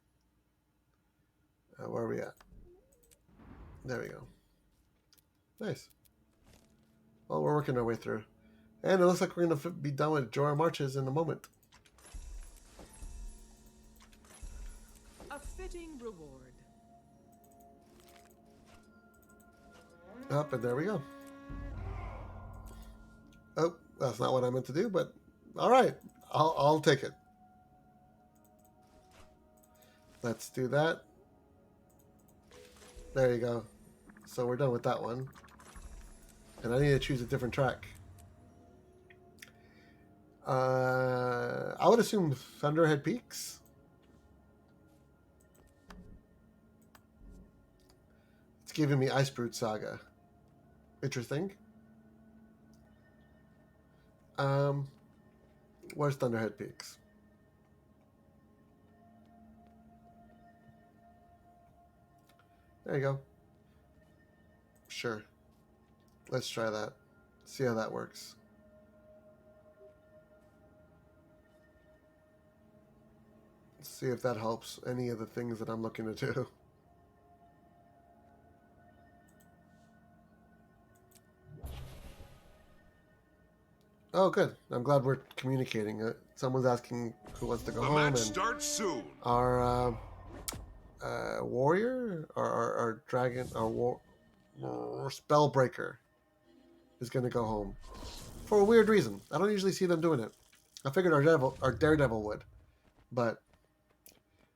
Where are we at? There we go. Nice. Well, we're working our way through. And it looks like we're going to be done with Jorah Marches in a moment. A fitting reward. Up, and there we go. Oh, that's not what I meant to do, but all right. I'll take it. Let's do that. There you go. So we're done with that one. And I need to choose a different track. I would assume Thunderhead Peaks. It's giving me Icebrood Saga. Interesting. Where's Thunderhead Peaks? There you go. Sure. Let's try that. See how that works. Let's see if that helps any of the things that I'm looking to do. Oh, good. I'm glad we're communicating. Someone's asking who wants to go home. Match starts soon. Our warrior, our dragon, our spellbreaker is going to go home for a weird reason. I don't usually see them doing it. I figured our daredevil would, but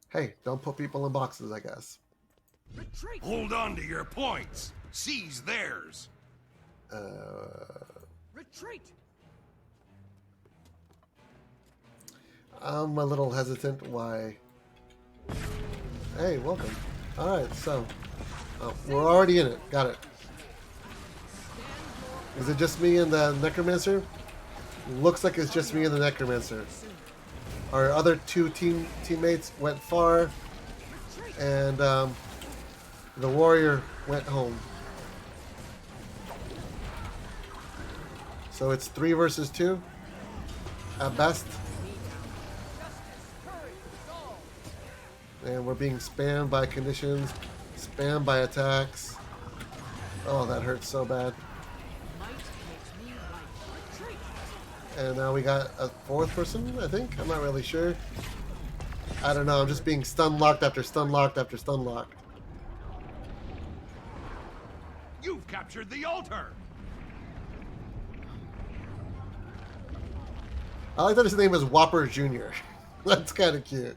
hey, don't put people in boxes, I guess. Retreat. Hold on to your points. Seize theirs. Retreat. I'm a little hesitant. Why? Hey, welcome. All right, so we're already in it. Got it. Is it just me and the Necromancer? Looks like it's just me and the Necromancer. Our other two teammates went far, and the warrior went home. So it's 3 versus 2 at best. And we're being spammed by conditions, spammed by attacks. Oh, that hurts so bad. And now we got a 4th person, I think? I'm not really sure. I don't know, I'm just being stun-locked after stun-locked after stun-locked. You've captured the altar. I like that his name is Whopper Jr. That's kind of cute.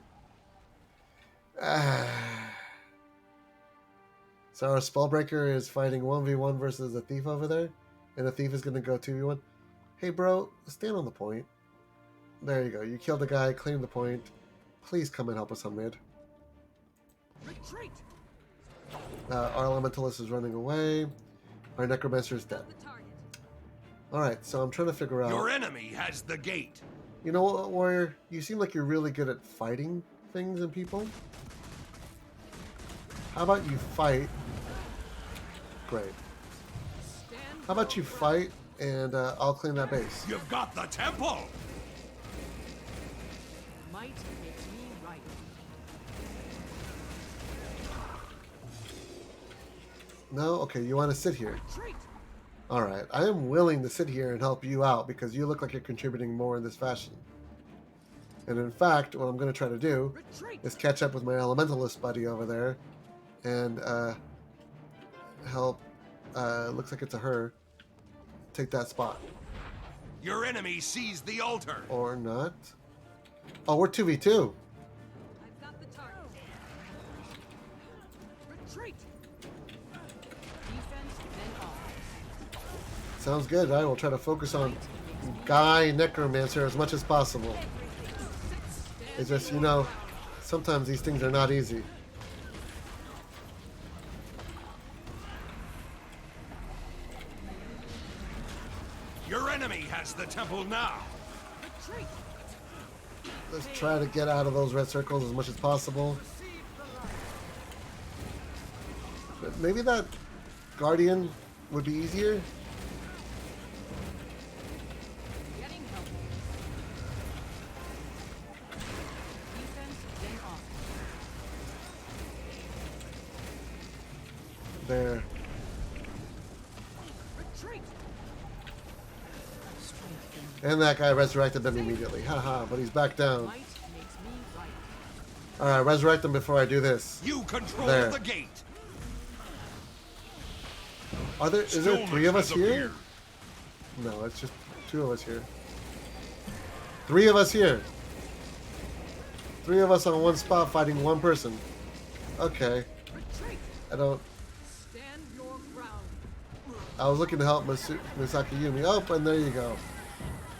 So our Spellbreaker is fighting 1v1 versus a Thief over there. And the Thief is going to go 2v1. Hey, bro, stand on the point. There you go. You killed the guy, claimed the point. Please come and help us on mid. Retreat. Our Elementalist is running away. Our Necromancer is dead. Alright, so I'm trying to figure out... Your enemy has the gate. You know what, Warrior? You seem like you're really good at fighting things and people. How about you fight? Great. How about you fight and I'll clean that base. You've got the temple. Might makes me right. No? Okay, you want to sit here. Alright, I am willing to sit here and help you out because you look like you're contributing more in this fashion. And in fact, what I'm going to try to do is catch up with my Elementalist buddy over there and help, looks like it's a her, take that spot. Your enemy sees the altar. Or not. Oh, we're 2v2. I've got the target. Retreat. Defense, then offense. Sounds good. I will try to focus on Guy Necromancer as much as possible. It's just, you know, sometimes these things are not easy. Your enemy has the temple now. Retreat. Let's try to get out of those red circles as much as possible. But maybe that Guardian would be easier. Getting help. Defense, then offense. There. Retreat. And that guy resurrected them immediately. Haha, but he's back down. Might makes me right. Alright, resurrect him before I do this. You control There. the gate. Is there 3 of us Stillness has here? appeared. No, it's just 2 of us here. 3 of us here. 3 of us on one spot fighting one person. Okay. Retreat. I don't... Stand your ground. I was looking to help Misaki Yumi. Oh, and there you go.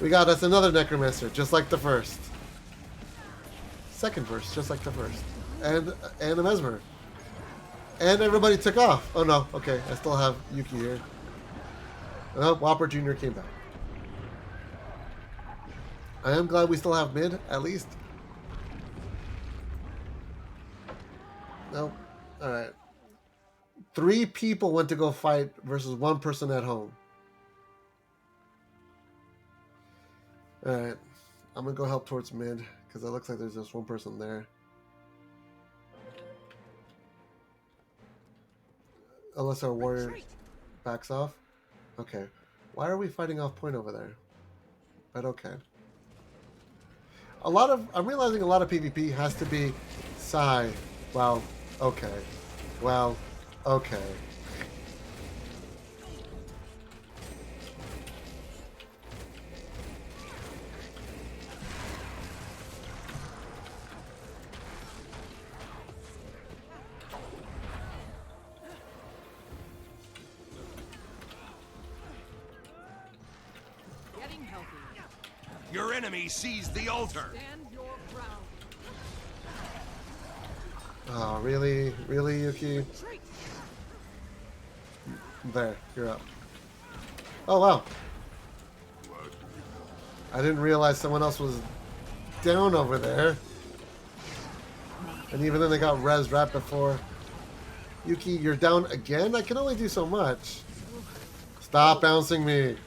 We got us another Necromancer, just like the first. Second verse, just like the first. And a Mesmer. And everybody took off. Oh no, okay, I still have Yuki here. Oh, Whopper Jr. came back. I am glad we still have mid, at least. Nope. Alright. 3 people went to go fight versus 1 person at home. Alright. I'm gonna go help towards mid, because it looks like there's just 1 person there. Unless our warrior backs off. Okay. Why are we fighting off point over there? But okay. I'm realizing a lot of PvP has to be Psy. Well, okay. Well, okay. Getting healthy. Your enemy sees the altar. Stand your ground. Oh, really? Really, Yuki? Retreat. There, you're up. Oh, wow. I didn't realize someone else was down over there. And even then they got res right before. Yuki, you're down again? I can only do so much. Stop bouncing me.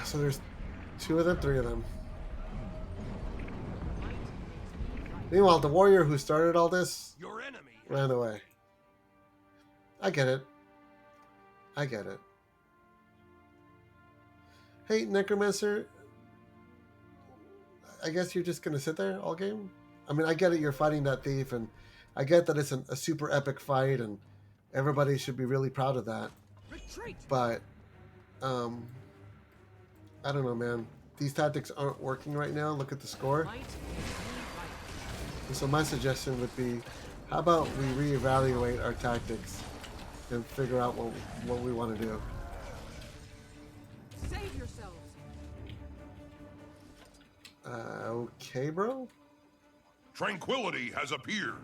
So there's 2 of them, 3 of them. Meanwhile, the warrior who started all this Your enemy. ran away. I get it. I get it. Hey, Necromancer. I guess you're just going to sit there all game? I mean, I get it. You're fighting that thief, and I get that it's a super epic fight, and everybody should be really proud of that. Retreat. But Um, I don't know, man. These tactics aren't working right now. Look at the score. And so my suggestion would be, how about we reevaluate our tactics and figure out what we want to do. Save yourselves. Okay, bro. Tranquility has appeared.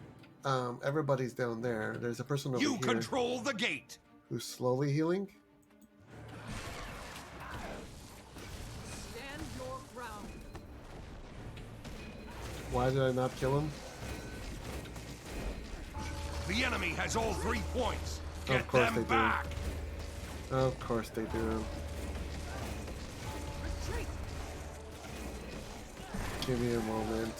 Everybody's down there. There's a person over You here control the gate. who's slowly healing. Stand your ground. Why did I not kill him? The enemy has all 3 points. Get Of course them they do. back. Of course they do. Retreat. Give me a moment.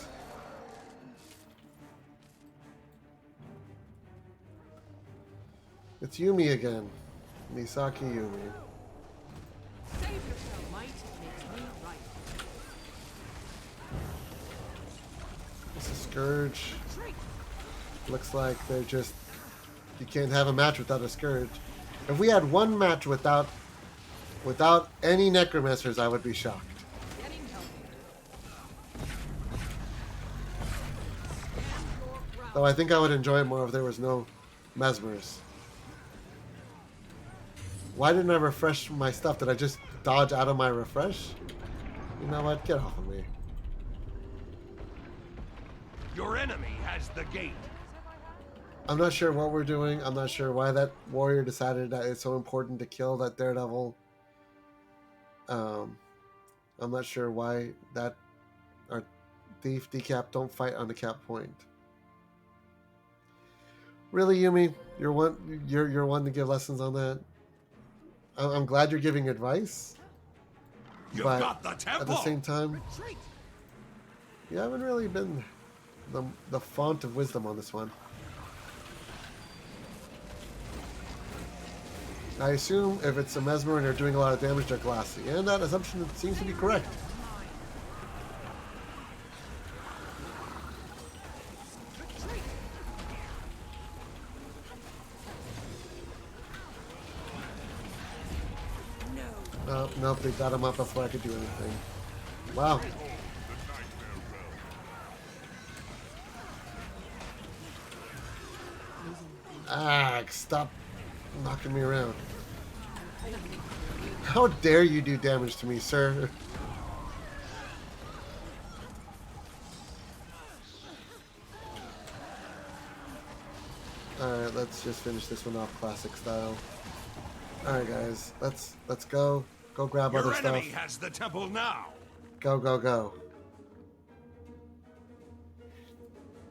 It's Yumi again. Misaki Yumi. Save yourself. Might makes me right. It's a Scourge. Retreat. Looks like they're just... You can't have a match without a Scourge. If we had one match without any Necromancers, I would be shocked. Getting healthier. Stand your ground. Though I think I would enjoy it more if there was no Mesmers. Why didn't I refresh my stuff? Did I just dodge out of my refresh? You know what? Get off of me. Your enemy has the gate. I'm not sure what we're doing. I'm not sure why that warrior decided that it's so important to kill that daredevil. I'm not sure why that our thief decap don't fight on the cap point. Really, Yumi? You're one to give lessons on that. I'm glad you're giving advice, You've but got the temple. at the same time, Retreat. you haven't really been the font of wisdom on this one. I assume if it's a Mesmer and they're doing a lot of damage, they're glassy, and that assumption seems to be correct. Retreat. No. Oh, nope, they got him up before I could do anything. Wow. Ah, stop knocking me around. How dare you do damage to me, sir? Alright, let's just finish this one off classic style. Alright guys, let's go. Go grab Your other enemy stuff. has the temple now. Go, go, go.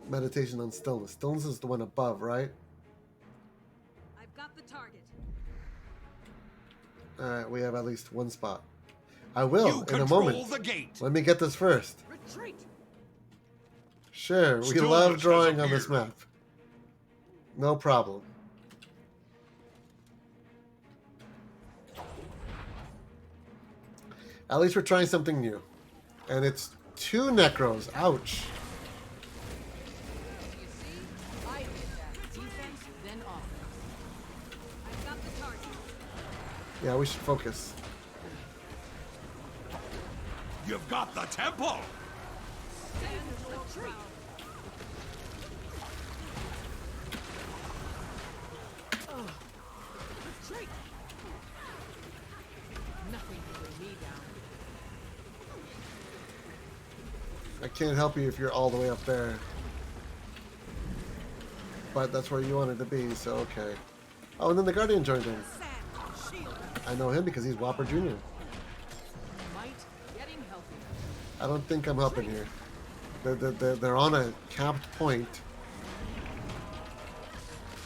Meditation on stillness. Stillness is the one above, right? I've got the target. Alright, we have at least one spot. I will, You in a control moment. the gate. Let me get this first. Retreat. Sure, we Stillness love has drawing on this appeared. map. No problem. At least we're trying something new. And it's 2 Necros. Ouch. You see? I did that. Defense, then offense. I've got the target. Yeah, we should focus. You've got the temple. Stand your ground. Retreat. Nothing can bring me down. I can't help you if you're all the way up there. But that's where you wanted to be, so okay. Oh, and then the Guardian joined in. Sand. Shield. I know him because he's Whopper Jr. Might. Getting healthier. I don't think I'm helping here. They're on a capped point.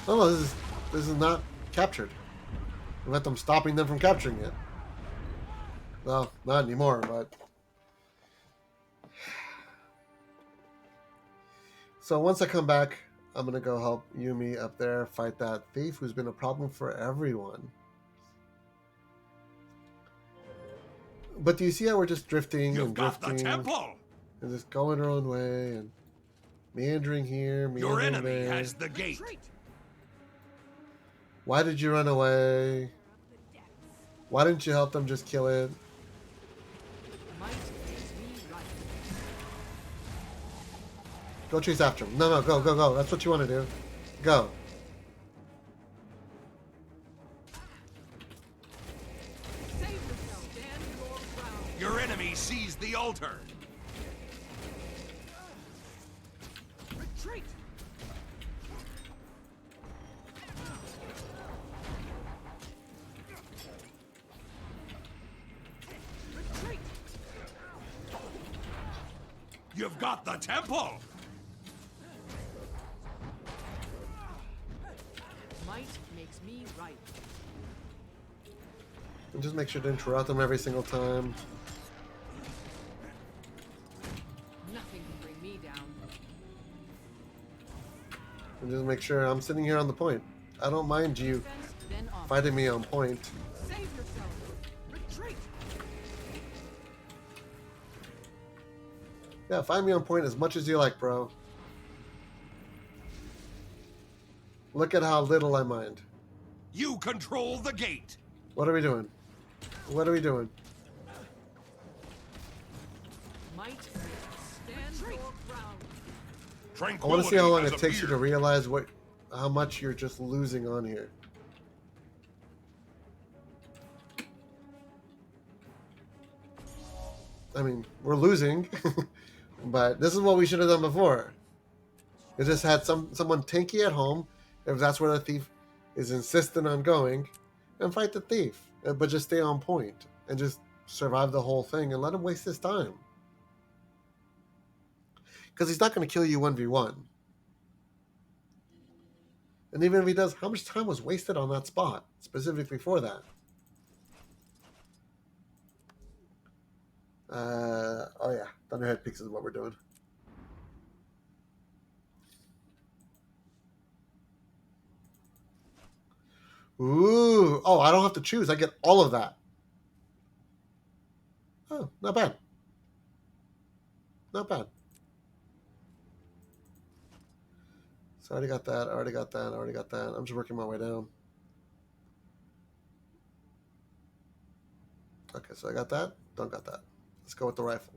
Oh no, this is not captured. Let them stopping them from capturing it. Well, not anymore, but so once I come back, I'm gonna go help Yumi up there fight that thief who's been a problem for everyone. But do you see how we're just drifting You've and got the drifting temple. and just going our own way and meandering here, Your meandering enemy there? has the gate. Retreat. Why did you run away? Why didn't you help them just kill it? Might makes me right. Go chase after him. No, go, go, go. That's what you want to do. Go. Save yourself. Stand your ground. Your enemy seized the altar. Retreat. Retreat. You've got the temple. Might makes me right. And just make sure to interrupt them every single time. Nothing can bring me down. And just make sure I'm sitting here on the point. I don't mind you Defense, then offense. fighting me on point. Save yourself. Retreat. Yeah, find me on point as much as you like, bro. Look at how little I mind. You control the gate. What are we doing? What are we doing? Might stand your ground. I Tranquility want to see how long has it takes you to appeared. realize how much you're just losing on here. I mean, we're losing, but this is what we should have done before. We just had someone tanky at home, if that's where the thief is insistent on going, and fight the thief, but just stay on point and just survive the whole thing and let him waste his time. Because he's not going to kill you 1v1. And even if he does, how much time was wasted on that spot, specifically for that? Oh yeah, Thunderhead Peaks is what we're doing. Ooh, oh, I don't have to choose. I get all of that. Oh, not bad. Not bad. So I already got that, already got that, already got that. I'm just working my way down. Okay, so I got that, don't got that. Let's go with the rifle.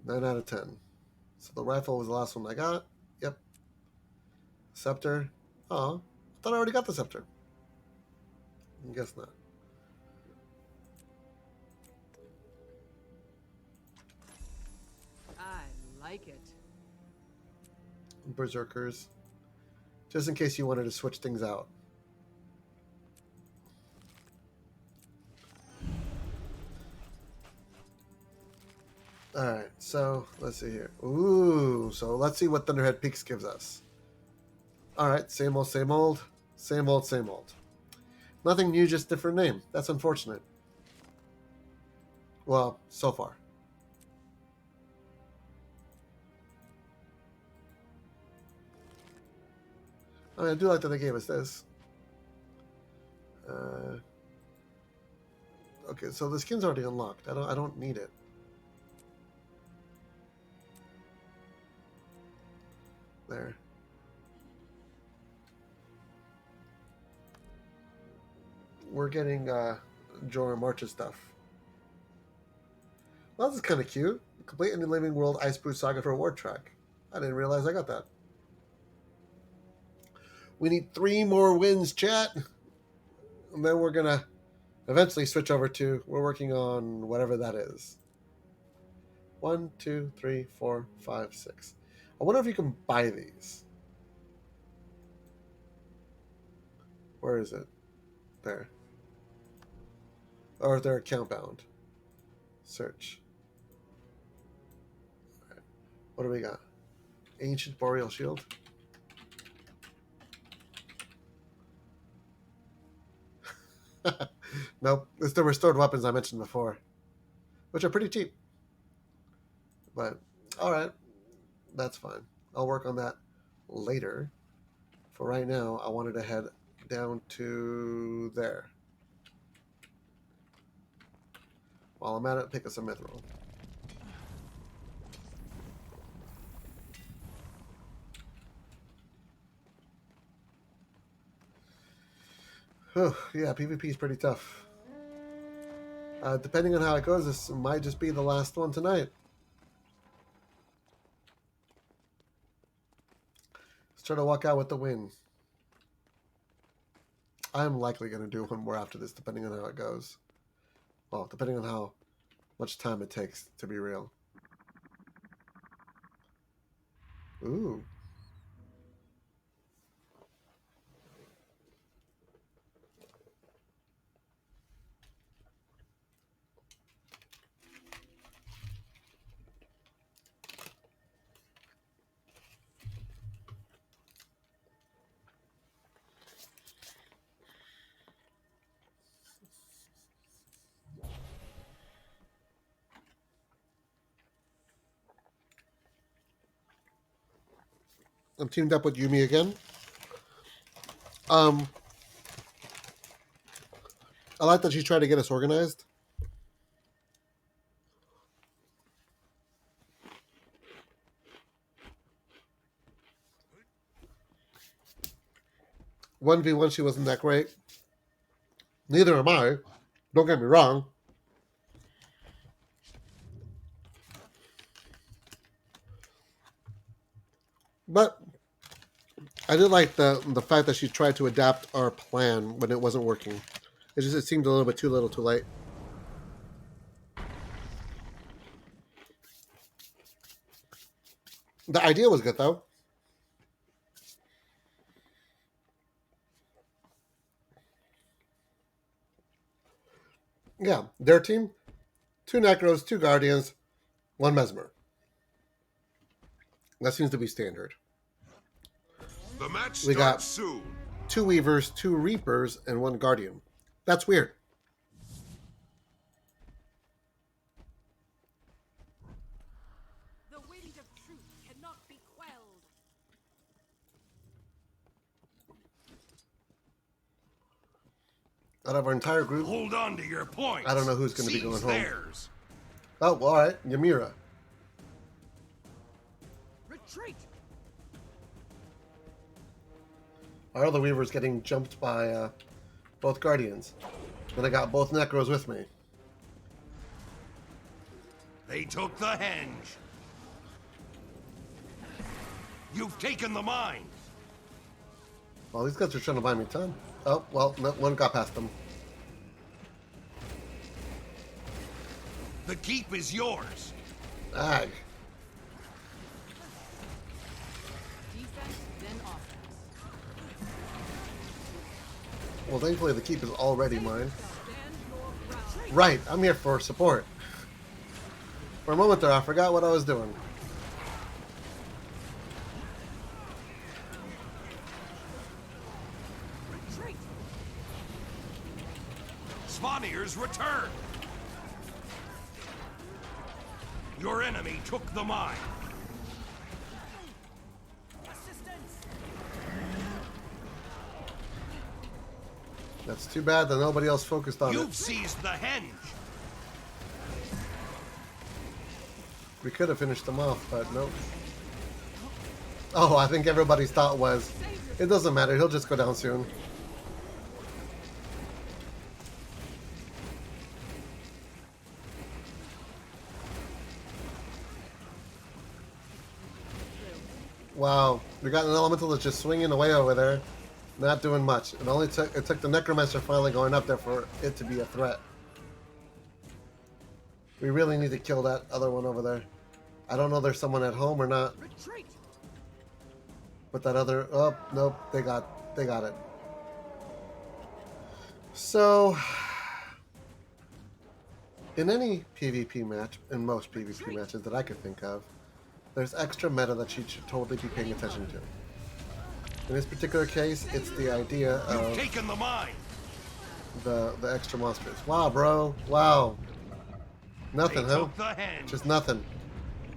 9 out of 10. So the rifle was the last one I got. Yep. Scepter. Oh, I thought I already got the scepter. I guess not. I like it. Berserkers. Just in case you wanted to switch things out. Alright, so let's see here. Ooh, so let's see what Thunderhead Peaks gives us. Alright, same old, same old. Same old, same old. Nothing new, just different name. That's unfortunate. Well, so far. I mean, I do like that they gave us this. Okay, so the skin's already unlocked. I don't need it. There. We're getting Jorah March's stuff. Well, this is kind of cute. Complete Indie Living World Ice Boost Saga for Reward Track. I didn't realize I got that. We need 3 more wins, chat. And then we're going to eventually switch over to, we're working on whatever that is. 1, 2, 3, 4, 5, 6. I wonder if you can buy these. Where is it? There. Or if they're account bound. Search. All right. What do we got? Ancient Boreal Shield. Nope. It's the restored weapons I mentioned before, which are pretty cheap. But, alright. That's fine. I'll work on that later. For right now, I wanted to head down to there. While I'm at it, pick us a mithril. Whew, yeah, PvP is pretty tough. Depending on how it goes, this might just be the last one tonight. Let's try to walk out with the win. I'm likely going to do one more after this, depending on how it goes. Well, depending on how much time it takes, to be real. Ooh. I'm teamed up with Yumi again. I like that she tried to get us organized. One v one, she wasn't that great. Neither am I. Don't get me wrong. But I did like the fact that she tried to adapt our plan when it wasn't working. It seemed a little bit too little, too late. The idea was good though. Yeah, their team, 2 Necros, 2 Guardians, 1 Mesmer. That seems to be standard. The match We got starts soon. 2 Weavers, 2 Reapers, and 1 Guardian. That's weird. The wind of truth cannot be quelled. Out of our entire group, Hold on to your points. I don't know who's going to be going Seize home. theirs. Oh, well, all right, Ymira. Retreat! Our other Weaver's getting jumped by both Guardians. Then I got both Necros with me. They took the henge. You've taken the mine. Well, these guys are trying to buy me time. Oh, well, no, one got past them. The keep is yours. Ag. Defense, then offense. Well, thankfully the keep is already mine. Stand your ground. Right, I'm here for support. For a moment there, I forgot what I was doing. Retreat! Svanir's return. Your enemy took the mine. Assistance! That's too bad that nobody else focused on You've it. seized the henge. We could have finished them off, but nope. Oh, I think everybody's thought was, it doesn't matter, he'll just go down soon. Wow, we got an elemental that's just swinging away over there, not doing much. It took the Necromancer finally going up there for it to be a threat. We really need to kill that other one over there. I don't know if there's someone at home or not, Retreat! but that other, oh nope, they got it. So, in any PvP match, in most PvP matches that I could think of, there's extra meta that you should totally be paying attention to. In this particular case, it's the idea You've of taken the mine. the extra monsters. Wow, bro. Wow. Nothing, They huh? took the henge. Just nothing.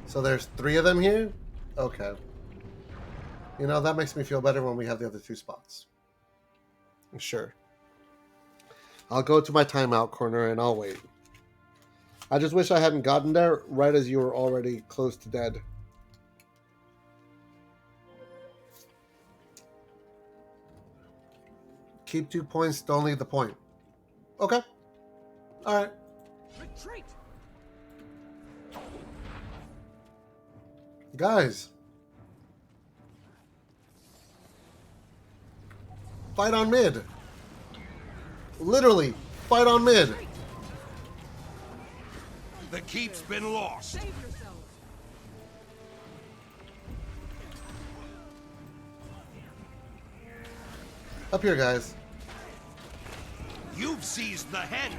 So there's 3 of them here? Okay. You know, that makes me feel better when we have the other 2 spots. Sure. I'll go to my timeout corner and I'll wait. I just wish I hadn't gotten there right as you were already close to dead. Keep 2 points, don't leave the point. Okay. Alright. Retreat. Guys. Fight on mid. Literally, fight on mid. The keep's been lost. Save yourselves. Up here, guys. You've seized the henge.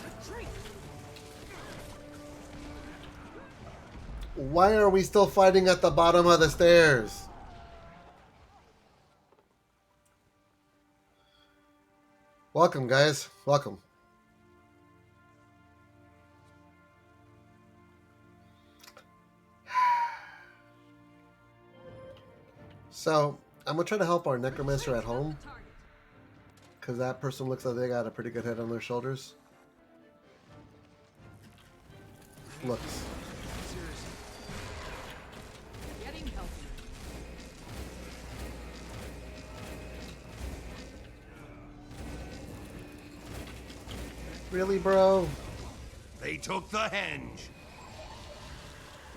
Retreat. Why are we still fighting at the bottom of the stairs? Welcome, guys. Welcome. So, I'm going to try to help our Necromancer at home. Because that person looks like they got a pretty good head on their shoulders. Looks. Getting healthy. Really, bro? They took the henge.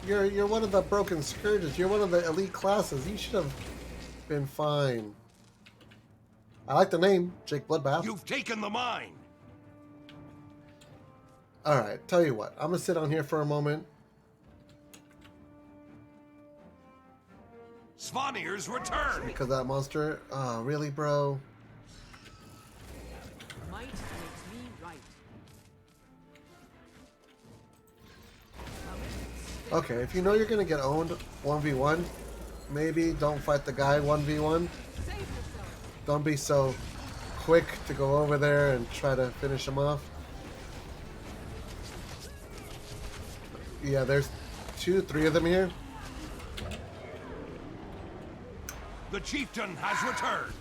You're one of the broken scourges. You're one of the elite classes. You should have been fine. I like the name, Jake Bloodbath. You've taken the mine. Alright, tell you what. I'm going to sit on here for a moment. Svanir's return. Because that monster... Oh, really, bro? Might makes me right. Okay, if you know you're going to get owned 1v1, maybe don't fight the guy 1v1. Save yourself. Don't be so quick to go over there and try to finish him off. Yeah, there's 2, 3 of them here. The chieftain has returned.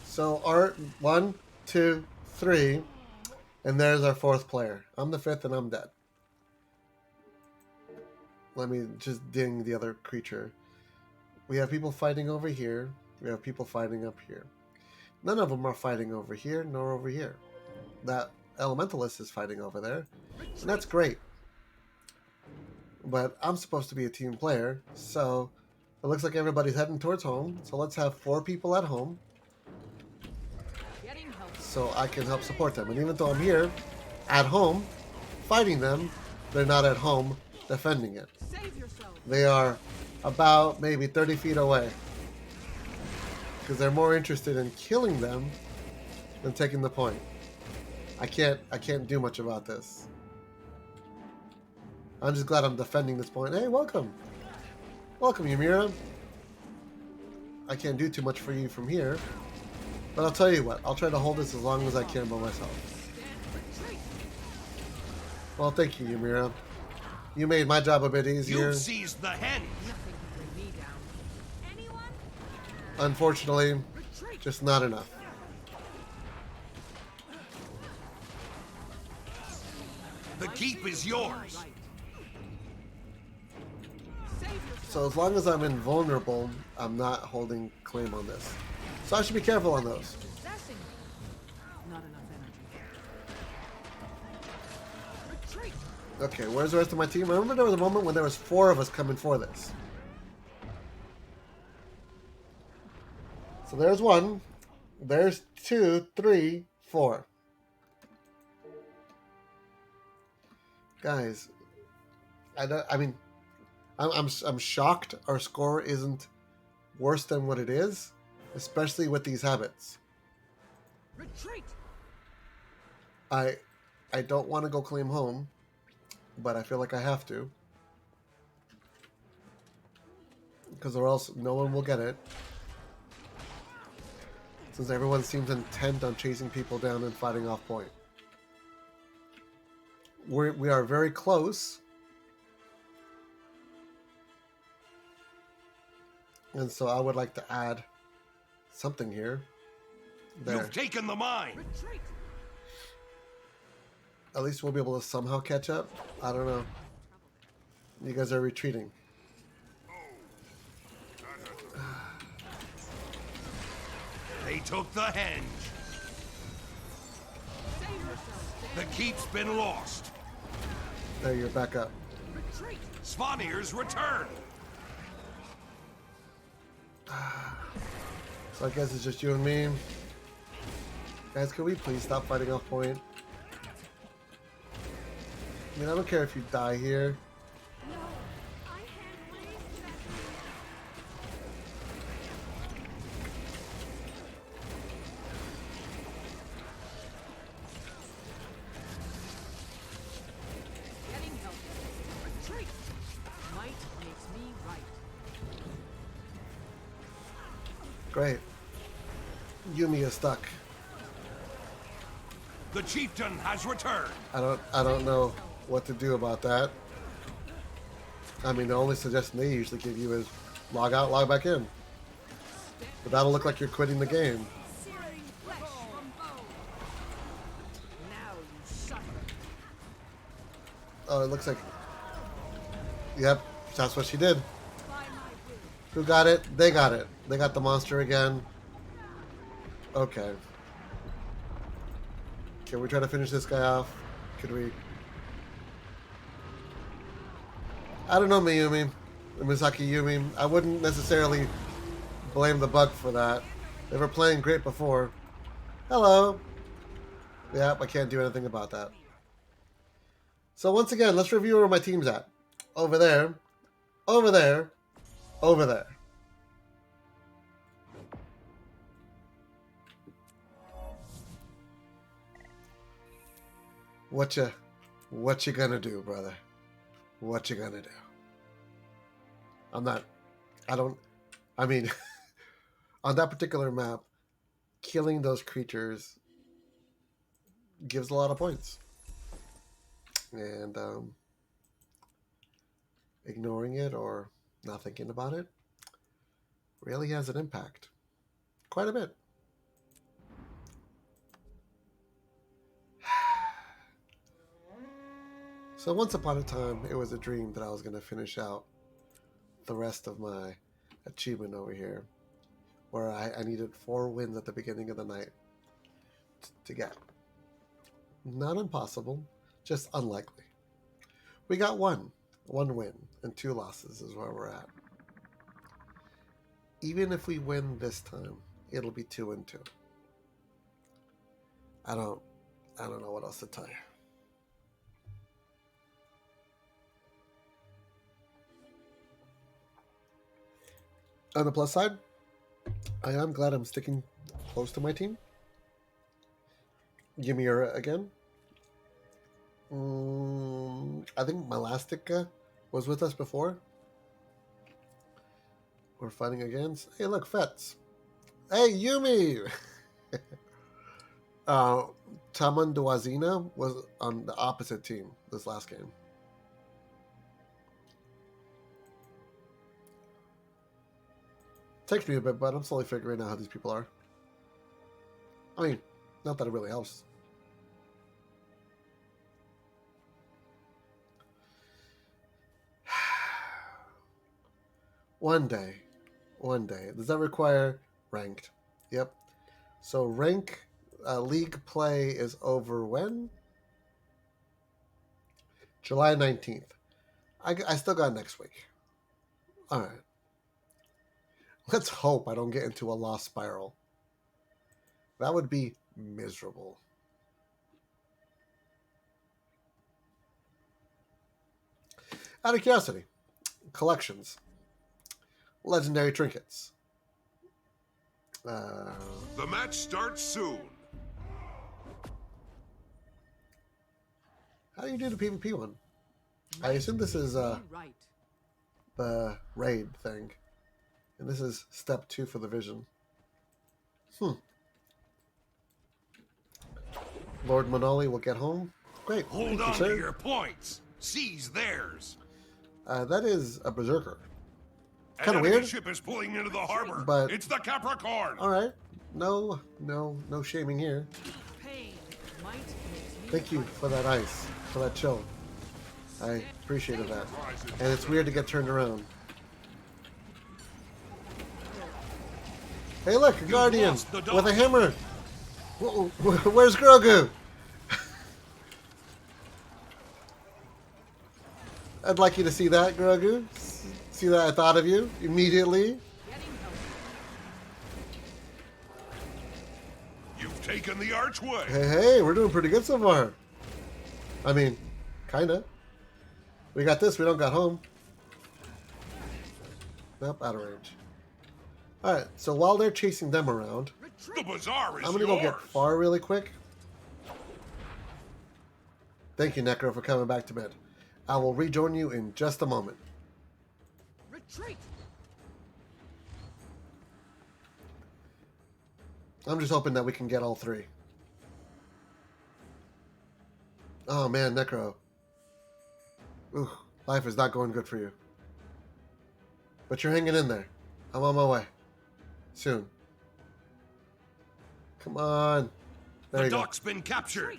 So, Art, 1, 2, 3, and there's our 4th player. I'm the 5th and I'm dead. Let me just ding the other creature. We have people fighting over here. We have people fighting up here. None of them are fighting over here, nor over here. That Elementalist is fighting over there, and that's great. But I'm supposed to be a team player, so it looks like everybody's heading towards home. So let's have 4 people at home, Getting healthy. so I can help support them. And even though I'm here, at home, fighting them, they're not at home defending it. Save yourself. They are about maybe 30 feet away. Because they're more interested in killing them than taking the point. I can't do much about this. I'm just glad I'm defending this point. Hey, welcome. Welcome, Ymira. I can't do too much for you from here. But I'll tell you what, I'll try to hold this as long as I can by myself. Well, thank you, Ymira. You made my job a bit easier. You've seized the henge. Nothing can bring me down. Anyone? Unfortunately, Retreat. just not enough. The keep is yours. Right. Save yourself. So as long as I'm invulnerable, I'm not holding claim on this. So I should be careful on those. Possessing me. Not enough energy. Retreat. Okay, where's the rest of my team? I remember there was a moment when there was 4 of us coming for this. So there's 1. There's 2, 3, 4. Guys, I'm shocked our score isn't worse than what it is, especially with these habits. Retreat. I don't want to go claim home, but I feel like I have to. Because or else no one will get it. Since everyone seems intent on chasing people down and fighting off point. We are very close. And so I would like to add something here. There. You've taken the mine. Retreat. At least we'll be able to somehow catch up. I don't know. You guys are retreating. They took the henge. The keep's been lost. There, you're back up. Svanir's return. So I guess it's just you and me. Guys, can we please stop fighting off point? I mean, I don't care if you die here. Getting help. Retreat. Might makes me right. Great. Yumi is stuck. The chieftain has returned. I don't know what to do about that. I mean, the only suggestion they usually give you is log out, log back in. But that'll look like you're quitting the game. Searing flesh from bone. Now you suffer. Oh, it looks like... Yep, that's what she did. By my will. Who got it? They got it. They got the monster again. Okay. Can we try to finish this guy off? Could we? I don't know, Miyumi. Misaki Yumi. I wouldn't necessarily blame the bug for that. They were playing great before. Hello. Yep, I can't do anything about that. So once again, let's review where my team's at. Over there. Over there. Over there. What you gonna do, brother? What you gonna do? I mean, on that particular map, killing those creatures gives a lot of points. And ignoring it or not thinking about it really has an impact. Quite a bit. So once upon a time, it was a dream that I was going to finish out the rest of my achievement over here, where I needed 4 wins at the beginning of the night to get. Not impossible, just unlikely. We got 1 win and 2 losses is where we're at. Even if we win this time, it'll be 2 and 2. I don't know what else to tell you. On the plus side, I am glad I'm sticking close to my team. Ymira again. I think Malastica was with us before. We're fighting against... Hey, look, Fets. Hey, Yumi! Tamanduazina was on the opposite team this last game. Takes me a bit, but I'm slowly figuring out how these people are. I mean, not that it really helps. One day. Does that require ranked? Yep. So rank league play is over when? July 19th. I still got next week. All right. Let's hope I don't get into a lost spiral. That would be miserable. Out of curiosity, collections, legendary trinkets. The match starts soon. How do you do the PvP one? I assume this is Right. the raid thing. And this is step 2 for the vision. Lord Manali will get home. Great. Hold Thank on you, sir. to your points. Seize theirs. That is a berserker. An Kind of enemy weird. ship is pulling into the harbor. But- It's the Capricorn. All right. No shaming here. Pain might makes me Thank you right. for that ice, for that chill. I appreciated that. And it's weird to get turned around. Hey, look, a Guardian lost the dog. with a hammer. Where's Grogu? I'd like you to see that, Grogu. See that I thought of you immediately. You've taken the archway. Hey, we're doing pretty good so far. I mean, kinda. We got this, we don't got home. Nope, out of range. Alright, so while they're chasing them around, The bazaar is I'm gonna go yours. get far really quick. Thank you, Necro, for coming back to bed. I will rejoin you in just a moment. Retreat. I'm just hoping that we can get all three. Oh man, Necro. Ooh, life is not going good for you. But you're hanging in there. I'm on my way. Soon. Come on. There The you go. dock's been captured.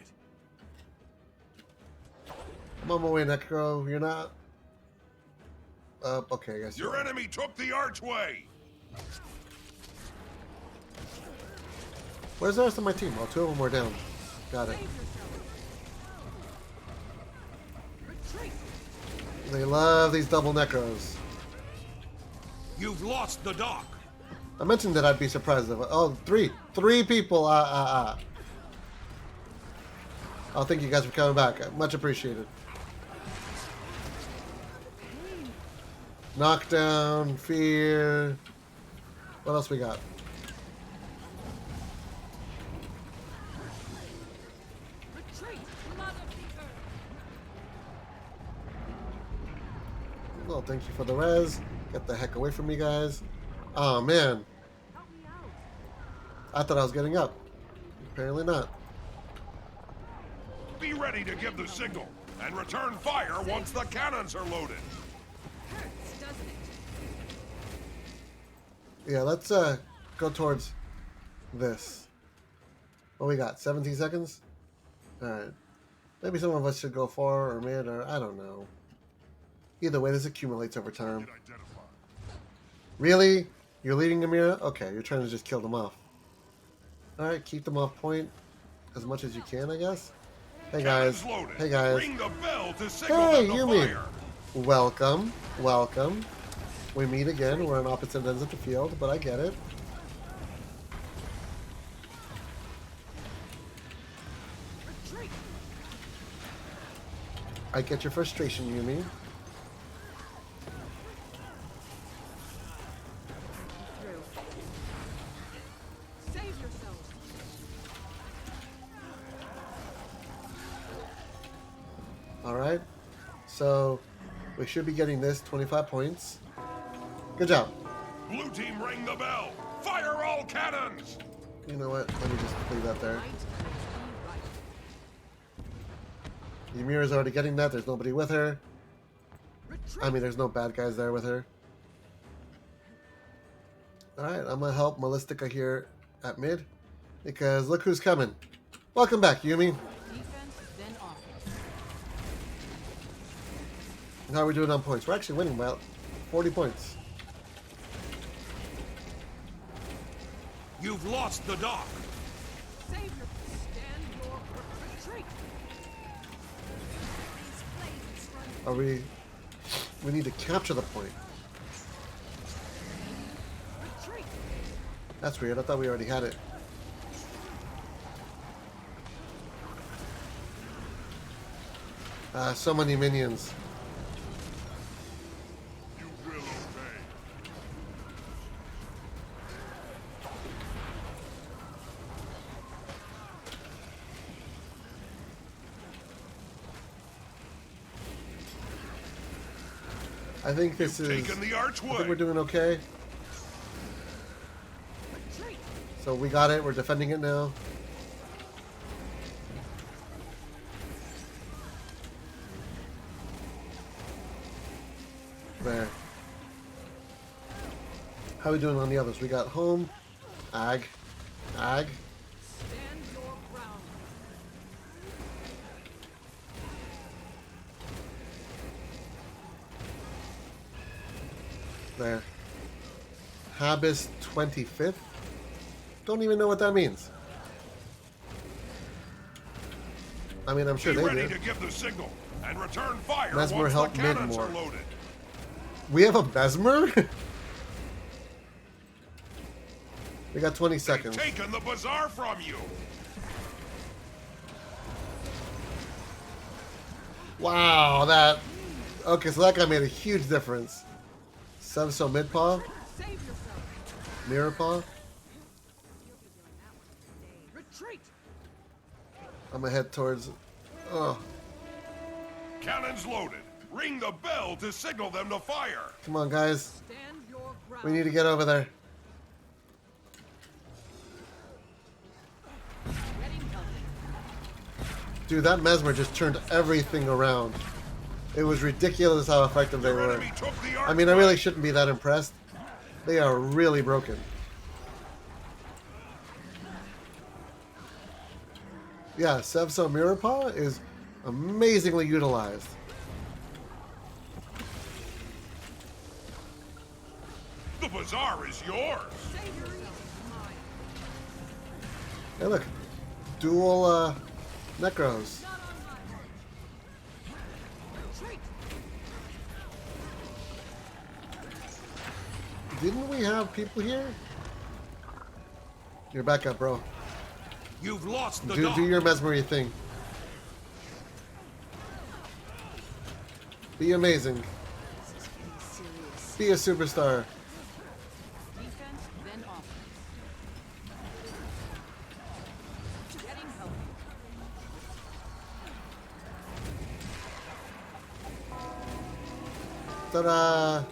I'm on my way, Necro. You're not... okay, I guess Your enemy took the archway. Where's the rest of my team? Oh, two of them were down. Got it. Retreat. They love these double Necros. You've lost the dock. I mentioned that I'd be surprised if... Oh, three people. Oh, thank you guys for coming back. Much appreciated. Knockdown, fear. What else we got? Retreat. Mother of the earth. Well, thank you for the res. Get the heck away from me, guys. Oh, man. Help me out. I thought I was getting up. Apparently not. Be ready to give the signal and return fire once the cannons are loaded. Hurts, doesn't it? Yeah, let's go towards this. What we got? 17 seconds? Alright. Maybe some of us should go far or mid, or I don't know. Either way, this accumulates over time. Really? You're leading Amira? Okay, you're trying to just kill them off. Alright, keep them off point as much as you can, I guess. Hey guys. Cannons loaded. Hey guys. Ring the bell to signal Hey, them to Yumi. fire. Welcome. Welcome. We meet again. We're on opposite ends of the field, but I get it. Retreat. I get your frustration, Yumi. Through. Save yourselves. Alright. So, we should be getting this 25 points. Good job. Blue team ring the bell. Fire all cannons. You know what? Let me just leave that there. Right makes me right. Ymira's already getting that. There's nobody with her. Retreat. I mean, there's no bad guys there with her. Alright, I'm going to help Melistica here at mid. Because look who's coming. Welcome back, Yumi. Defense, then offense. How are we doing on points? We're actually winning by 40 points. You've lost the dock. Save your stand your retreat. Are we... We need to capture the point. Retreat. That's weird. I thought we already had it. So many minions. You will obey. I think this You've is... taken the I think we're archway. doing okay. Retreat. So we got it. We're defending it now. There. How are we doing on the others? We got home, ag, ag. Stand your ground. There. Habis 25th. don't even know what that means. I mean, I'm sure Be they ready do. to give the signal and return fire Mesmer once the help mid cannons more. are loaded. We have a Mesmer? We got 20 They've seconds. taken the bazaar from you. Wow, that... Okay, so that guy made a huge difference. Sevso mid paw, Save yourself. mirror paw. Retreat. I'm gonna head towards... Oh, Cannons loaded. Ring the bell to signal them to fire. come on, guys. Stand your ground. We need to get over there. Getting healthy. Dude, that Mesmer just turned everything around. It was ridiculous how effective they Your were. enemy took the I mean, I really archway. shouldn't be that impressed. They are really broken. Yeah, Sevso Mirror Paw is amazingly utilized. The bazaar is yours. Save yourself. Mine. Hey, look. Dual Necros. Not on my watch. Retreat. Didn't we have people here? You're back up, bro. You've lost the Do your Mesmery thing. Be amazing. Be a superstar. Defense, then offense. Getting healthy. Ta-da!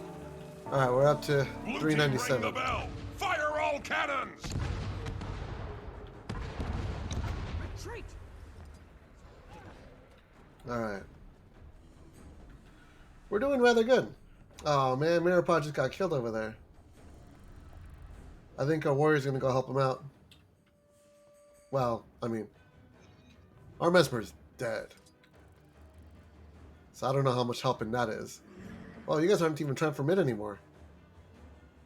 Alright, we're up to Blue team, ring the 397. bell. Fire all cannons. Retreat. Alright. We're doing rather good. Oh man, Mirror Pod just got killed over there. I think our warrior's gonna go help him out. Well, I mean, our Mesmer's dead. So I don't know how much helping that is. Well, you guys aren't even trying for mid anymore.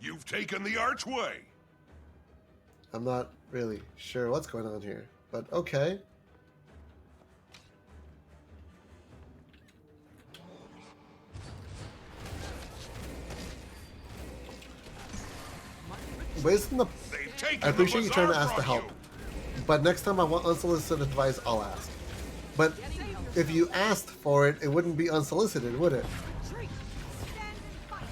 You've taken the archway. I'm not really sure what's going on here, but okay. Wasting the... They've taken I appreciate the you trying to bazaar ask to from help, you. but next time I want unsolicited advice, I'll ask. But if you asked for it, it wouldn't be unsolicited, would it? Retreat. Stand and fight.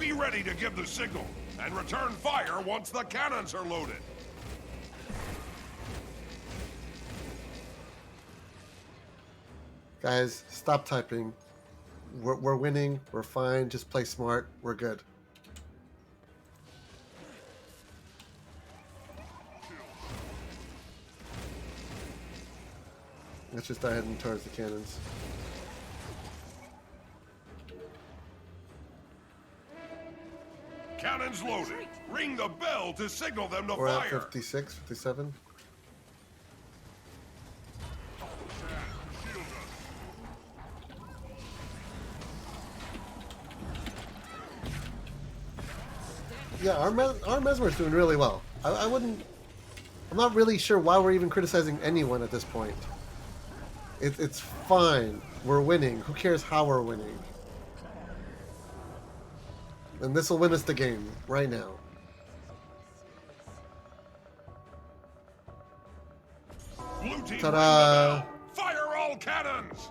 Be ready to give the signal and return fire once the cannons are loaded. Guys, stop typing. We're winning. We're fine. Just play smart. We're good. Let's just start heading towards the cannons. Cannons loaded. Ring the bell to signal them to We're at fire. 56, 57. Yeah, our Mesmer's doing really well. I wouldn't... I'm not really sure why we're even criticizing anyone at this point. It's fine. We're winning. Who cares how we're winning? And this will win us the game right now. Blue team, ring the Ta-da! bell. Fire all cannons.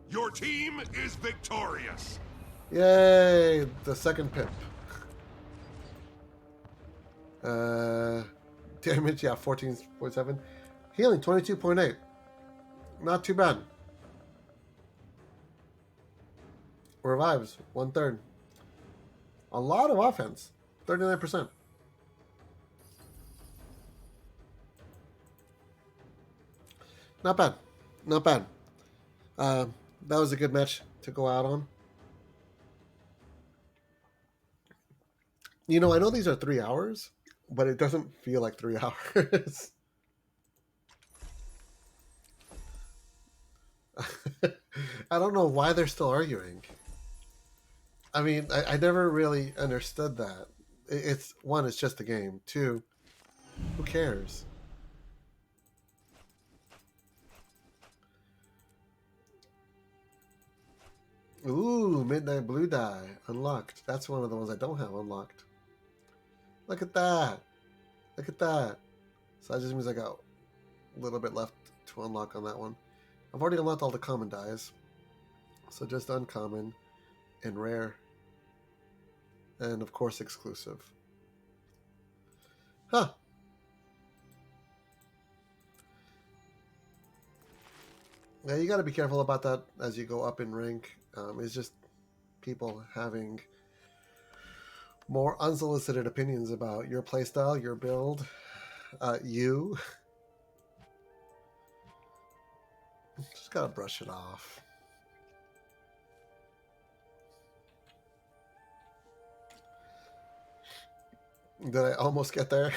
Your team is victorious. Yay! The second pip. Damage, yeah, 14.7. Healing, 22.8. Not too bad. Revives, 1/3. A lot of offense, 39%. Not bad. Not bad. That was a good match to go out on. You know, I know these are 3 hours, but it doesn't feel like 3 hours. I don't know why they're still arguing. I mean, I never really understood that. It's one, it's just a game. Two, who cares? Ooh, Midnight Blue Dye. Unlocked. That's one of the ones I don't have unlocked. Look at that. Look at that. So that just means I got a little bit left to unlock on that one. I've already unlocked all the common dyes. So just uncommon and rare. And of course exclusive. Huh. Yeah, you got to be careful about that as you go up in rank. It's just people having more unsolicited opinions about your playstyle, your build, you. Just gotta brush it off. Did I almost get there?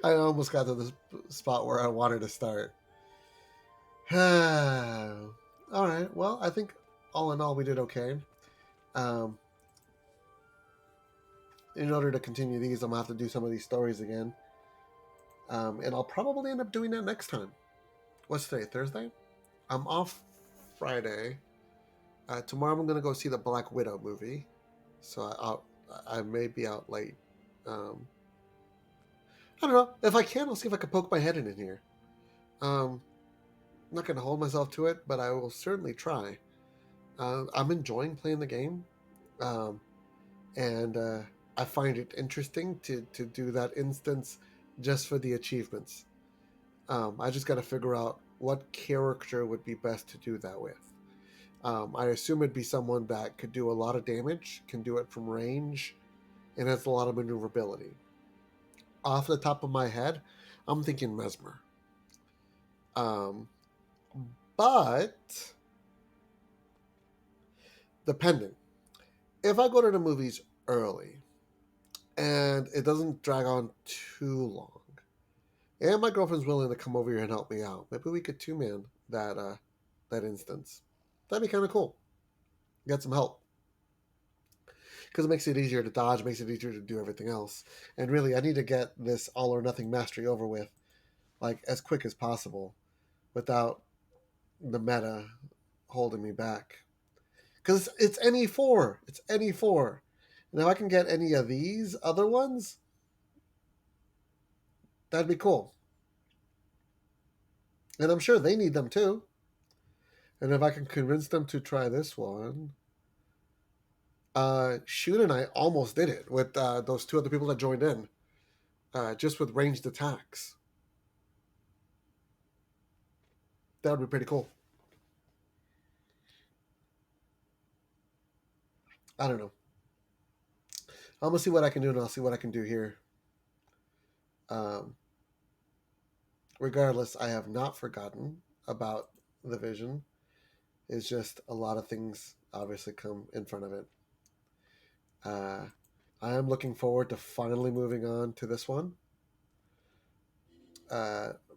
I almost got to the spot where I wanted to start. All right. Well, I think all in all we did okay. In order to continue these, I'm gonna have to do some of these stories again, and I'll probably end up doing that next time. What's today? Thursday. I'm off Friday. Tomorrow I'm gonna go see the Black Widow movie, so I may be out late. I don't know. If I can, I'll see if I can poke my head in here. I'm not going to hold myself to it, but I will certainly try. I'm enjoying playing the game, and I find it interesting to do that instance just for the achievements. I just got to figure out what character would be best to do that with. I assume it'd be someone that could do a lot of damage, can do it from range, and has a lot of maneuverability. Off the top of my head, I'm thinking Mesmer. But depending, if I go to the movies early and it doesn't drag on too long, and my girlfriend's willing to come over here and help me out, maybe we could two-man that instance. That'd be kind of cool. Get some help. Because it makes it easier to dodge, makes it easier to do everything else. And really, I need to get this all or nothing mastery over with, like, as quick as possible, without the meta holding me back. Because it's NE4. It's NE4. And if I can get any of these other ones, that'd be cool. And I'm sure they need them too. And if I can convince them to try this one. Shoot and I almost did it with those two other people that joined in. Just with ranged attacks. That would be pretty cool. I don't know. I'm going to see what I can do, and I'll see what I can do here. Regardless, I have not forgotten about the vision. It's just a lot of things obviously come in front of it. I am looking forward to finally moving on to this one.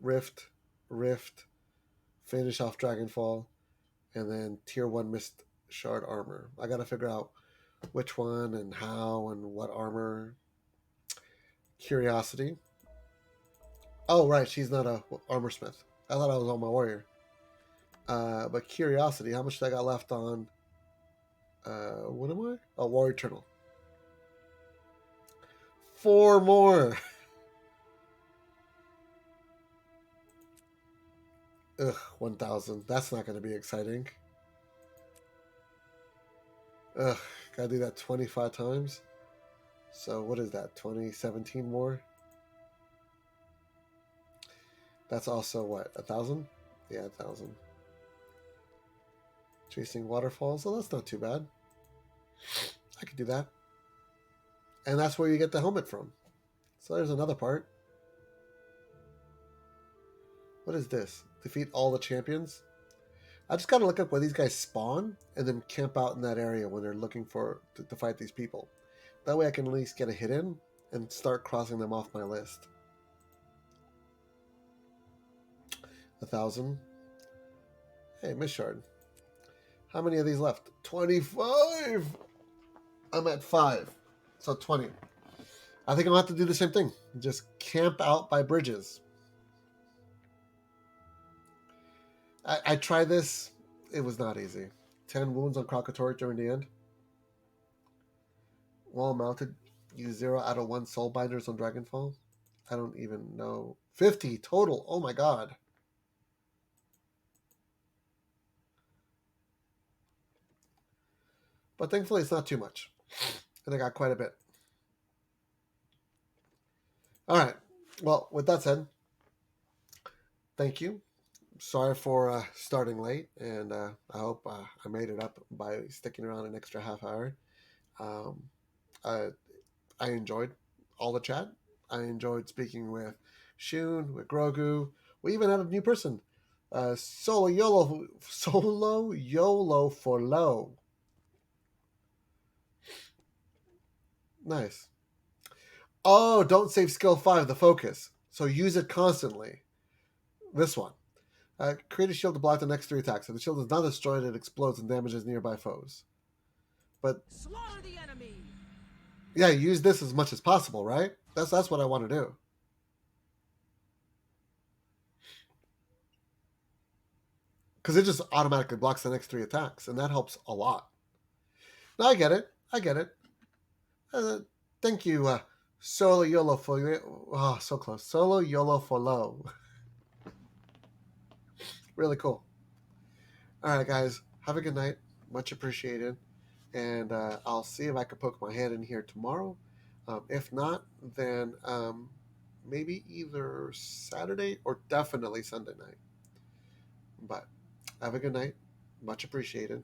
Rift, finish off Dragonfall, and then Tier 1 Mist Shard Armor. I gotta figure out which one and how and what armor. Curiosity. Oh, right, she's not a armor smith. I thought I was on my warrior. But Curiosity, how much did I got left on? What am I? Oh, Warrior Eternal. 4 more. Ugh, 1,000. That's not going to be exciting. Ugh, gotta do that 25 times. So what is that? 2017 more? That's also what? 1,000? Yeah, 1,000. Chasing waterfalls. So that's not too bad. I could do that. And that's where you get the helmet from. So there's another part. What is this? Defeat all the champions? I just gotta look up where these guys spawn and then camp out in that area when they're looking for to fight these people. That way I can at least get a hit in and start crossing them off my list. 1,000. Hey, Miss Shard. How many of these left? 25! I'm at 5. So 20. I think I'm going to have to do the same thing. Just camp out by bridges. I tried this. It was not easy. 10 wounds on Krakatoa during the end. While mounted, use 0 out of 1 soul binders on Dragonfall. I don't even know. 50 total. Oh my god. But thankfully it's not too much. And I got quite a bit. Alright. Well, with that said, thank you. Sorry for starting late, and I hope I made it up by sticking around an extra half hour. I enjoyed all the chat. I enjoyed speaking with Shun, with Grogu. We even had a new person, Soloyolofolo. Nice. Oh, don't save skill 5, the focus. So use it constantly. This one. Create a shield to block the next 3 attacks. If the shield is not destroyed, it explodes and damages nearby foes. But Slaughter the enemy. yeah, use this as much as possible, right? That's what I want to do. Because it just automatically blocks the next 3 attacks, and that helps a lot. No, I get it. Thank you, Soloyolofolo. Oh, so close. Soloyolofolo. Really cool. All right, guys. Have a good night. Much appreciated. And I'll see if I can poke my head in here tomorrow. If not, then maybe either Saturday or definitely Sunday night. But have a good night. Much appreciated.